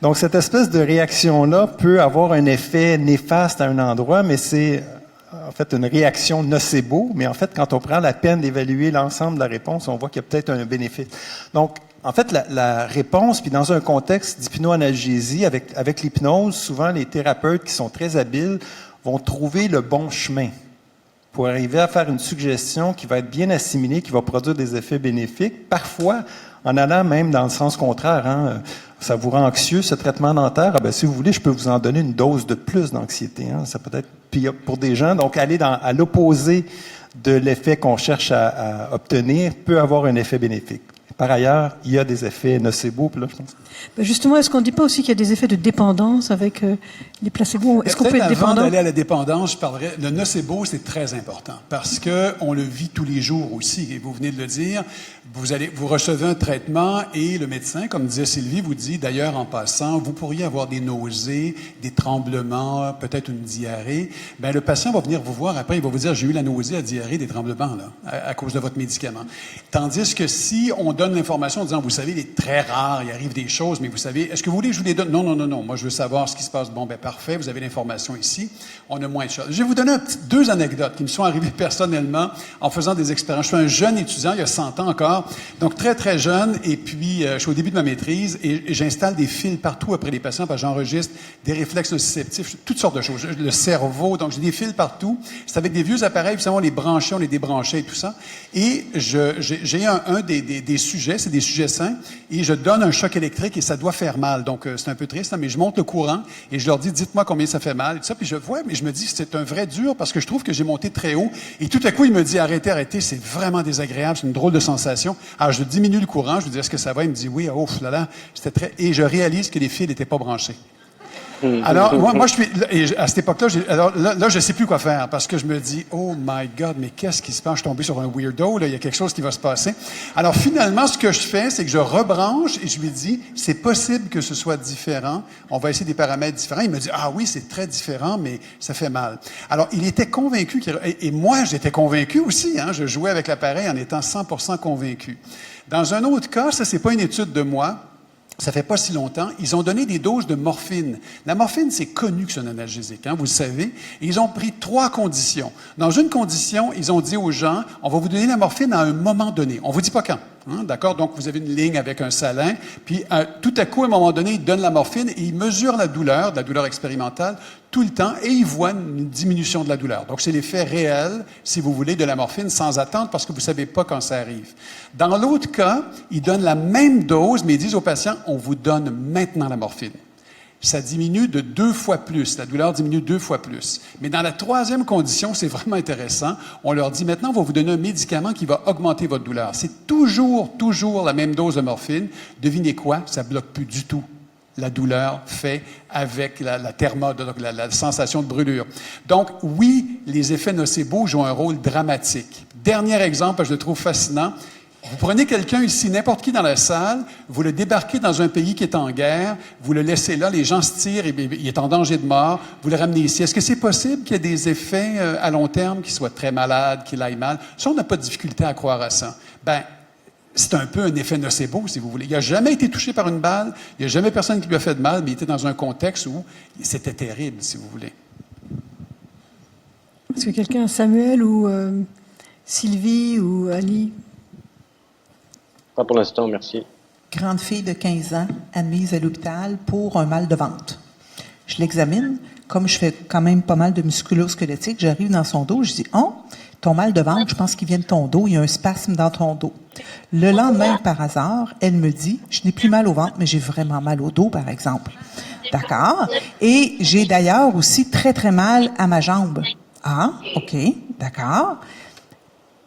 B: Donc, cette espèce de réaction-là peut avoir un effet néfaste à un endroit, mais c'est en fait une réaction nocebo. Mais en fait, quand on prend la peine d'évaluer l'ensemble de la réponse, on voit qu'il y a peut-être un bénéfice. Donc, en fait, la réponse, puis dans un contexte d'hypnoanalgésie, avec l'hypnose, souvent les thérapeutes qui sont très habiles vont trouver le bon chemin pour arriver à faire une suggestion qui va être bien assimilée, qui va produire des effets bénéfiques, parfois en allant même dans le sens contraire. Hein. Ça vous rend anxieux, ce traitement dentaire? Ah ben, si vous voulez, je peux vous en donner une dose de plus d'anxiété. Hein. Ça peut être pire pour des gens. Donc, aller à l'opposé de l'effet qu'on cherche à obtenir peut avoir un effet bénéfique. Par ailleurs, il y a des effets nocebo. Là, je pense.
A: Justement, est-ce qu'on ne dit pas aussi qu'il y a des effets de dépendance avec les placebos? Est-ce qu'on peut être dépendant?
C: Avant d'aller à la dépendance, je parlerais, le nocebo, c'est très important parce que on le vit tous les jours aussi. Et vous venez de le dire, vous recevez un traitement et le médecin, comme disait Sylvie, vous dit d'ailleurs en passant, vous pourriez avoir des nausées, des tremblements, peut-être une diarrhée. Ben le patient va venir vous voir après, il va vous dire j'ai eu la nausée, la diarrhée, des tremblements là, à cause de votre médicament. Tandis que si on donne l'information en disant vous savez, il est très rare, il arrive des choses, mais vous savez, est-ce que vous voulez que je vous les donne? Non. Moi, je veux savoir ce qui se passe. Bon, ben parfait, vous avez l'information ici. On a moins de choses. Je vais vous donner deux anecdotes qui me sont arrivées personnellement en faisant des expériences. Je suis un jeune étudiant, il y a 100 ans encore, donc très, très jeune, et puis je suis au début de ma maîtrise, et j'installe des fils partout après les patients, parce que j'enregistre des réflexes nociceptifs, toutes sortes de choses. Le cerveau, donc j'ai des fils partout. C'est avec des vieux appareils, vous savez, on les branchait, on les débranchait et tout ça. Et j'ai un des sujets, c'est des sujets sains, et je donne un choc électrique et ça doit faire mal. Donc, c'est un peu triste, hein, mais je monte le courant et je leur dis, dites-moi combien ça fait mal. Et tout ça, puis je vois, mais je me dis, c'est un vrai dur parce que je trouve que j'ai monté très haut. Et tout à coup, il me dit, arrêtez, c'est vraiment désagréable, c'est une drôle de sensation. Alors, je diminue le courant, je lui dis, est-ce que ça va? Il me dit, oui, ouf, là, c'était très... Et je réalise que les fils n'étaient pas branchés. Alors, moi, je suis, et à cette époque-là, là, je sais plus quoi faire parce que je me dis, oh my God, mais qu'est-ce qui se passe? Je suis tombé sur un weirdo, là, il y a quelque chose qui va se passer. Alors, finalement, ce que je fais, c'est que je rebranche et je lui dis, c'est possible que ce soit différent. On va essayer des paramètres différents. Il me dit, ah oui, c'est très différent, mais ça fait mal. Alors, il était convaincu, et moi, j'étais convaincu aussi, hein, je jouais avec l'appareil en étant 100% convaincu. Dans un autre cas, ça, c'est pas une étude de moi. Ça fait pas si longtemps, ils ont donné des doses de morphine. La morphine, c'est connu que c'est un analgésique, hein, vous le savez. Et ils ont pris 3 conditions. Dans une condition, ils ont dit aux gens, on va vous donner la morphine à un moment donné. On vous dit pas quand. Hein, d'accord? Donc, vous avez une ligne avec un salin, puis tout à coup, à un moment donné, ils donnent la morphine et ils mesurent la douleur expérimentale, tout le temps, et ils voient une diminution de la douleur. Donc, c'est l'effet réel, si vous voulez, de la morphine sans attendre parce que vous ne savez pas quand ça arrive. Dans l'autre cas, ils donnent la même dose, mais ils disent aux patients, on vous donne maintenant la morphine. ça diminue de 2 fois plus. La douleur diminue 2 fois plus. Mais dans la troisième condition, c'est vraiment intéressant. On leur dit, maintenant, on va vous donner un médicament qui va augmenter votre douleur. C'est toujours la même dose de morphine. Devinez quoi? Ça bloque plus du tout la douleur fait avec la la sensation de brûlure. Donc, oui, les effets nocebo jouent un rôle dramatique. Dernier exemple, je le trouve fascinant. Vous prenez quelqu'un ici, n'importe qui dans la salle, vous le débarquez dans un pays qui est en guerre, vous le laissez là, les gens se tirent, il est en danger de mort, vous le ramenez ici. Est-ce que c'est possible qu'il y ait des effets à long terme, qu'il soit très malade, qu'il aille mal? Ça, on n'a pas de difficulté à croire à ça. C'est un peu un effet nocebo, si vous voulez. Il n'a jamais été touché par une balle, il n'y a jamais personne qui lui a fait de mal, mais il était dans un contexte où c'était terrible, si vous voulez.
A: Est-ce que quelqu'un, Samuel ou Sylvie ou Ali?
E: Pas pour l'instant, merci.
D: Grande fille de 15 ans, admise à l'hôpital pour un mal de ventre. Je l'examine. Comme je fais quand même pas mal de musculo-squelettique, j'arrive dans son dos, je dis « Oh, ton mal de ventre, je pense qu'il vient de ton dos, il y a un spasme dans ton dos. » Le lendemain, par hasard, elle me dit « Je n'ai plus mal au ventre, mais j'ai vraiment mal au dos, par exemple. » D'accord. Et j'ai d'ailleurs aussi très, très mal à ma jambe. Ah, OK, d'accord.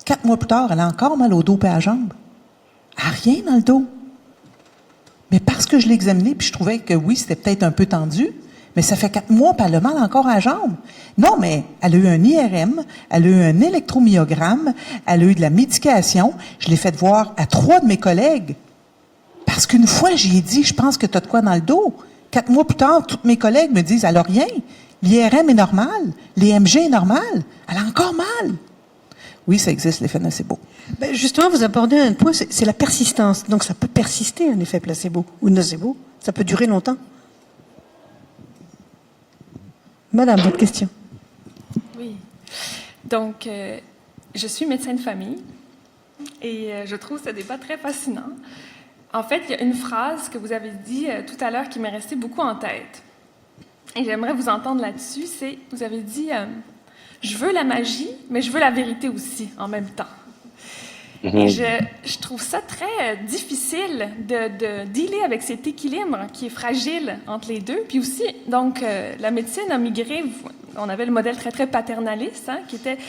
D: 4 mois plus tard, elle a encore mal au dos et à la jambe. Elle n'a rien dans le dos. Mais parce que je l'ai examinée, puis je trouvais que oui, c'était peut-être un peu tendu, mais ça fait 4 mois, puis elle a mal encore à la jambe. Non, mais elle a eu un IRM, elle a eu un électromyogramme, elle a eu de la médication. Je l'ai fait voir à 3 de mes collègues. Parce qu'une fois, j'y ai dit, je pense que tu as de quoi dans le dos. 4 mois plus tard, tous mes collègues me disent, elle n'a rien. L'IRM est normal, l'EMG est normal. Elle a encore mal. Oui, ça existe, l'effet nocebo.
A: Justement, vous abordez un point, c'est la persistance. Donc, ça peut persister, un effet placebo ou nocebo. Ça peut durer longtemps. Madame, votre question.
N: Oui. Donc, je suis médecin de famille et je trouve ce débat très fascinant. En fait, il y a une phrase que vous avez dit tout à l'heure qui m'est restée beaucoup en tête. Et j'aimerais vous entendre là-dessus. Vous avez dit, je veux la magie, mais je veux la vérité aussi en même temps. Et je trouve ça très difficile de dealer avec cet équilibre qui est fragile entre les deux. Puis aussi, donc, la médecine a migré, on avait le modèle très, très paternaliste, hein, qui était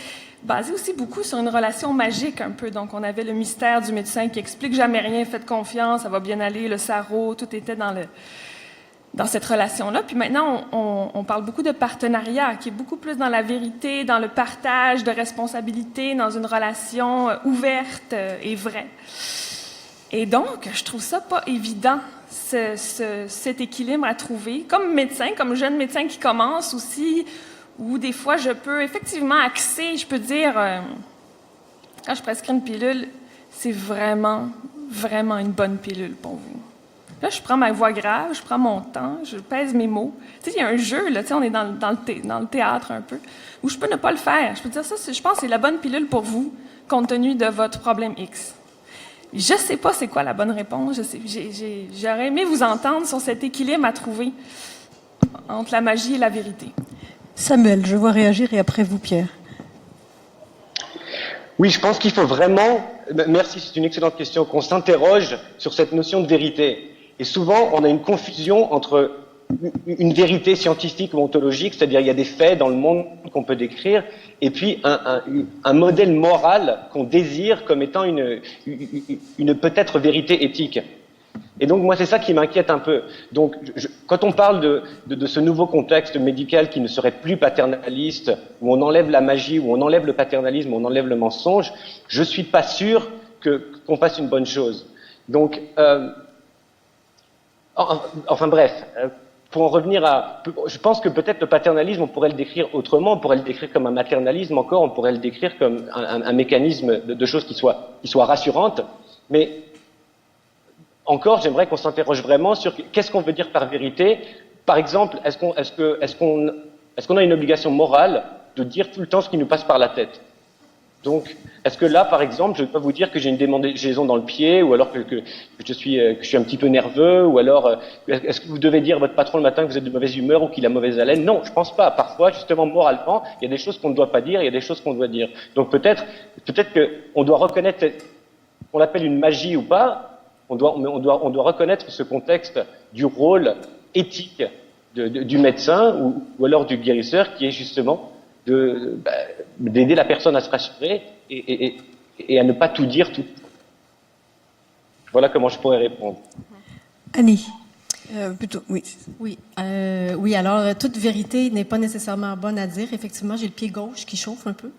N: basé aussi beaucoup sur une relation magique un peu. Donc, on avait le mystère du médecin qui explique jamais rien, faites confiance, ça va bien aller, le sarreau, tout était dans cette relation-là. Puis maintenant, on parle beaucoup de partenariat, qui est beaucoup plus dans la vérité, dans le partage de responsabilités, dans une relation ouverte et vraie. Et donc, je trouve ça pas évident, cet équilibre à trouver. Comme médecin, comme jeune médecin qui commence aussi, où des fois, je peux effectivement axer, je peux dire, quand je prescris une pilule, c'est vraiment, vraiment une bonne pilule pour vous. Là, je prends ma voix grave, je prends mon temps, je pèse mes mots. Tu sais, il y a un jeu, là, tu sais, on est dans le théâtre un peu, où je peux ne pas le faire. Je peux dire ça, je pense que c'est la bonne pilule pour vous, compte tenu de votre problème X. Je sais pas c'est quoi la bonne réponse. J'aurais aimé vous entendre sur cet équilibre à trouver entre la magie et la vérité.
A: Samuel, je vois réagir et après vous, Pierre.
E: Oui, je pense qu'il faut vraiment, merci, c'est une excellente question, qu'on s'interroge sur cette notion de vérité. Et souvent, on a une confusion entre une vérité scientifique ou ontologique, c'est-à-dire il y a des faits dans le monde qu'on peut décrire, et puis un modèle moral qu'on désire comme étant une peut-être vérité éthique. Et donc moi c'est ça qui m'inquiète un peu. Donc quand on parle de ce nouveau contexte médical qui ne serait plus paternaliste, où on enlève la magie, où on enlève le paternalisme, où on enlève le mensonge, je suis pas sûr qu'on fasse une bonne chose. Donc enfin bref, pour en revenir je pense que peut-être le paternalisme, on pourrait le décrire autrement, on pourrait le décrire comme un maternalisme encore, on pourrait le décrire comme un mécanisme de choses qui soit rassurantes, mais encore, j'aimerais qu'on s'interroge vraiment sur qu'est-ce qu'on veut dire par vérité. Par exemple, est-ce qu'on a une obligation morale de dire tout le temps ce qui nous passe par la tête? Donc, est-ce que là, par exemple, je peux vous dire que j'ai une démangeaison dans le pied, ou alors que je suis un petit peu nerveux, ou alors, est-ce que vous devez dire à votre patron le matin que vous êtes de mauvaise humeur ou qu'il a mauvaise haleine? Non, je pense pas. Parfois, justement, moralement, il y a des choses qu'on ne doit pas dire, il y a des choses qu'on doit dire. Donc peut-être qu'on doit reconnaître, qu'on l'appelle une magie ou pas, on doit reconnaître ce contexte du rôle éthique du médecin ou alors du guérisseur, qui est justement d'aider la personne à se rassurer et à ne pas tout dire tout. Voilà comment je pourrais répondre.
A: Annie, plutôt, oui.
F: Oui, alors toute vérité n'est pas nécessairement bonne à dire. Effectivement, j'ai le pied gauche qui chauffe un peu.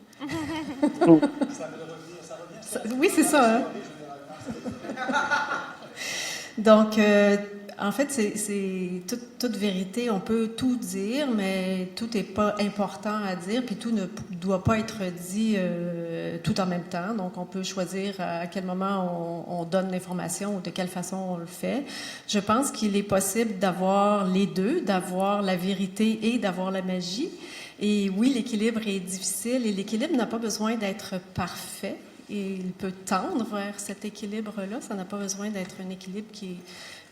F: Oui, c'est ça. Hein? Donc, en fait, c'est toute vérité. On peut tout dire, mais tout n'est pas important à dire, puis tout ne doit pas être dit tout en même temps. Donc, on peut choisir à quel moment on donne l'information ou de quelle façon on le fait. Je pense qu'il est possible d'avoir les deux, d'avoir la vérité et d'avoir la magie. Et oui, l'équilibre est difficile et l'équilibre n'a pas besoin d'être parfait. Et il peut tendre vers cet équilibre-là. Ça n'a pas besoin d'être un équilibre qui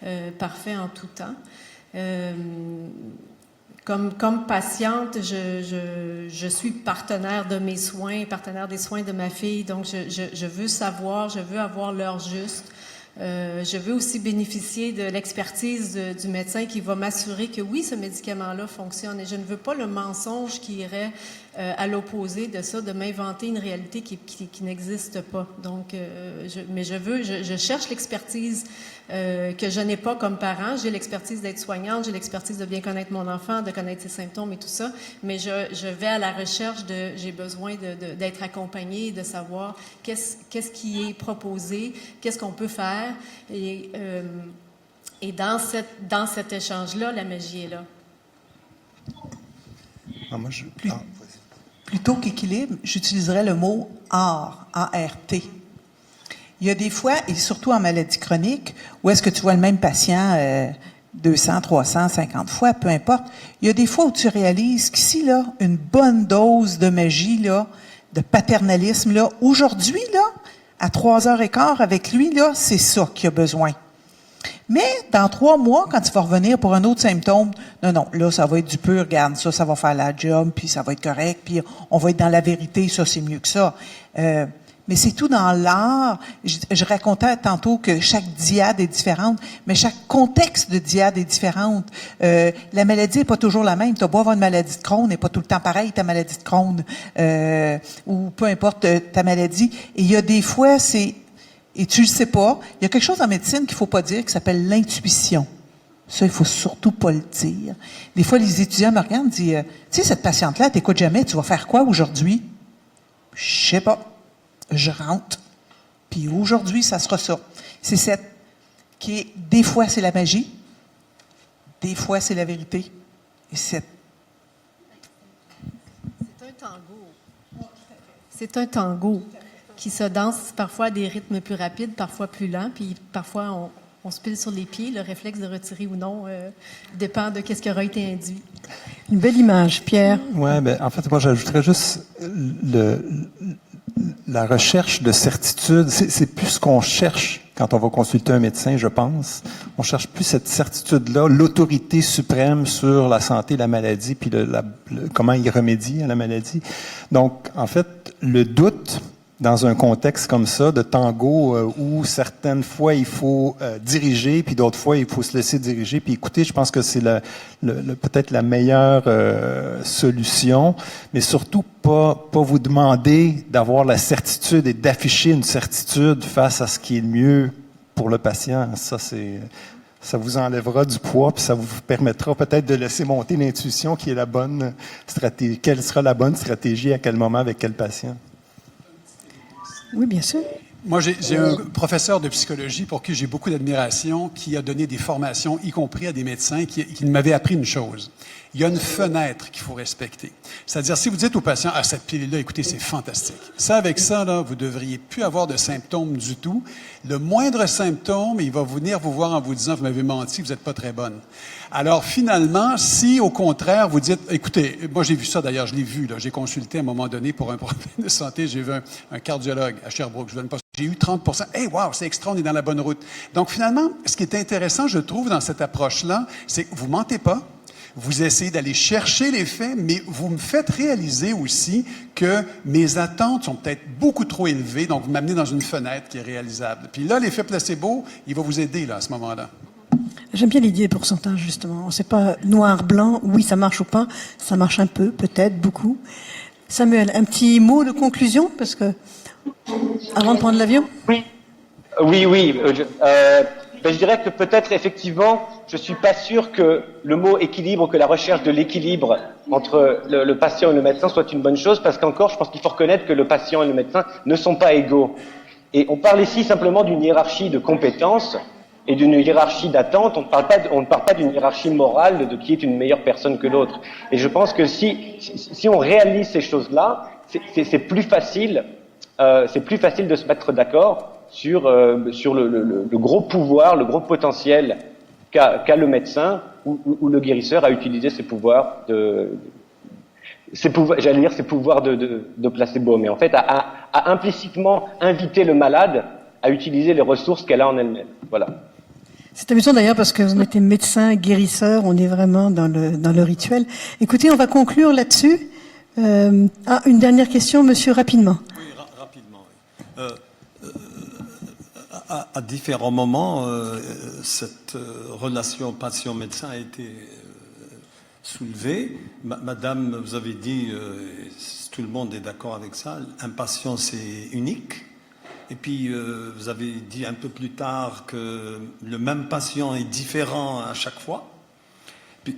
F: est parfait en tout temps. Comme patiente, je suis partenaire de mes soins, partenaire des soins de ma fille. Donc, je veux savoir, je veux avoir l'heure juste. Je veux aussi bénéficier de l'expertise du médecin qui va m'assurer que oui, ce médicament-là fonctionne. Et je ne veux pas le mensonge qui irait à l'opposé de ça, de m'inventer une réalité qui n'existe pas. Donc, je cherche l'expertise que je n'ai pas comme parent. J'ai l'expertise d'être soignante, j'ai l'expertise de bien connaître mon enfant, de connaître ses symptômes et tout ça. Mais je vais à la recherche j'ai besoin d'être accompagnée, de savoir qu'est-ce qui est proposé, qu'est-ce qu'on peut faire. Et dans cet échange-là, la magie est là.
D: Plutôt qu'équilibre, j'utiliserais le mot art, A-R-T. Il y a des fois, et surtout en maladie chronique, où est-ce que tu vois le même patient 200, 300, 50 fois, peu importe. Il y a des fois où tu réalises qu'ici, là, une bonne dose de magie, là, de paternalisme, là, aujourd'hui, là, à 3h15 avec lui, là, c'est ça qu'il a besoin. Mais dans 3 mois, quand tu vas revenir pour un autre symptôme, non, là, ça va être du pur, regarde, ça va faire la job, puis ça va être correct, puis on va être dans la vérité, ça, c'est mieux que ça. Mais c'est tout dans l'art. Je racontais tantôt que chaque dyade est différente, mais chaque contexte de dyade est différente. La maladie n'est pas toujours la même. Tu as beau avoir une maladie de Crohn, n'est pas tout le temps pareil, ta maladie de Crohn, ou peu importe ta maladie. Et il y a des fois, et tu le sais pas, il y a quelque chose en médecine qu'il faut pas dire qui s'appelle l'intuition. Ça, il faut surtout pas le dire. Des fois, les étudiants me regardent et disent, tu sais, cette patiente-là, elle t'écoute jamais, tu vas faire quoi aujourd'hui? Je sais pas. Je rentre. Puis aujourd'hui, ça sera ça. C'est cette qui est, des fois, c'est la magie. Des fois, c'est la vérité. Et c'est
F: un tango. C'est un tango qui se danse parfois à des rythmes plus rapides, parfois plus lents, puis parfois on se pile sur les pieds. Le réflexe de retirer ou non dépend de ce qui aura été induit.
A: Une belle image, Pierre.
B: Oui, en fait, moi, j'ajouterais juste la recherche de certitude. C'est plus ce qu'on cherche quand on va consulter un médecin, je pense. On cherche plus cette certitude-là, l'autorité suprême sur la santé, la maladie, puis comment y remédier à la maladie. Donc, en fait, le doute dans un contexte comme ça, de tango, où certaines fois il faut diriger, puis d'autres fois il faut se laisser diriger, puis écouter, je pense que c'est peut-être la meilleure solution, mais surtout pas vous demander d'avoir la certitude et d'afficher une certitude face à ce qui est le mieux pour le patient. Ça vous enlèvera du poids, puis ça vous permettra peut-être de laisser monter l'intuition qui est la bonne stratégie. Quelle sera la bonne stratégie à quel moment avec quel patient?
A: Oui, bien sûr.
C: Moi, j'ai un professeur de psychologie pour qui j'ai beaucoup d'admiration, qui a donné des formations, y compris à des médecins, qui m'avait appris une chose. Il y a une fenêtre qu'il faut respecter. C'est-à-dire, si vous dites au patient, « Ah, cette pilule-là, écoutez, c'est fantastique. Ça, avec ça, là, vous devriez plus avoir de symptômes du tout. Le moindre symptôme, il va venir vous voir en vous disant, vous m'avez menti, vous n'êtes pas très bonne. » Alors, finalement, si, au contraire, vous dites, écoutez, moi, j'ai vu ça, d'ailleurs, je l'ai vu, là, j'ai consulté à un moment donné pour un problème de santé, j'ai vu un cardiologue à Sherbrooke, je vous donne pas, j'ai eu 30%. Hey, wow, c'est extra, on est dans la bonne route. Donc, finalement, ce qui est intéressant, je trouve, dans cette approche-là, c'est que vous mentez pas. Vous essayez d'aller chercher les faits, mais vous me faites réaliser aussi que mes attentes sont peut-être beaucoup trop élevées, donc vous m'amenez dans une fenêtre qui est réalisable. Puis là, l'effet placebo, il va vous aider là, à ce moment-là.
A: J'aime bien l'idée des pourcentages, justement. On ne sait pas noir, blanc, oui, ça marche ou pas. Ça marche un peu, peut-être, beaucoup. Samuel, un petit mot de conclusion, parce que avant de prendre l'avion?
E: Oui. Je dirais que peut-être, effectivement, je suis pas sûr que le mot équilibre, que la recherche de l'équilibre entre le patient et le médecin soit une bonne chose, parce qu'encore, je pense qu'il faut reconnaître que le patient et le médecin ne sont pas égaux. Et on parle ici simplement d'une hiérarchie de compétences et d'une hiérarchie d'attente. On ne parle pas d'une hiérarchie morale de qui est une meilleure personne que l'autre. Et je pense que si on réalise ces choses-là, c'est plus facile de se mettre d'accord sur le gros pouvoir, le gros potentiel qu'a le médecin ou le guérisseur à utiliser ses pouvoirs ses pouvoirs de placebo, mais en fait à implicitement inviter le malade à utiliser les ressources qu'elle a en elle-même. Voilà.
A: C'est amusant d'ailleurs parce que vous mettez médecin, guérisseur, on est vraiment dans le rituel. Écoutez, on va conclure là-dessus. Une dernière question, monsieur, rapidement.
O: Oui, rapidement. Oui. À différents moments, cette relation patient-médecin a été soulevée. Madame, vous avez dit, tout le monde est d'accord avec ça, un patient c'est unique. Et puis, vous avez dit un peu plus tard que le même patient est différent à chaque fois. Puis,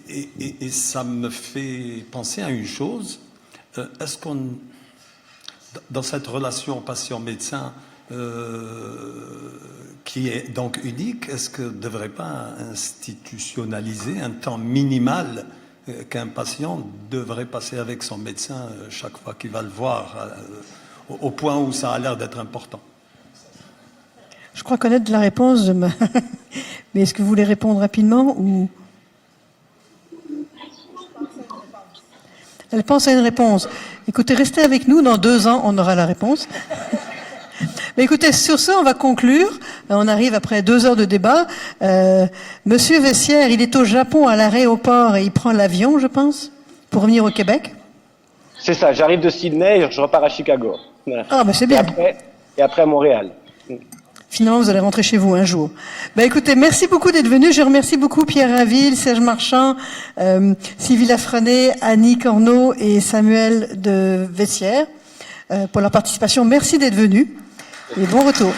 O: et ça me fait penser à une chose. Est-ce qu'on, dans cette relation patient-médecin, qui est donc unique, est-ce que ne devrait pas institutionnaliser un temps minimal qu'un patient devrait passer avec son médecin chaque fois qu'il va le voir, au point où ça a l'air d'être important?
A: Je crois connaître la réponse, mais est-ce que vous voulez répondre rapidement ou... Elle pense à une réponse. Écoutez, restez avec nous, dans 2 ans, on aura la réponse. Mais écoutez, sur ce, on va conclure. On arrive après 2 heures de débat. Monsieur Vessière, il est au Japon, à l'aéroport, et il prend l'avion, je pense, pour venir au Québec.
E: C'est ça, j'arrive de Sydney et je repars à Chicago. Voilà.
A: Ah, ben c'est bien.
E: Et après à Montréal.
A: Finalement, vous allez rentrer chez vous un jour. Écoutez, merci beaucoup d'être venus. Je remercie beaucoup Pierre Raville, Serge Marchand, Sylvie Lafrenet, Annie Corneau et Samuel de Vessière pour leur participation. Merci d'être venus et bon retour.